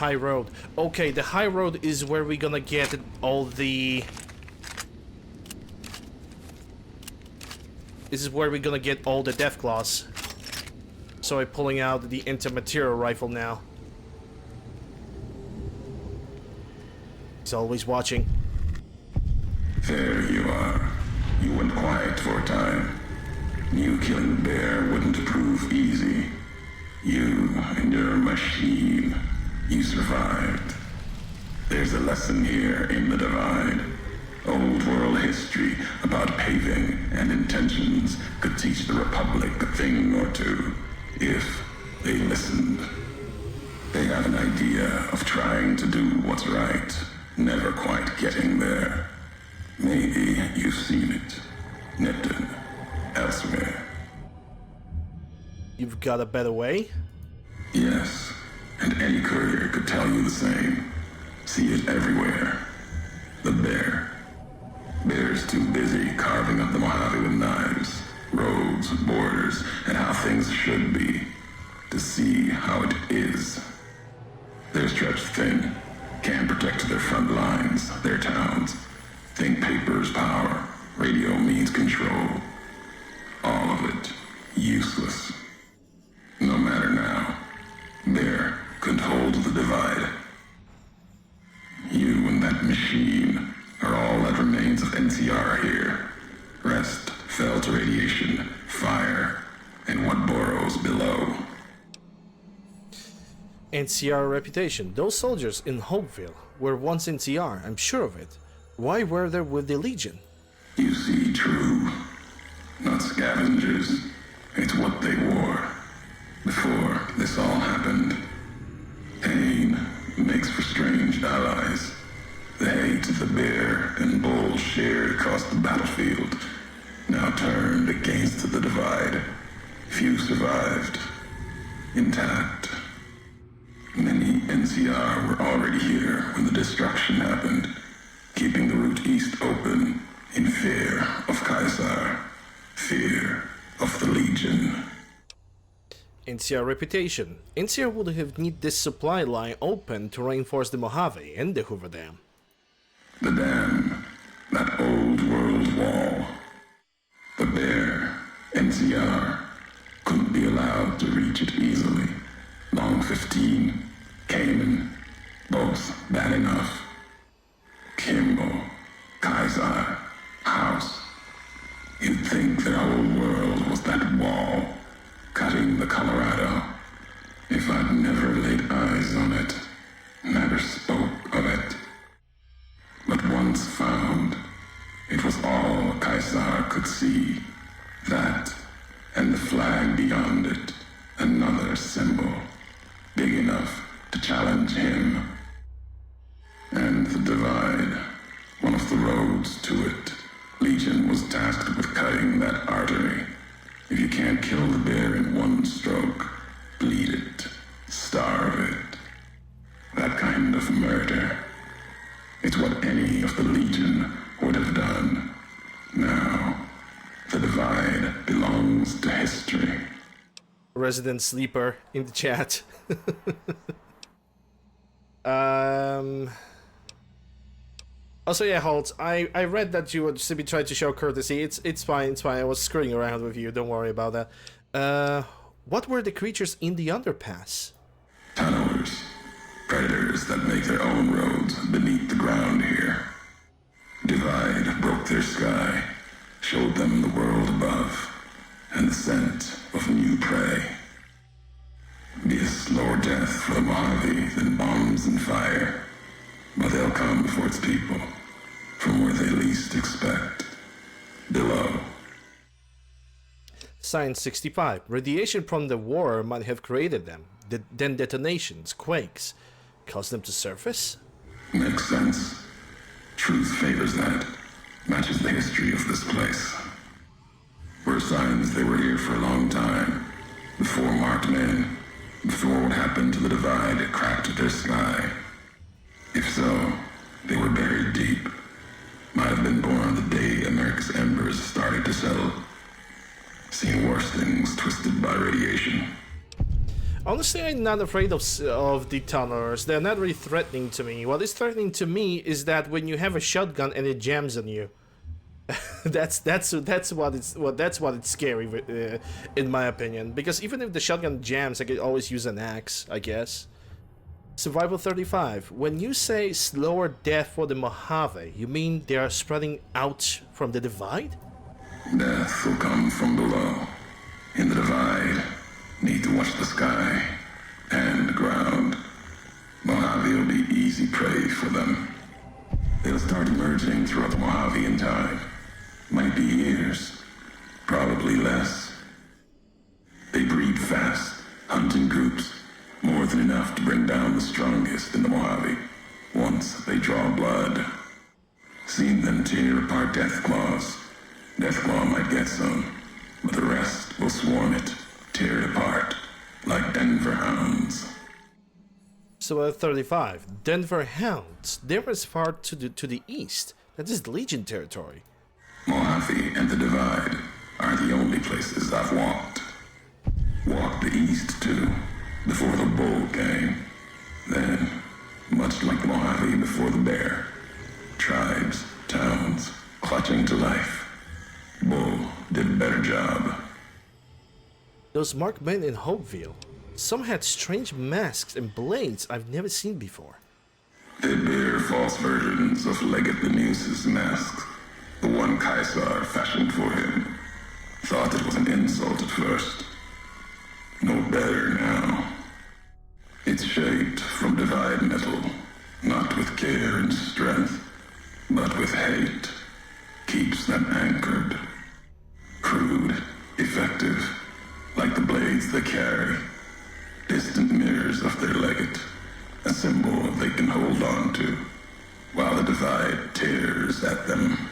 [SPEAKER 1] high road. Okay, the high road is where we're gonna get all the... This is where we're gonna get all the Deathclaws. So I'm pulling out the anti-material rifle now. He's always watching.
[SPEAKER 3] There you are. You went quiet for a time. Knew killing the bear wouldn't prove easy. You and your machine. You survived. There's a lesson here in the Divide. Old world history about paving and intentions could teach the Republic a thing or two, if they listened. They have an idea of trying to do what's right, never quite getting there. Maybe you've seen it. Nipton. Elsewhere.
[SPEAKER 1] You've got a better way?
[SPEAKER 3] Yes, and any courier could tell you the same. See it everywhere. The bear. Bear's too busy carving up the Mojave with knives, roads, borders, and how things should be, to see how it is. They're stretched thin, can't protect their front lines, their towns. Think paper's power, radio means control. All of it useless. No matter now, Bear could hold the Divide. You and that machine are all that remains of NCR here. Rest fell to radiation, fire, and what burrows below.
[SPEAKER 1] NCR reputation. Those soldiers in Hopeville were once NCR, I'm sure of it. Why were they with the Legion?
[SPEAKER 3] You see, true. Not scavengers. It's what they wore. Before this all happened. Pain makes for strange allies. The hate the bear and bull shared across the battlefield now turned against the Divide. Few survived. Intact. Many NCR were already here when the destruction happened, keeping the route east open in fear of Caesar, fear of the Legion.
[SPEAKER 1] NCR reputation. NCR would have need this supply line open to reinforce the Mojave and the Hoover Dam.
[SPEAKER 3] The dam, that old world wall. The bear, NCR, couldn't be allowed to reach it easily. Long 15, Cayman, both bad enough. Kimball, Kaiser, House. You'd think their whole world was that wall, cutting the Colorado. If I'd never laid eyes on it, never spoke of it. But once found, it was all Caesar could see. That, and the flag beyond it, another symbol, big enough to challenge him. And the Divide, one of the roads to it. Legion was tasked with cutting that artery. If you can't kill the bear in one stroke, bleed it, starve it. That kind of murder. It's what any of the Legion would have done. Now, the Divide belongs to history.
[SPEAKER 1] Resident Sleeper in the chat. Also, yeah, Holt, I read that you would simply try to show courtesy. It's fine. I was screwing around with you. Don't worry about that. What were the creatures in the underpass?
[SPEAKER 3] Tunnelers. Predators that make their own roads beneath the ground here. Divide broke their sky, showed them the world above, and the scent of new prey. Be a slower death for the Mojave than bombs and fire, but they'll come for its people, from where they least expect, below.
[SPEAKER 1] Science 65. Radiation from the war might have created them. Then detonations, quakes, caused them to surface?
[SPEAKER 3] Makes sense. Truth favors that. Matches the history of this place. Were signs they were here for a long time. Before marked men. Before what happened to the Divide cracked their sky. If so, they were buried deep. Might have been born the day America's embers started to settle. Seen worse things twisted by radiation.
[SPEAKER 1] Honestly, I'm not afraid of the tunnelers. They're not really threatening to me. What is threatening to me is that when you have a shotgun and it jams on you. that's what it's scary in my opinion. Because even if the shotgun jams, I could always use an axe, I guess. Survival 35. When you say slower death for the Mojave, you mean they are spreading out from the divide?
[SPEAKER 3] Death will come from below. In the divide, need to watch the sky and the ground. Mojave will be easy prey for them. They'll start emerging throughout the Mojave in time. Might be years, probably less. They breed fast, hunt in groups, more than enough to bring down the strongest in the Mojave. Once they draw blood. Seen them tear apart Deathclaws. Deathclaw might get some, but the rest will swarm it, tear it apart, like Denver hounds.
[SPEAKER 1] So 35. Denver Hounds. They're as far to the east. That is Legion territory.
[SPEAKER 3] Mojave and the Divide are the only places I've walked. Walked the east, too, before the bull came. Then, much like the Mojave before the bear, tribes, towns, clutching to life. Bull did a better job.
[SPEAKER 1] Those marked men in Hopeville. Some had strange masks and blades I've never seen before.
[SPEAKER 3] They bear false versions of Legate Benuse's masks. The one Caesar fashioned for him. Thought it was an insult at first. No better now. It's shaped from divide metal, not with care and strength, but with hate. Keeps them anchored. Crude, effective, like the blades they carry. Distant mirrors of their legate, a symbol they can hold on to, while the divide tears at them.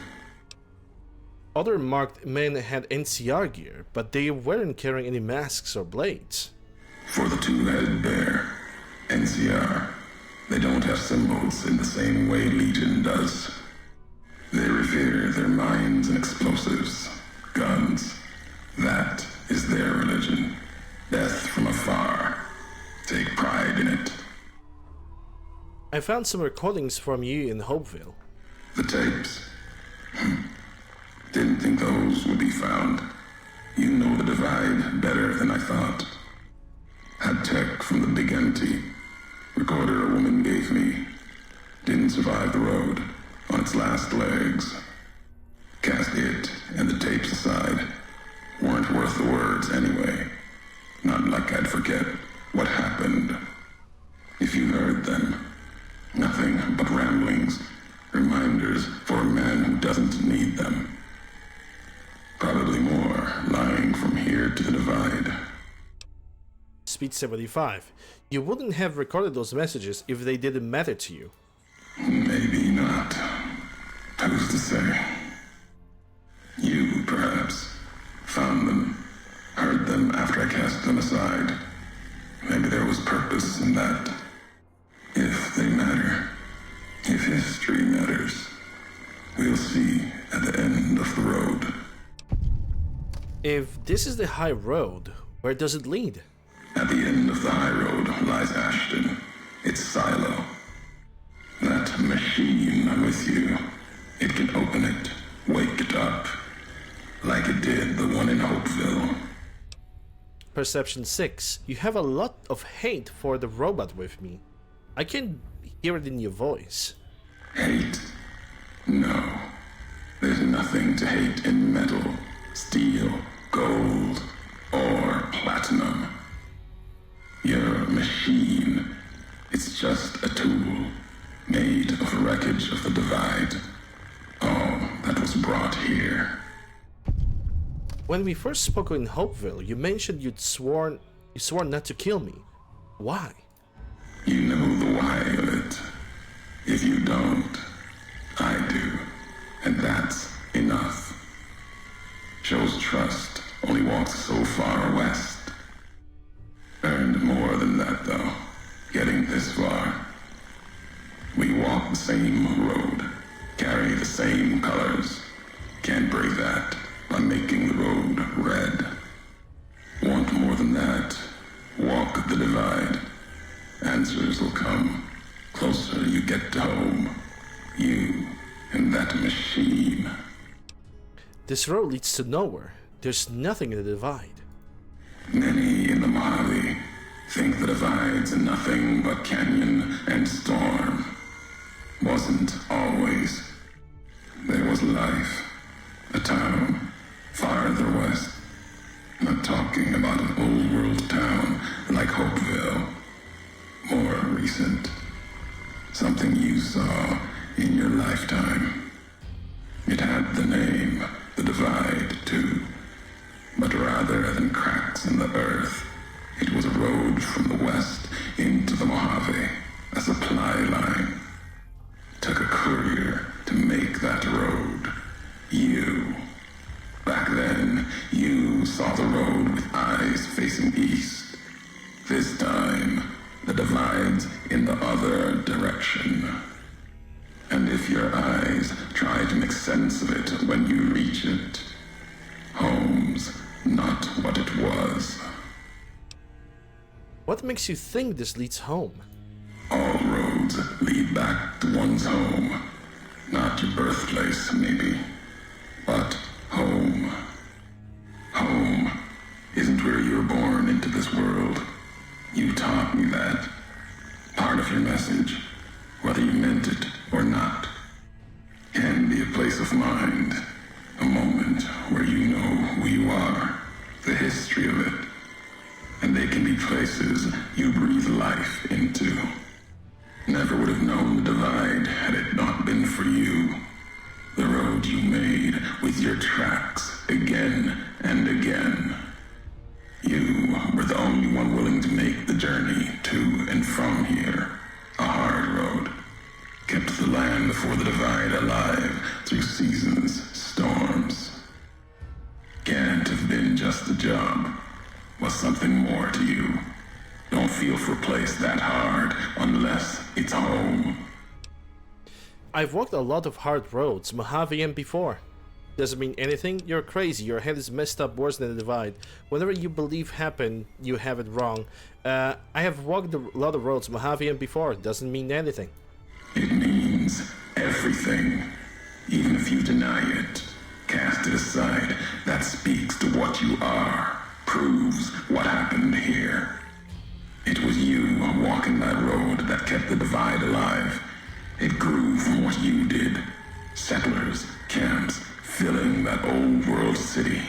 [SPEAKER 1] Other marked men had NCR gear, but they weren't carrying any masks or blades.
[SPEAKER 3] For the two-headed bear, NCR, they don't have symbols in the same way Legion does. They revere their mines and explosives, guns. That is their religion. Death from afar. Take pride in it.
[SPEAKER 1] I found some recordings from you in Hopeville.
[SPEAKER 3] The tapes. Didn't think those would be found. You know the divide better than I thought. Had tech from the big empty. Recorder a woman gave me. Didn't survive the road. On its last legs. Cast it and the tapes aside. Weren't worth the words anyway. Not like I'd forget what happened. If you heard them, nothing but ramblings, reminders for a man who doesn't need them. Probably more lying from here to the divide.
[SPEAKER 1] Speed 75. You wouldn't have recorded those messages if they didn't matter to you.
[SPEAKER 3] Maybe not. Who's to say? You, perhaps, found them, heard them after I cast them aside. Maybe there was purpose in that. If they matter, if history matters, we'll see at the end of the road.
[SPEAKER 1] If this is the high road, where does it lead?
[SPEAKER 3] At the end of the high road lies Ashton, its silo. That machine with you, it can open it, wake it up, like it did the one in Hopeville.
[SPEAKER 1] Perception 6. You have a lot of hate for the robot with me. I can hear it in your voice.
[SPEAKER 3] Hate? No. There's nothing to hate in metal, steel, gold, or platinum. You're a machine. It's just a tool, made of wreckage of the divide. All that was brought here.
[SPEAKER 1] When we first spoke in Hopeville, you mentioned you swore not to kill me. Why?
[SPEAKER 3] You know the why of it. If you don't, I do. And that's enough. Shows trust only walks so far west. Earned more than that, though, getting this far. We walk the same road, carry the same colors. Can't break that by making the road red. Want more than that? Walk the divide. will come. Closer you get to home. You and that machine.
[SPEAKER 1] This road leads to nowhere. There's nothing in the divide.
[SPEAKER 3] Many in the Mojave think the divide's nothing but canyon and storm. Wasn't always. There was life. A town farther west. Not talking about an old world town like Hopeville. More recent. Something you saw in your lifetime. It had the name, the Divide, too. But rather than cracks in the earth, it was a road from the west into the Mojave, a supply line. Took a courier to make that road. You. Back then, you saw the road with eyes facing east. This time, the divide's in the other direction. And if your eyes try to make sense of it when you reach it, home's not what it was.
[SPEAKER 1] What makes you think this leads home?
[SPEAKER 3] All roads lead back to one's home. Not your birthplace, maybe, but home. Home isn't where you were born into this world. You taught me that. Part of your message, whether you meant it or not, can be a place of mind. A moment where you know who you are, the history of it. And they can be places you breathe life into. Never would have known the divide had it not been for you. The road you made with your tracks again and again. You were the only one willing to make the journey to and from here. A hard road. Kept the land before the divide alive through seasons, storms. Can't have been just a job. Was something more to you. Don't feel for a place that hard unless it's home.
[SPEAKER 1] I've walked a lot of hard roads, Mojave and before. Doesn't mean anything? You're crazy. Your head is messed up worse than the divide. Whatever you believe happened, you have it wrong. I have walked a lot of roads, Mojave and before. Doesn't mean anything.
[SPEAKER 3] It means everything. Even if you deny it, cast it aside. That speaks to what you are. Proves what happened here. It was you walking that road that kept the divide alive. It grew from what you did. Settlers, camps, filling that old world city.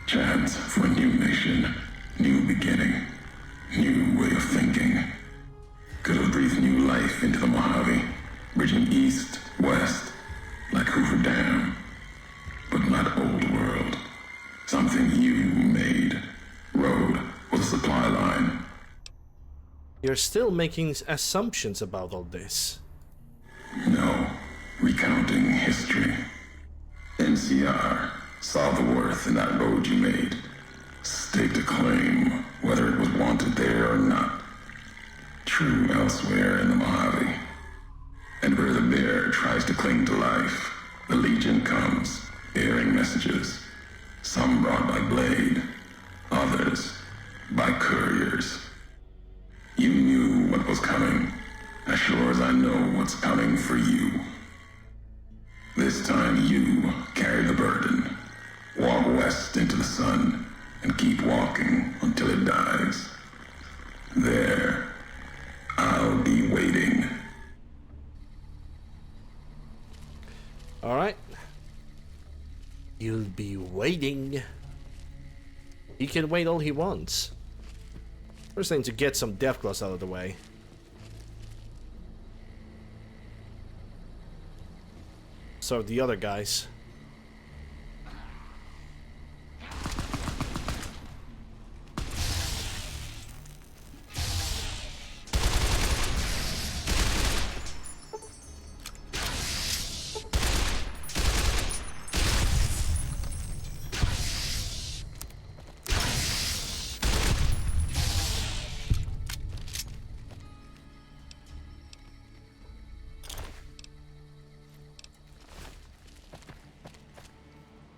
[SPEAKER 3] Chance for a new nation, new beginning, new way of thinking. Could have breathed new life into the Mojave, bridging east, west, like Hoover Dam. But not old world. Something you made. Road was a supply line.
[SPEAKER 1] You're still making assumptions about all this.
[SPEAKER 3] No, recounting history. NCR saw the worth in that road you made. Staked a claim, whether it was wanted there or not. True elsewhere in the Mojave. And where the bear tries to cling to life, the Legion comes, bearing messages. Some brought by blade, others by couriers. You knew what was coming, as sure as I know what's coming for you. This time you carry the burden. Walk west into the sun and keep walking until it dies. There, I'll be waiting.
[SPEAKER 1] Alright. You'll be waiting. He can wait all he wants. First thing to get some Deathclaws out of the way. So the other guys.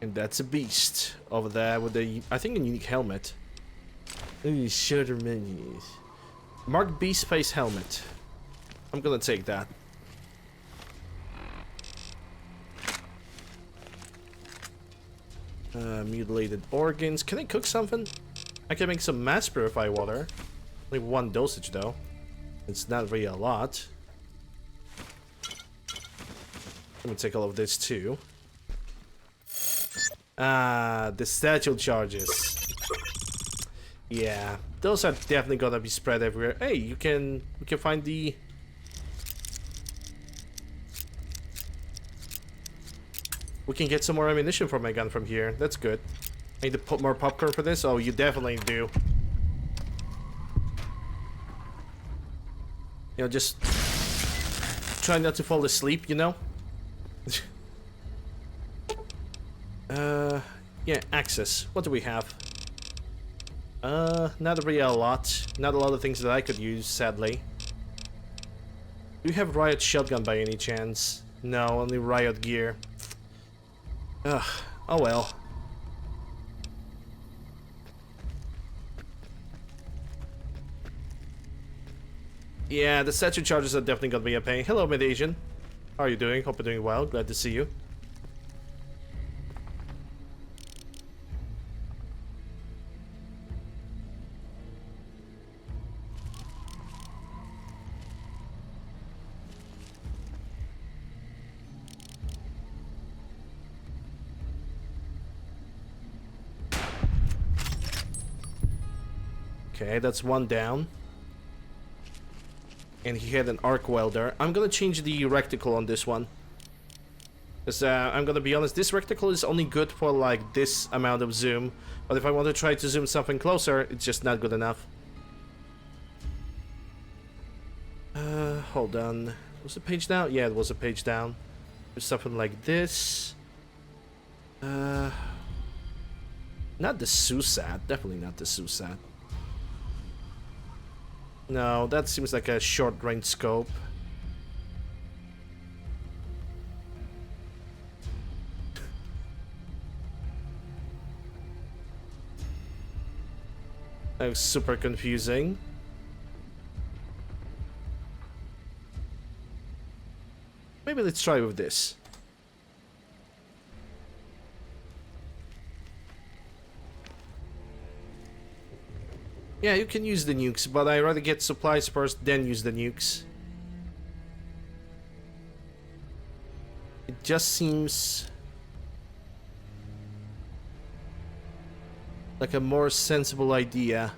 [SPEAKER 1] And that's a beast over there with a, I think, a unique helmet. Ooh, shoulder menus. Mark B space helmet. I'm gonna take that. Mutilated organs. Can I cook something? I can make some mass purified water. Only one dosage though. It's not really a lot. Let me take all of this too. Ah, the statue charges. Yeah, those are definitely gonna be spread everywhere. Hey, we can find the... We can get some more ammunition for my gun from here. That's good. I need to put more popcorn for this? Oh, you definitely do. You know, just try not to fall asleep, you know? Yeah, access. What do we have? Not really a lot. Not a lot of things that I could use, sadly. Do you have riot shotgun by any chance? No, only riot gear. Ugh, oh well. Yeah, the statue charges are definitely gonna be a pain. Hello, Mid-Asian. How are you doing? Hope you're doing well. Glad to see you. Okay, that's one down. And he had an arc welder. I'm gonna change the reticle on this one. Because I'm gonna be honest, this reticle is only good for like this amount of zoom. But if I want to try to zoom something closer, it's just not good enough. Hold on. Was the page down? Yeah, it was a page down. There's something like this. Not the SUSAT. Definitely not the SUSAT. No, that seems like a short-range scope. That was super confusing. Maybe let's try with this. Yeah, you can use the nukes, but I'd rather get supplies first, then use the nukes. It just seems like a more sensible idea.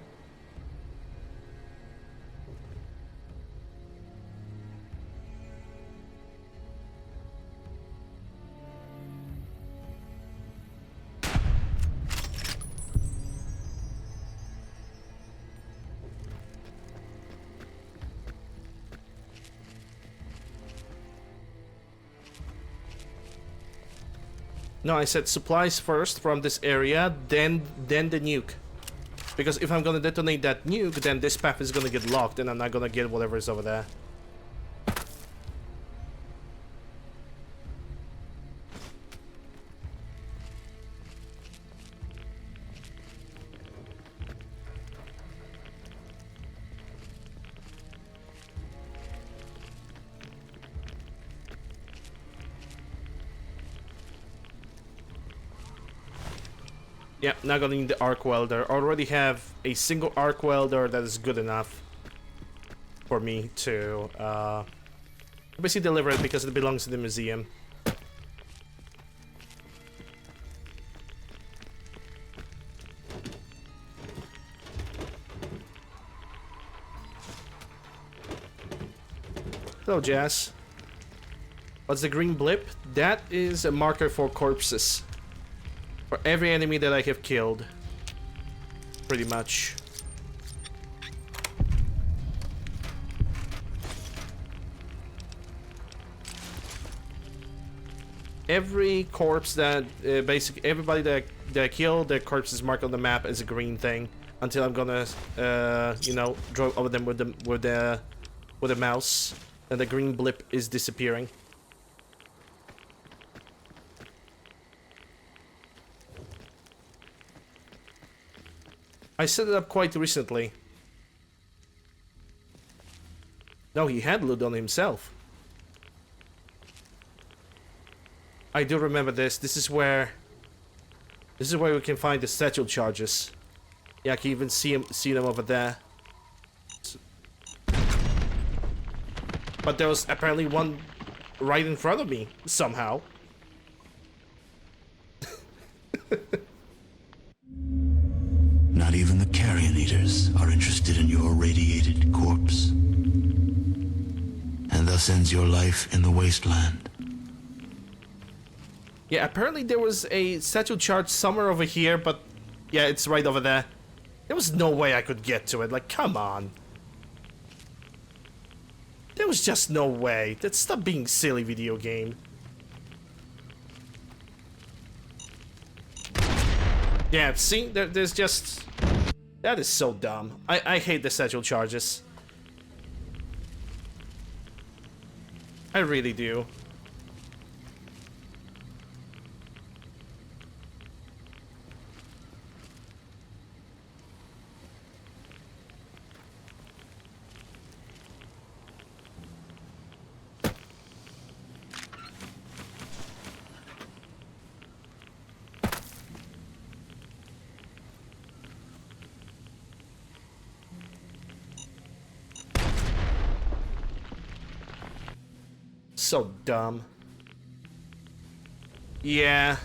[SPEAKER 1] No, I said supplies first from this area, then the nuke. Because if I'm gonna detonate that nuke, then this path is gonna get locked and I'm not gonna get whatever is over there. Yeah, not gonna need the arc welder. I already have a single arc welder that is good enough for me to basically deliver it because it belongs to the museum. Hello, Jazz. What's the green blip? That is a marker for corpses. For every enemy that I have killed. Pretty much. Every corpse that, basically, everybody that I kill, their corpse is marked on the map as a green thing. Until I'm gonna, you know, draw over them with the mouse. And the green blip is disappearing. I set it up quite recently. No, he had loot on himself. I do remember this. This is where we can find the satchel charges. Yeah, I can even see them over there. But there was apparently one right in front of me somehow.
[SPEAKER 9] Not even the carrion eaters are interested in your radiated corpse. And thus ends your life in the wasteland.
[SPEAKER 1] Yeah, apparently there was a satchel charge somewhere over here, but yeah, it's right over there. There was no way I could get to it. Like, come on. There was just no way. Stop being silly, video game. Yeah, see? There's just... That is so dumb. I hate the satchel charges. I really do. So dumb. Yeah.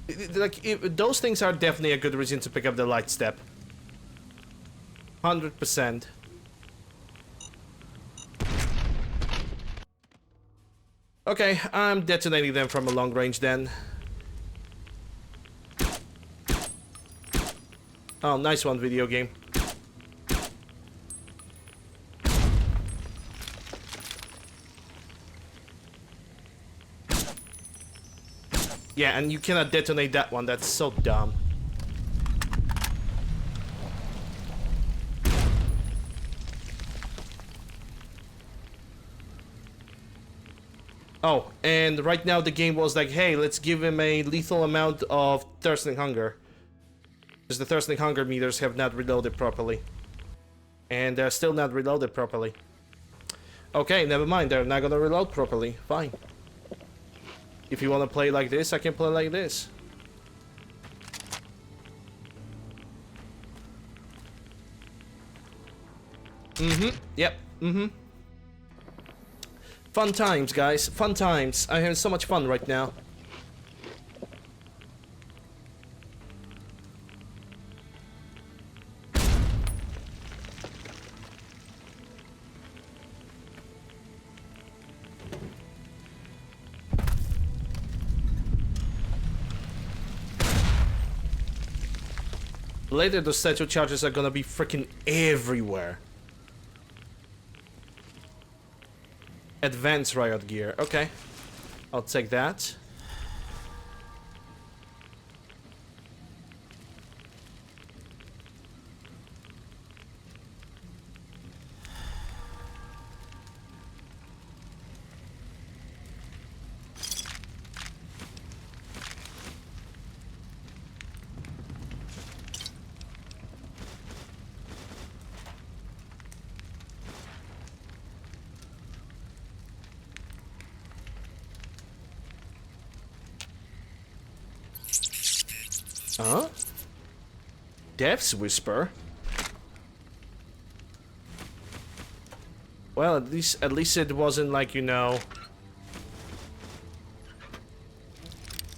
[SPEAKER 1] Those things are definitely a good reason to pick up the light step. 100%. Okay, I'm detonating them from a long range then. Oh, nice one, video game. Yeah, and you cannot detonate that one. That's so dumb. Oh, and right now the game was like, hey, let's give him a lethal amount of Thirsting Hunger. Because the Thirsting Hunger meters have not reloaded properly. And they're still not reloaded properly. Okay, never mind. They're not gonna reload properly. Fine. If you want to play like this, I can play like this. Yep. Fun times, guys. Fun times. I'm having so much fun right now. Later, those statue charges are gonna be freaking everywhere. Advanced riot gear. Okay. I'll take that. Huh? Death's Whisper? Well, at least it wasn't like, you know,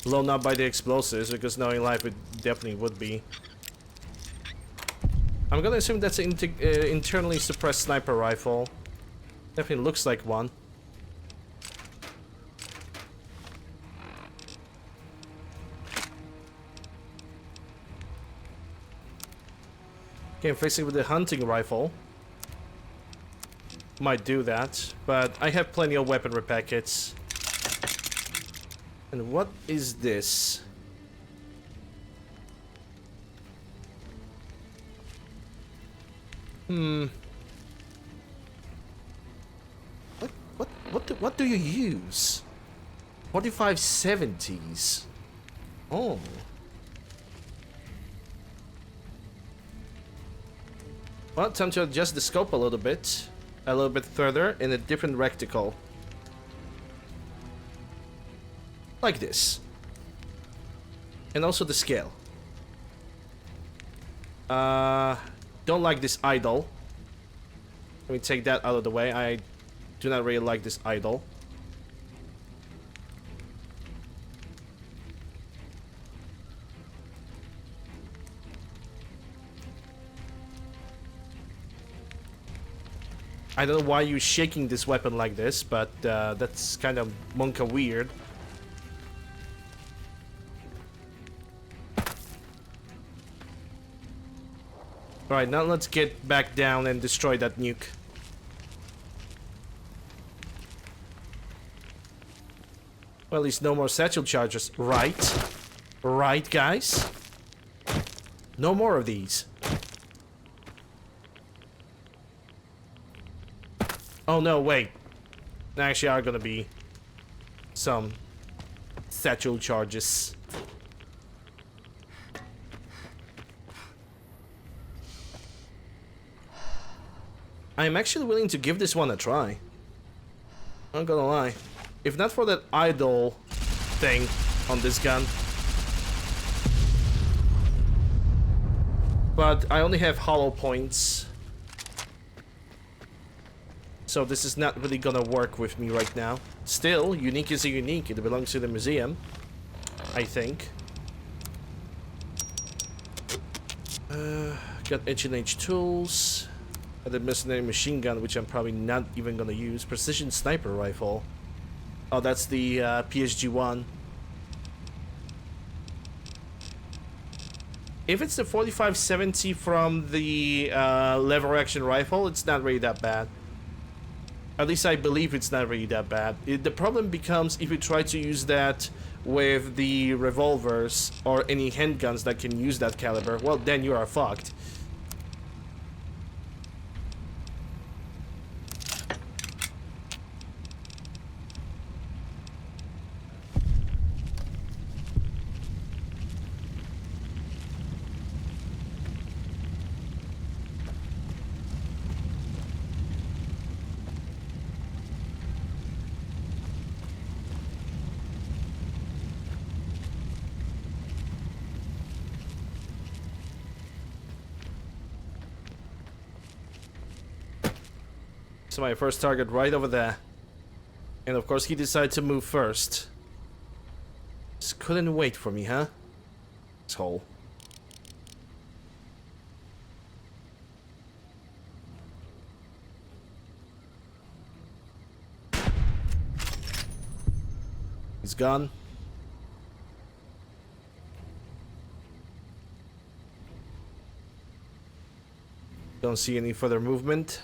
[SPEAKER 1] blown up by the explosives, because knowing life it definitely would be. I'm gonna assume that's an internally suppressed sniper rifle. Definitely looks like one. Okay, I'm facing with the hunting rifle. Might do that, but I have plenty of weapon repair kits. And what is this? What do you use? 4570s. Oh. Well, time to adjust the scope a little bit. a little bit further in a different reticle. Like this. And also the scale. Don't like this idle. Let me take that out of the way. I do not really like this idle. I don't know why you're shaking this weapon like this, but that's kind of monka weird. Alright, now let's get back down and destroy that nuke. Well, at least no more satchel charges. Right. Right, guys? No more of these. Oh no, wait. There actually are gonna be some satchel charges. I'm actually willing to give this one a try. Not gonna lie. If not for that idle thing on this gun. But I only have hollow points. So this is not really gonna work with me right now. Still, unique is a unique. It belongs to the museum, I think. Got H&H tools. The mercenary machine gun, which I'm probably not even gonna use. Precision sniper rifle. Oh, that's the PSG-1. If it's the 4570 from the lever action rifle, it's not really that bad. At least I believe it's not really that bad. The problem becomes if you try to use that with the revolvers or any handguns that can use that caliber, well, then you are fucked. So my first target right over there. And of course he decided to move first. Just couldn't wait for me, huh? Asshole. He's gone. Don't see any further movement.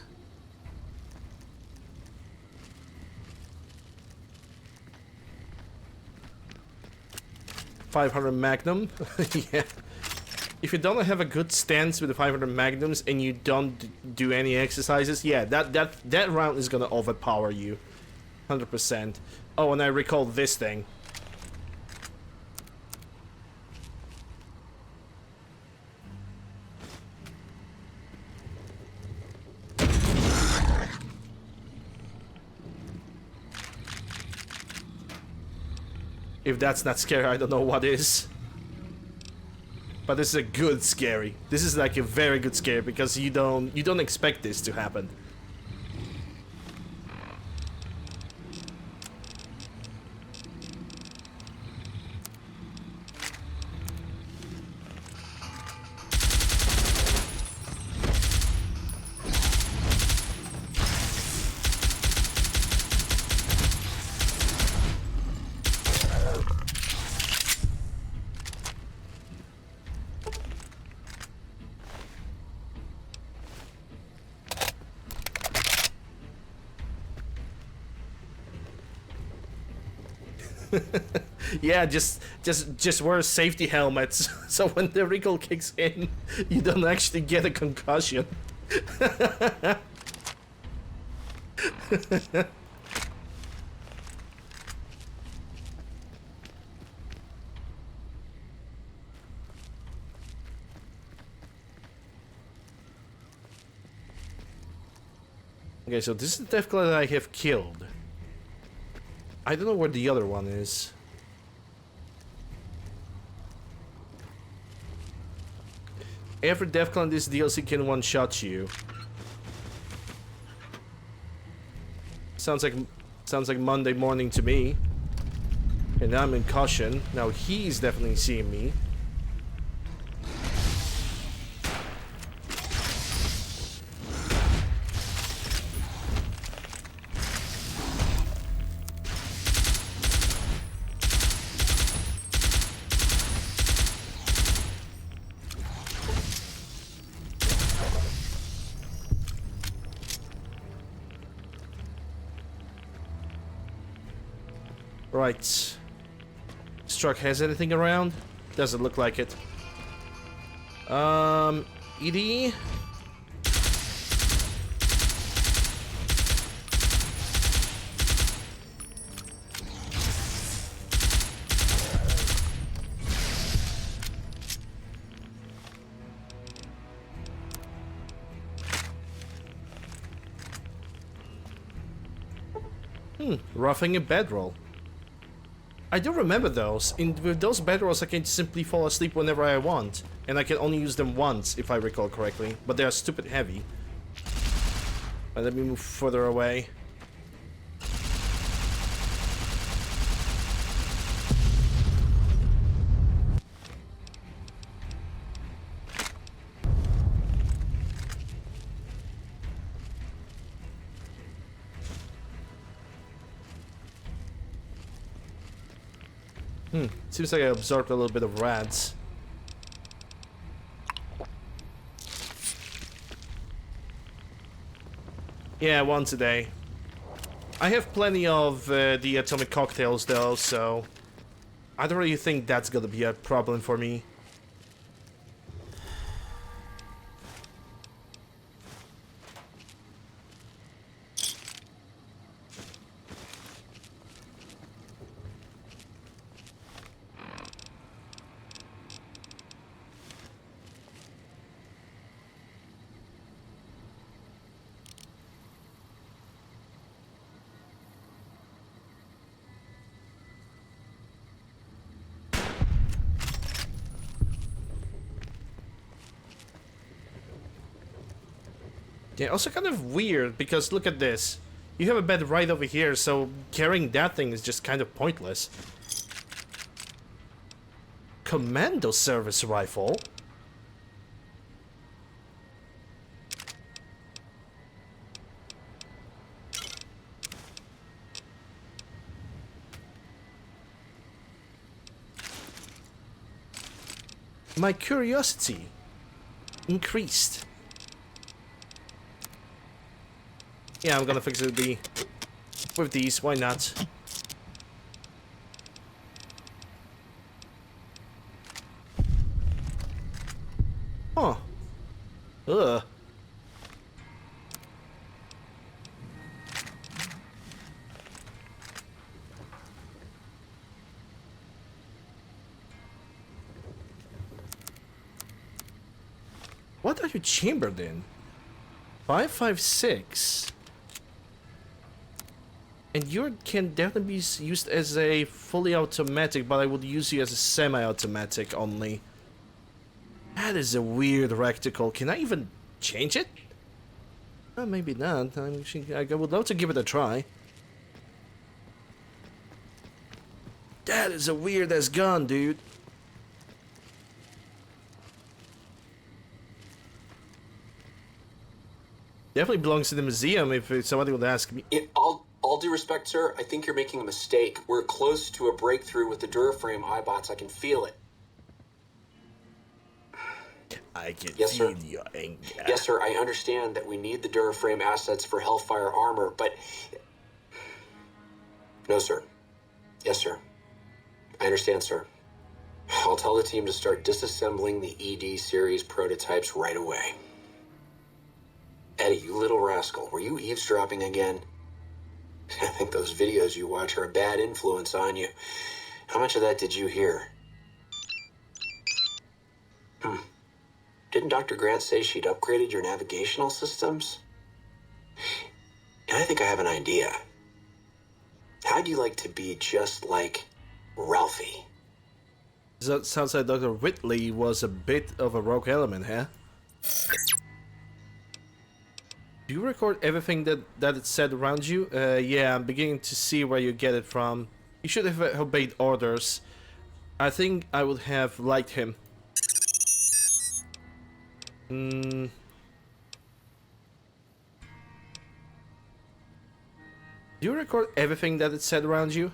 [SPEAKER 1] .500 Magnum. Yeah. If you don't have a good stance with the 500 Magnums and you don't do any exercises, yeah, that round is gonna overpower you. 100%. Oh, and I recall this thing. If that's not scary, I don't know what is. But this is a good scary. This is like a very good scare because you don't expect this to happen. Yeah, just wear safety helmets so when the recoil kicks in, you don't actually get a concussion. Okay, so this is the Defcon that I have killed. I don't know where the other one is. Every Defcon in this DLC can one-shot you. Sounds like Monday morning to me. And I'm in caution. Now he's definitely seeing me. Right. This truck has anything around? Doesn't look like it. ED? Roughing a bedroll. I do remember those. With those bedrolls, I can simply fall asleep whenever I want. And I can only use them once, if I recall correctly. But they are stupid heavy. Let me move further away. Seems like I absorbed a little bit of rats. Yeah, once a day. I have plenty of the atomic cocktails though, so I don't really think that's gonna be a problem for me. Yeah, also kind of weird, because look at this. You have a bed right over here, so carrying that thing is just kind of pointless. Commando service rifle? My curiosity increased. Yeah, I'm gonna fix it with these, why not? Huh. Ugh. What are you chambered in? 5.56. And you can definitely be used as a fully automatic, but I would use you as a semi-automatic only. That is a weird reticle. Can I even change it? Maybe not. I would love to give it a try. That is a weird-ass gun, dude. Definitely belongs to the museum if somebody would ask me.
[SPEAKER 7] All due respect, sir, I think you're making a mistake. We're close to a breakthrough with the Duraframe iBots. I can feel it.
[SPEAKER 1] I can
[SPEAKER 7] yes,
[SPEAKER 1] feel
[SPEAKER 7] sir.
[SPEAKER 1] your anger.
[SPEAKER 7] Yes, sir, I understand that we need the Duraframe assets for Hellfire armor, but... No, sir. Yes, sir. I understand, sir. I'll tell the team to start disassembling the ED series prototypes right away. Eddie, you little rascal, were you eavesdropping again? I think those videos you watch are a bad influence on you. How much of that did you hear? Didn't Dr. Grant say she'd upgraded your navigational systems? And I think I have an idea. How'd you like to be just like Ralphie?
[SPEAKER 1] So it sounds like Dr. Whitley was a bit of a rogue element, huh? Do you record everything that it said around you? Yeah, I'm beginning to see where you get it from. You should have obeyed orders. I think I would have liked him. Do you record everything that it said around you?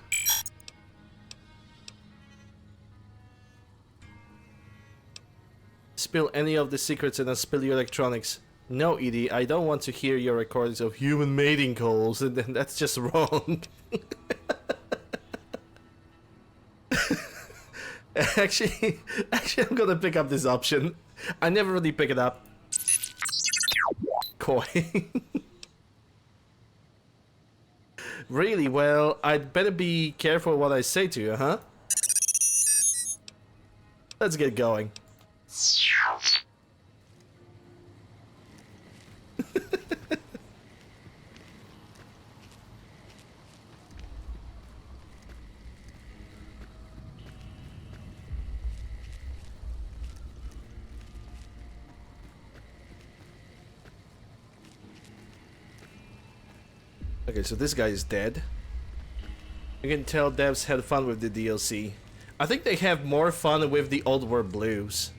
[SPEAKER 1] Spill any of the secrets and then spill your electronics. No, Edie, I don't want to hear your recordings of human mating calls, and then that's just wrong. Actually, I'm gonna pick up this option. I never really pick it up. Coy. Really? Well, I'd better be careful what I say to you, huh? Let's get going. Okay, so this guy is dead. You can tell devs had fun with the DLC. I think they have more fun with the Old World Blues.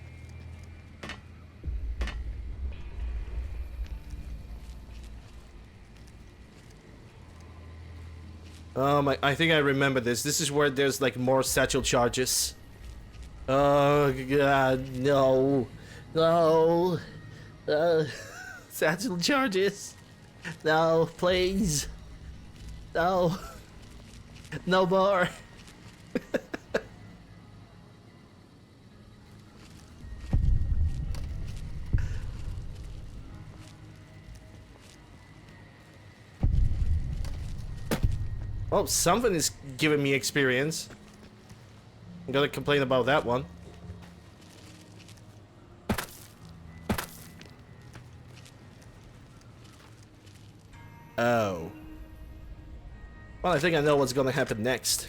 [SPEAKER 1] I think I remember this. This is where there's like more satchel charges. Oh god, no. No. Satchel charges. No, please. No. No more. Oh, something is giving me experience. I'm gonna complain about that one. Oh. Well, I think I know what's gonna happen next.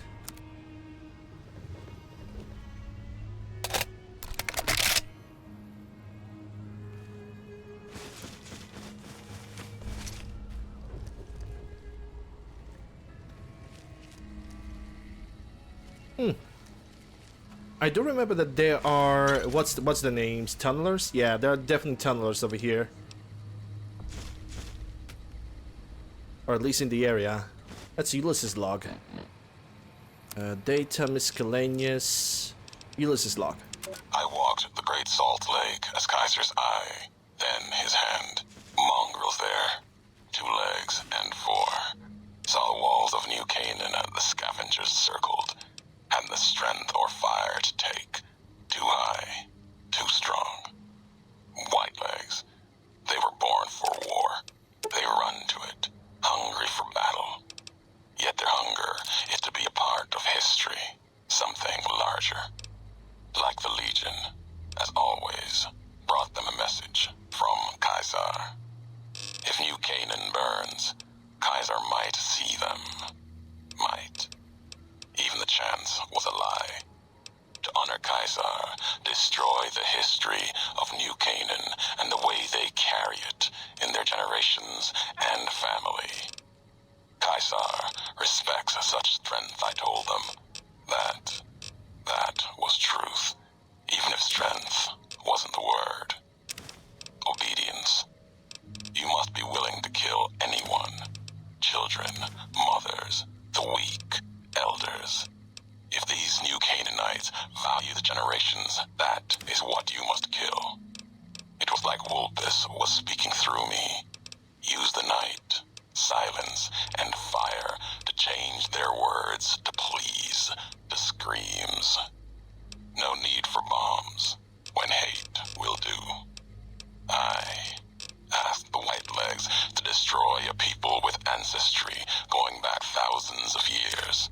[SPEAKER 1] I do remember that there are what's the names? Tunnelers? Yeah, there are definitely tunnelers over here. Or at least in the area. That's Ulysses' log. Data miscellaneous. Ulysses' log.
[SPEAKER 3] I walked the Great Salt Lake as Kaiser's eye, then his hand. Mongrels there. 2 legs and 4. Saw the walls of New Canaan and the scavengers circled. Had the strength or fire to take. Too high. Too strong. White legs. They were born for war. They run to it. Hungry for battle. Yet their hunger is to be a part of history. Something larger. Like the Legion, as always, brought them a message from Kaiser. If New Canaan burns, Kaiser might see them. Might. Even the chance was a lie. To honor Kaiser, destroy the history of New Canaan and the way they carry it in their generations and family. Kaiser respects such strength, I told them. That was truth, even if strength wasn't the word. Obedience. You must be willing to kill anyone. Children, mothers, the weak, elders. If these New Canaanites value the generations, that is what you must kill. It was like Wolpus was speaking through me. Use the night, silence, and fire to change their words to please, to screams. No need for bombs, when hate will do. I asked the Whitelegs to destroy a people with ancestry going back thousands of years.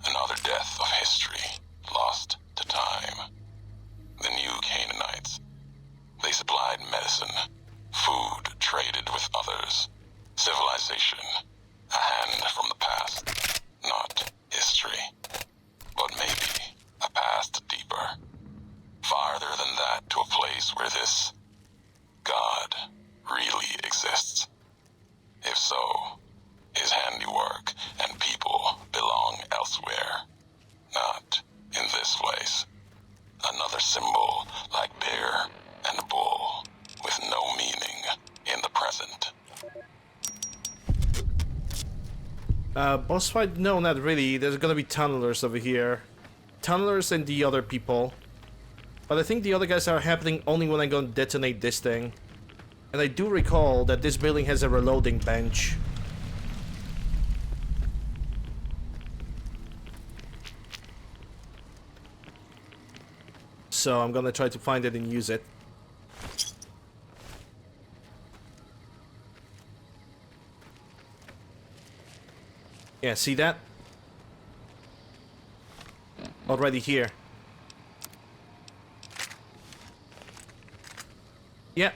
[SPEAKER 3] Another death of history, lost to time. The New Canaanites. They supplied medicine, food traded with others. Civilization this? God really exists? If so, his handiwork and people belong elsewhere, not in this place. Another symbol like bear and bull, with no meaning in the present.
[SPEAKER 1] Boss fight? No, not really. There's gonna be tunnelers over here. Tunnelers and the other people. But I think the other guys are happening only when I'm gonna detonate this thing. And I do recall that this building has a reloading bench. So I'm gonna try to find it and use it. Yeah, see that? Already here. Yeah,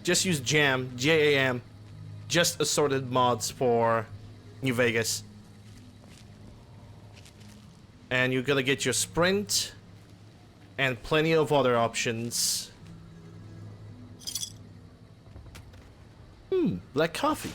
[SPEAKER 1] just use JAM, J-A-M, just assorted mods for New Vegas. And you're gonna get your sprint and plenty of other options. Black coffee.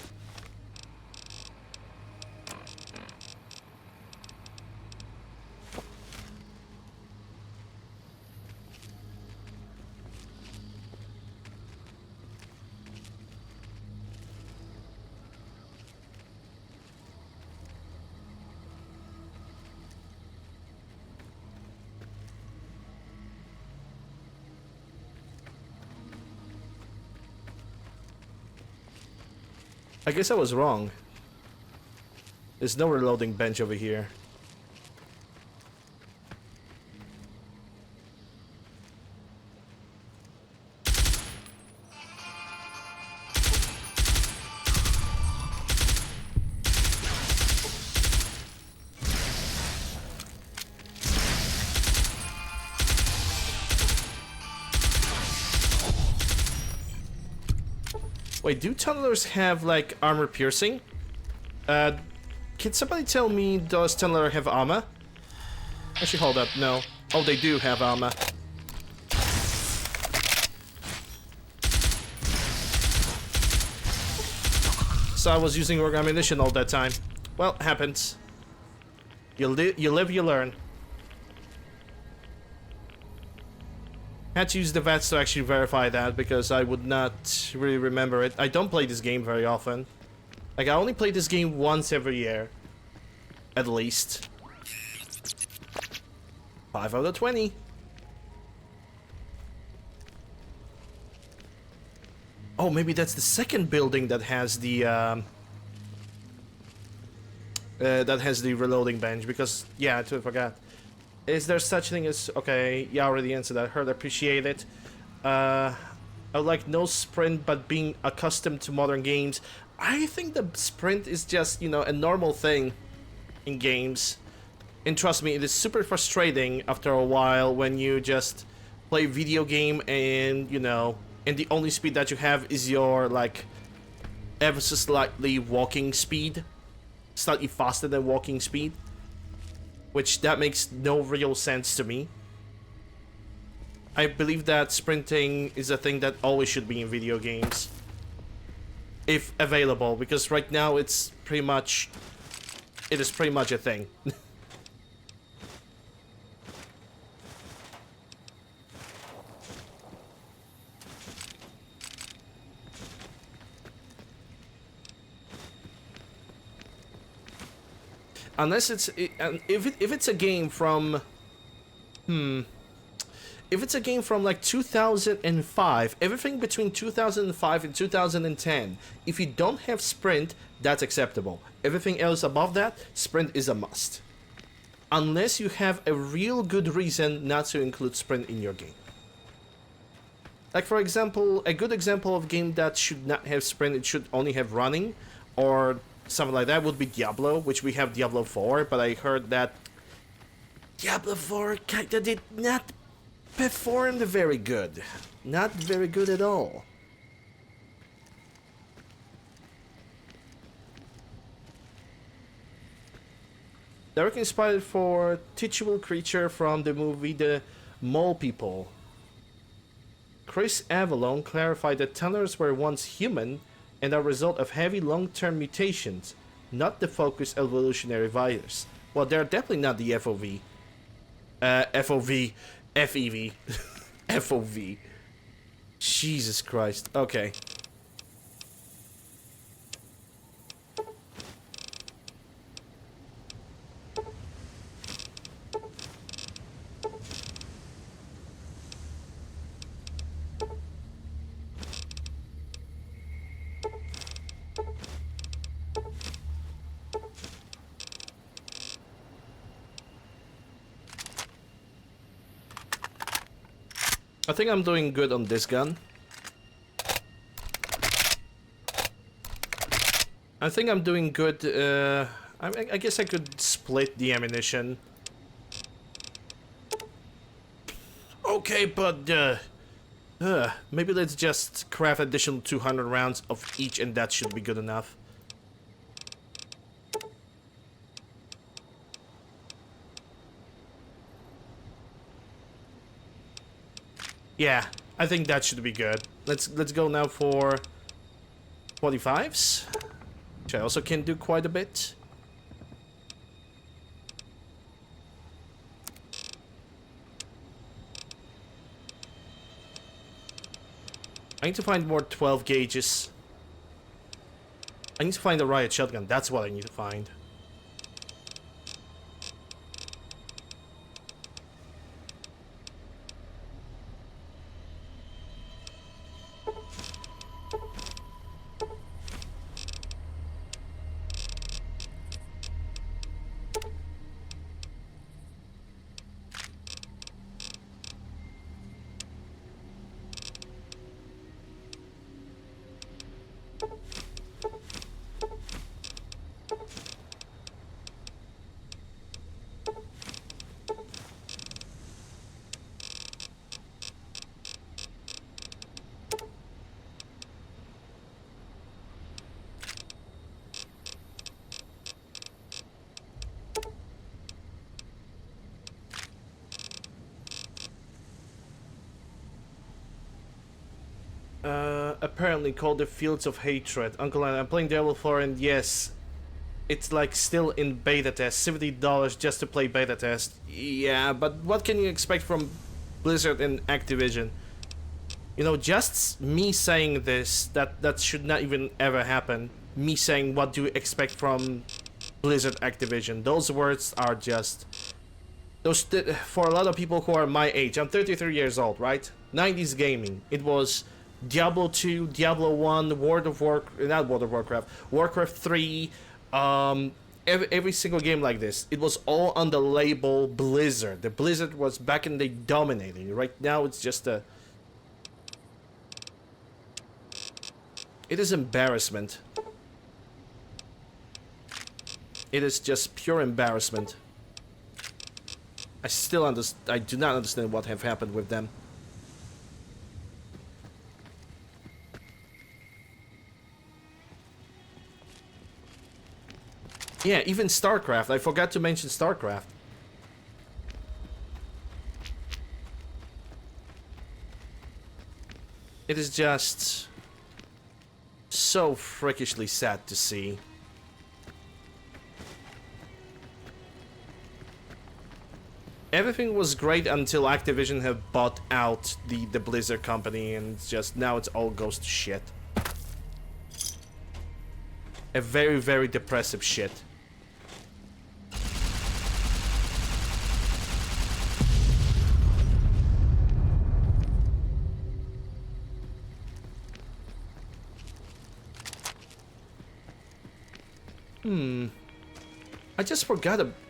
[SPEAKER 1] I guess I was wrong. There's no reloading bench over here. Wait, do tunnelers have, like, armor piercing? Can somebody tell me, does tunneler have armor? Actually, hold up, no. Oh, they do have armor. So I was using org ammunition all that time. Well, happens. You live, you learn. Had to use the VATS to actually verify that because I would not really remember it. I don't play this game very often. Like, I only play this game once every year. At least. 5 out of 20. Oh, maybe that's the second building that has the reloading bench, because, yeah, I totally forgot. Is there such thing as... Okay, yeah, I already answered that. Heard, appreciate it. I would like no sprint, but being accustomed to modern games. I think the sprint is just, you know, a normal thing in games. And trust me, it is super frustrating after a while when you just play a video game and, you know, and the only speed that you have is your, like, ever so slightly walking speed. Slightly faster than walking speed. Which, that makes no real sense to me. I believe that sprinting is a thing that always should be in video games. If available, because right now it's pretty much... It is pretty much a thing. Unless it's... If it's a game from... If it's a game from like 2005, everything between 2005 and 2010, if you don't have sprint, that's acceptable. Everything else above that, sprint is a must. Unless you have a real good reason not to include sprint in your game. Like, for example, a good example of a game that should not have sprint, it should only have running, or something like that would be Diablo, which we have Diablo 4, but I heard that Diablo 4 kinda did not perform very good. Not very good at all. Directly inspired for teachable creature from the movie The Mole People. Chris Avalon clarified that tunnelers were once human and are a result of heavy long-term mutations, not the focused evolutionary virus. Well, they're definitely not the FOV. FOV. FEV. FOV. Jesus Christ. Okay. I think I'm doing good on this gun. I think I'm doing good. I guess I could split the ammunition. Okay, but maybe let's just craft additional 200 rounds of each, and that should be good enough. Yeah, I think that should be good. Let's go now for 45s, which I also can do quite a bit. I need to find more 12 gauges. I need to find a riot shotgun. That's what I need to find. Apparently called the Fields of Hatred. Uncle Anna, I'm playing Diablo 4 and yes, it's like still in beta test. $70 just to play beta test. Yeah, but what can you expect from Blizzard and Activision? You know, just me saying this, that should not even ever happen. Me saying what do you expect from Blizzard Activision. Those words are just... for a lot of people who are my age. I'm 33 years old, right? 90s gaming. It was Diablo 2, Diablo 1, Warcraft 3, every single game like this. It was all on the label Blizzard. The Blizzard was back in the dominating. Right now it's just a... It is embarrassment. It is just pure embarrassment. I do not understand what have happened with them. Yeah, even StarCraft. I forgot to mention StarCraft. It is just so freakishly sad to see. Everything was great until Activision have bought out the Blizzard company, and just now it's all goes to shit. A very, very depressive shit.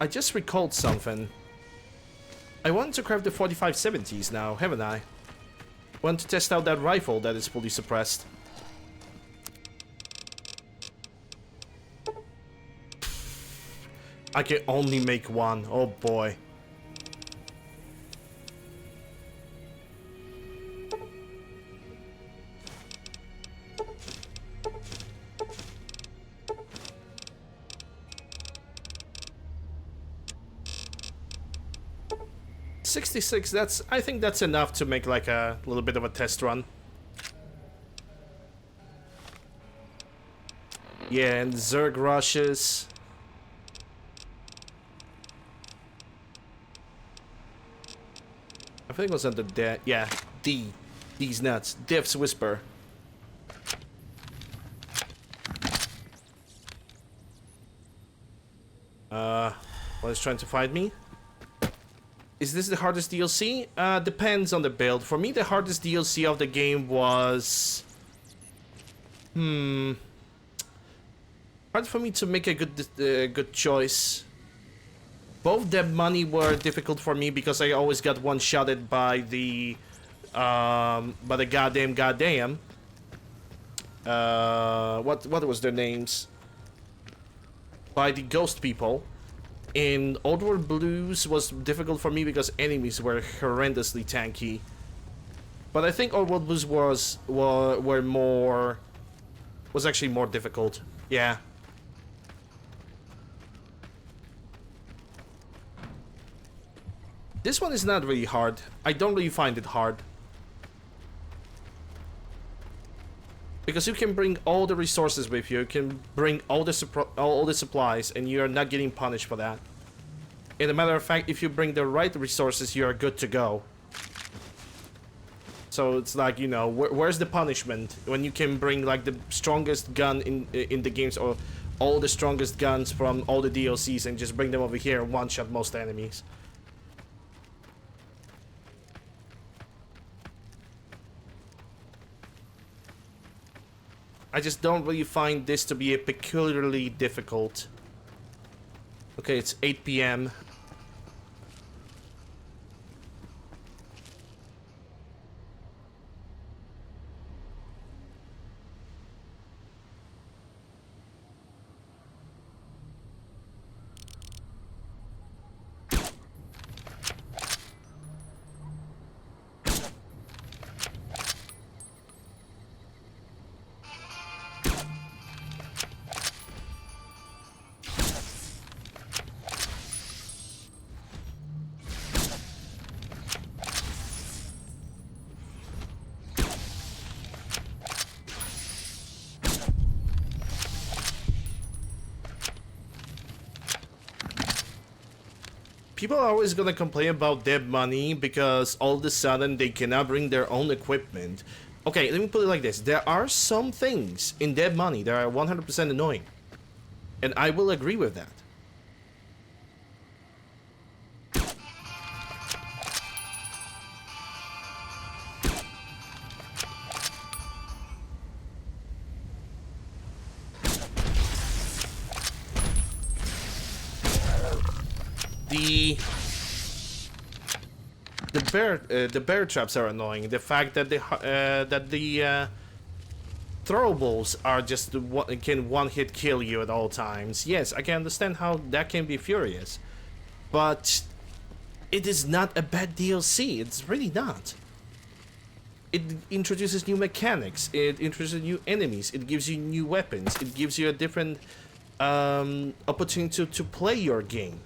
[SPEAKER 1] I just recalled something. I want to craft the 4570s now, haven't I? Want to test out that rifle that is fully suppressed. I can only make one. Oh boy. 66, I think that's enough to make like a little bit of a test run. Yeah, and Zerg rushes. I think it was under that. Yeah, D's nuts. Div's Whisper. What is trying to find me? Is this the hardest DLC? Depends on the build. For me, the hardest DLC of the game was... hard for me to make a good choice. Both Dead Money were difficult for me because I always got one-shotted by the goddamn. What was their names? By the ghost people. In Old World Blues was difficult for me because enemies were horrendously tanky. But I think Old World Blues was actually more difficult. Yeah. This one is not really hard. I don't really find it hard. Because you can bring all the resources with you, you can bring all the supplies, and you're not getting punished for that. And a matter of fact, if you bring the right resources, you're good to go. So it's like, you know, where's the punishment when you can bring like the strongest gun in the games, or all the strongest guns from all the DLCs, and just bring them over here and one-shot most enemies. I just don't really find this to be a peculiarly difficult. Okay, it's 8 p.m. People are always gonna complain about Dead Money because all of a sudden they cannot bring their own equipment. Okay, let me put it like this. There are some things in Dead Money that are 100% annoying. And I will agree with that. The bear traps are annoying. The fact that the throwables are just can one-hit kill you at all times. Yes, I can understand how that can be furious, but it is not a bad DLC. It's really not. It introduces new mechanics. It introduces new enemies. It gives you new weapons. It gives you a different opportunity to play your game.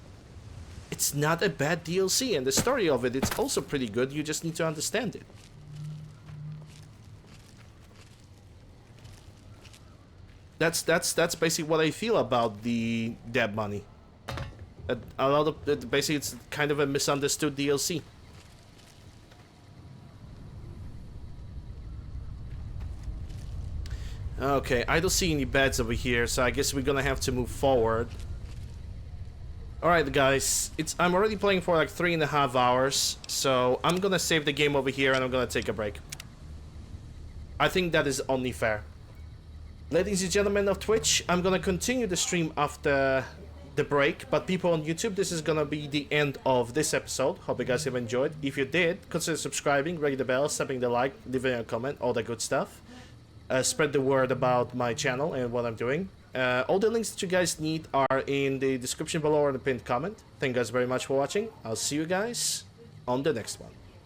[SPEAKER 1] It's not a bad DLC, and the story of it, it's also pretty good. You just need to understand it. That's basically what I feel about the Dead Money. A lot of basically, it's kind of a misunderstood DLC. Okay, I don't see any beds over here, so I guess we're gonna have to move forward. Alright guys, I'm already playing for like 3.5 hours, so I'm gonna save the game over here and I'm gonna take a break. I think that is only fair. Ladies and gentlemen of Twitch, I'm gonna continue the stream after the break, but people on YouTube, this is gonna be the end of this episode. Hope you guys have enjoyed. If you did, consider subscribing, ring the bell, snapping the like, leaving a comment, all that good stuff. Spread the word about my channel and what I'm doing. All the links that you guys need are in the description below or in the pinned comment. Thank you guys very much for watching. I'll see you guys on the next one.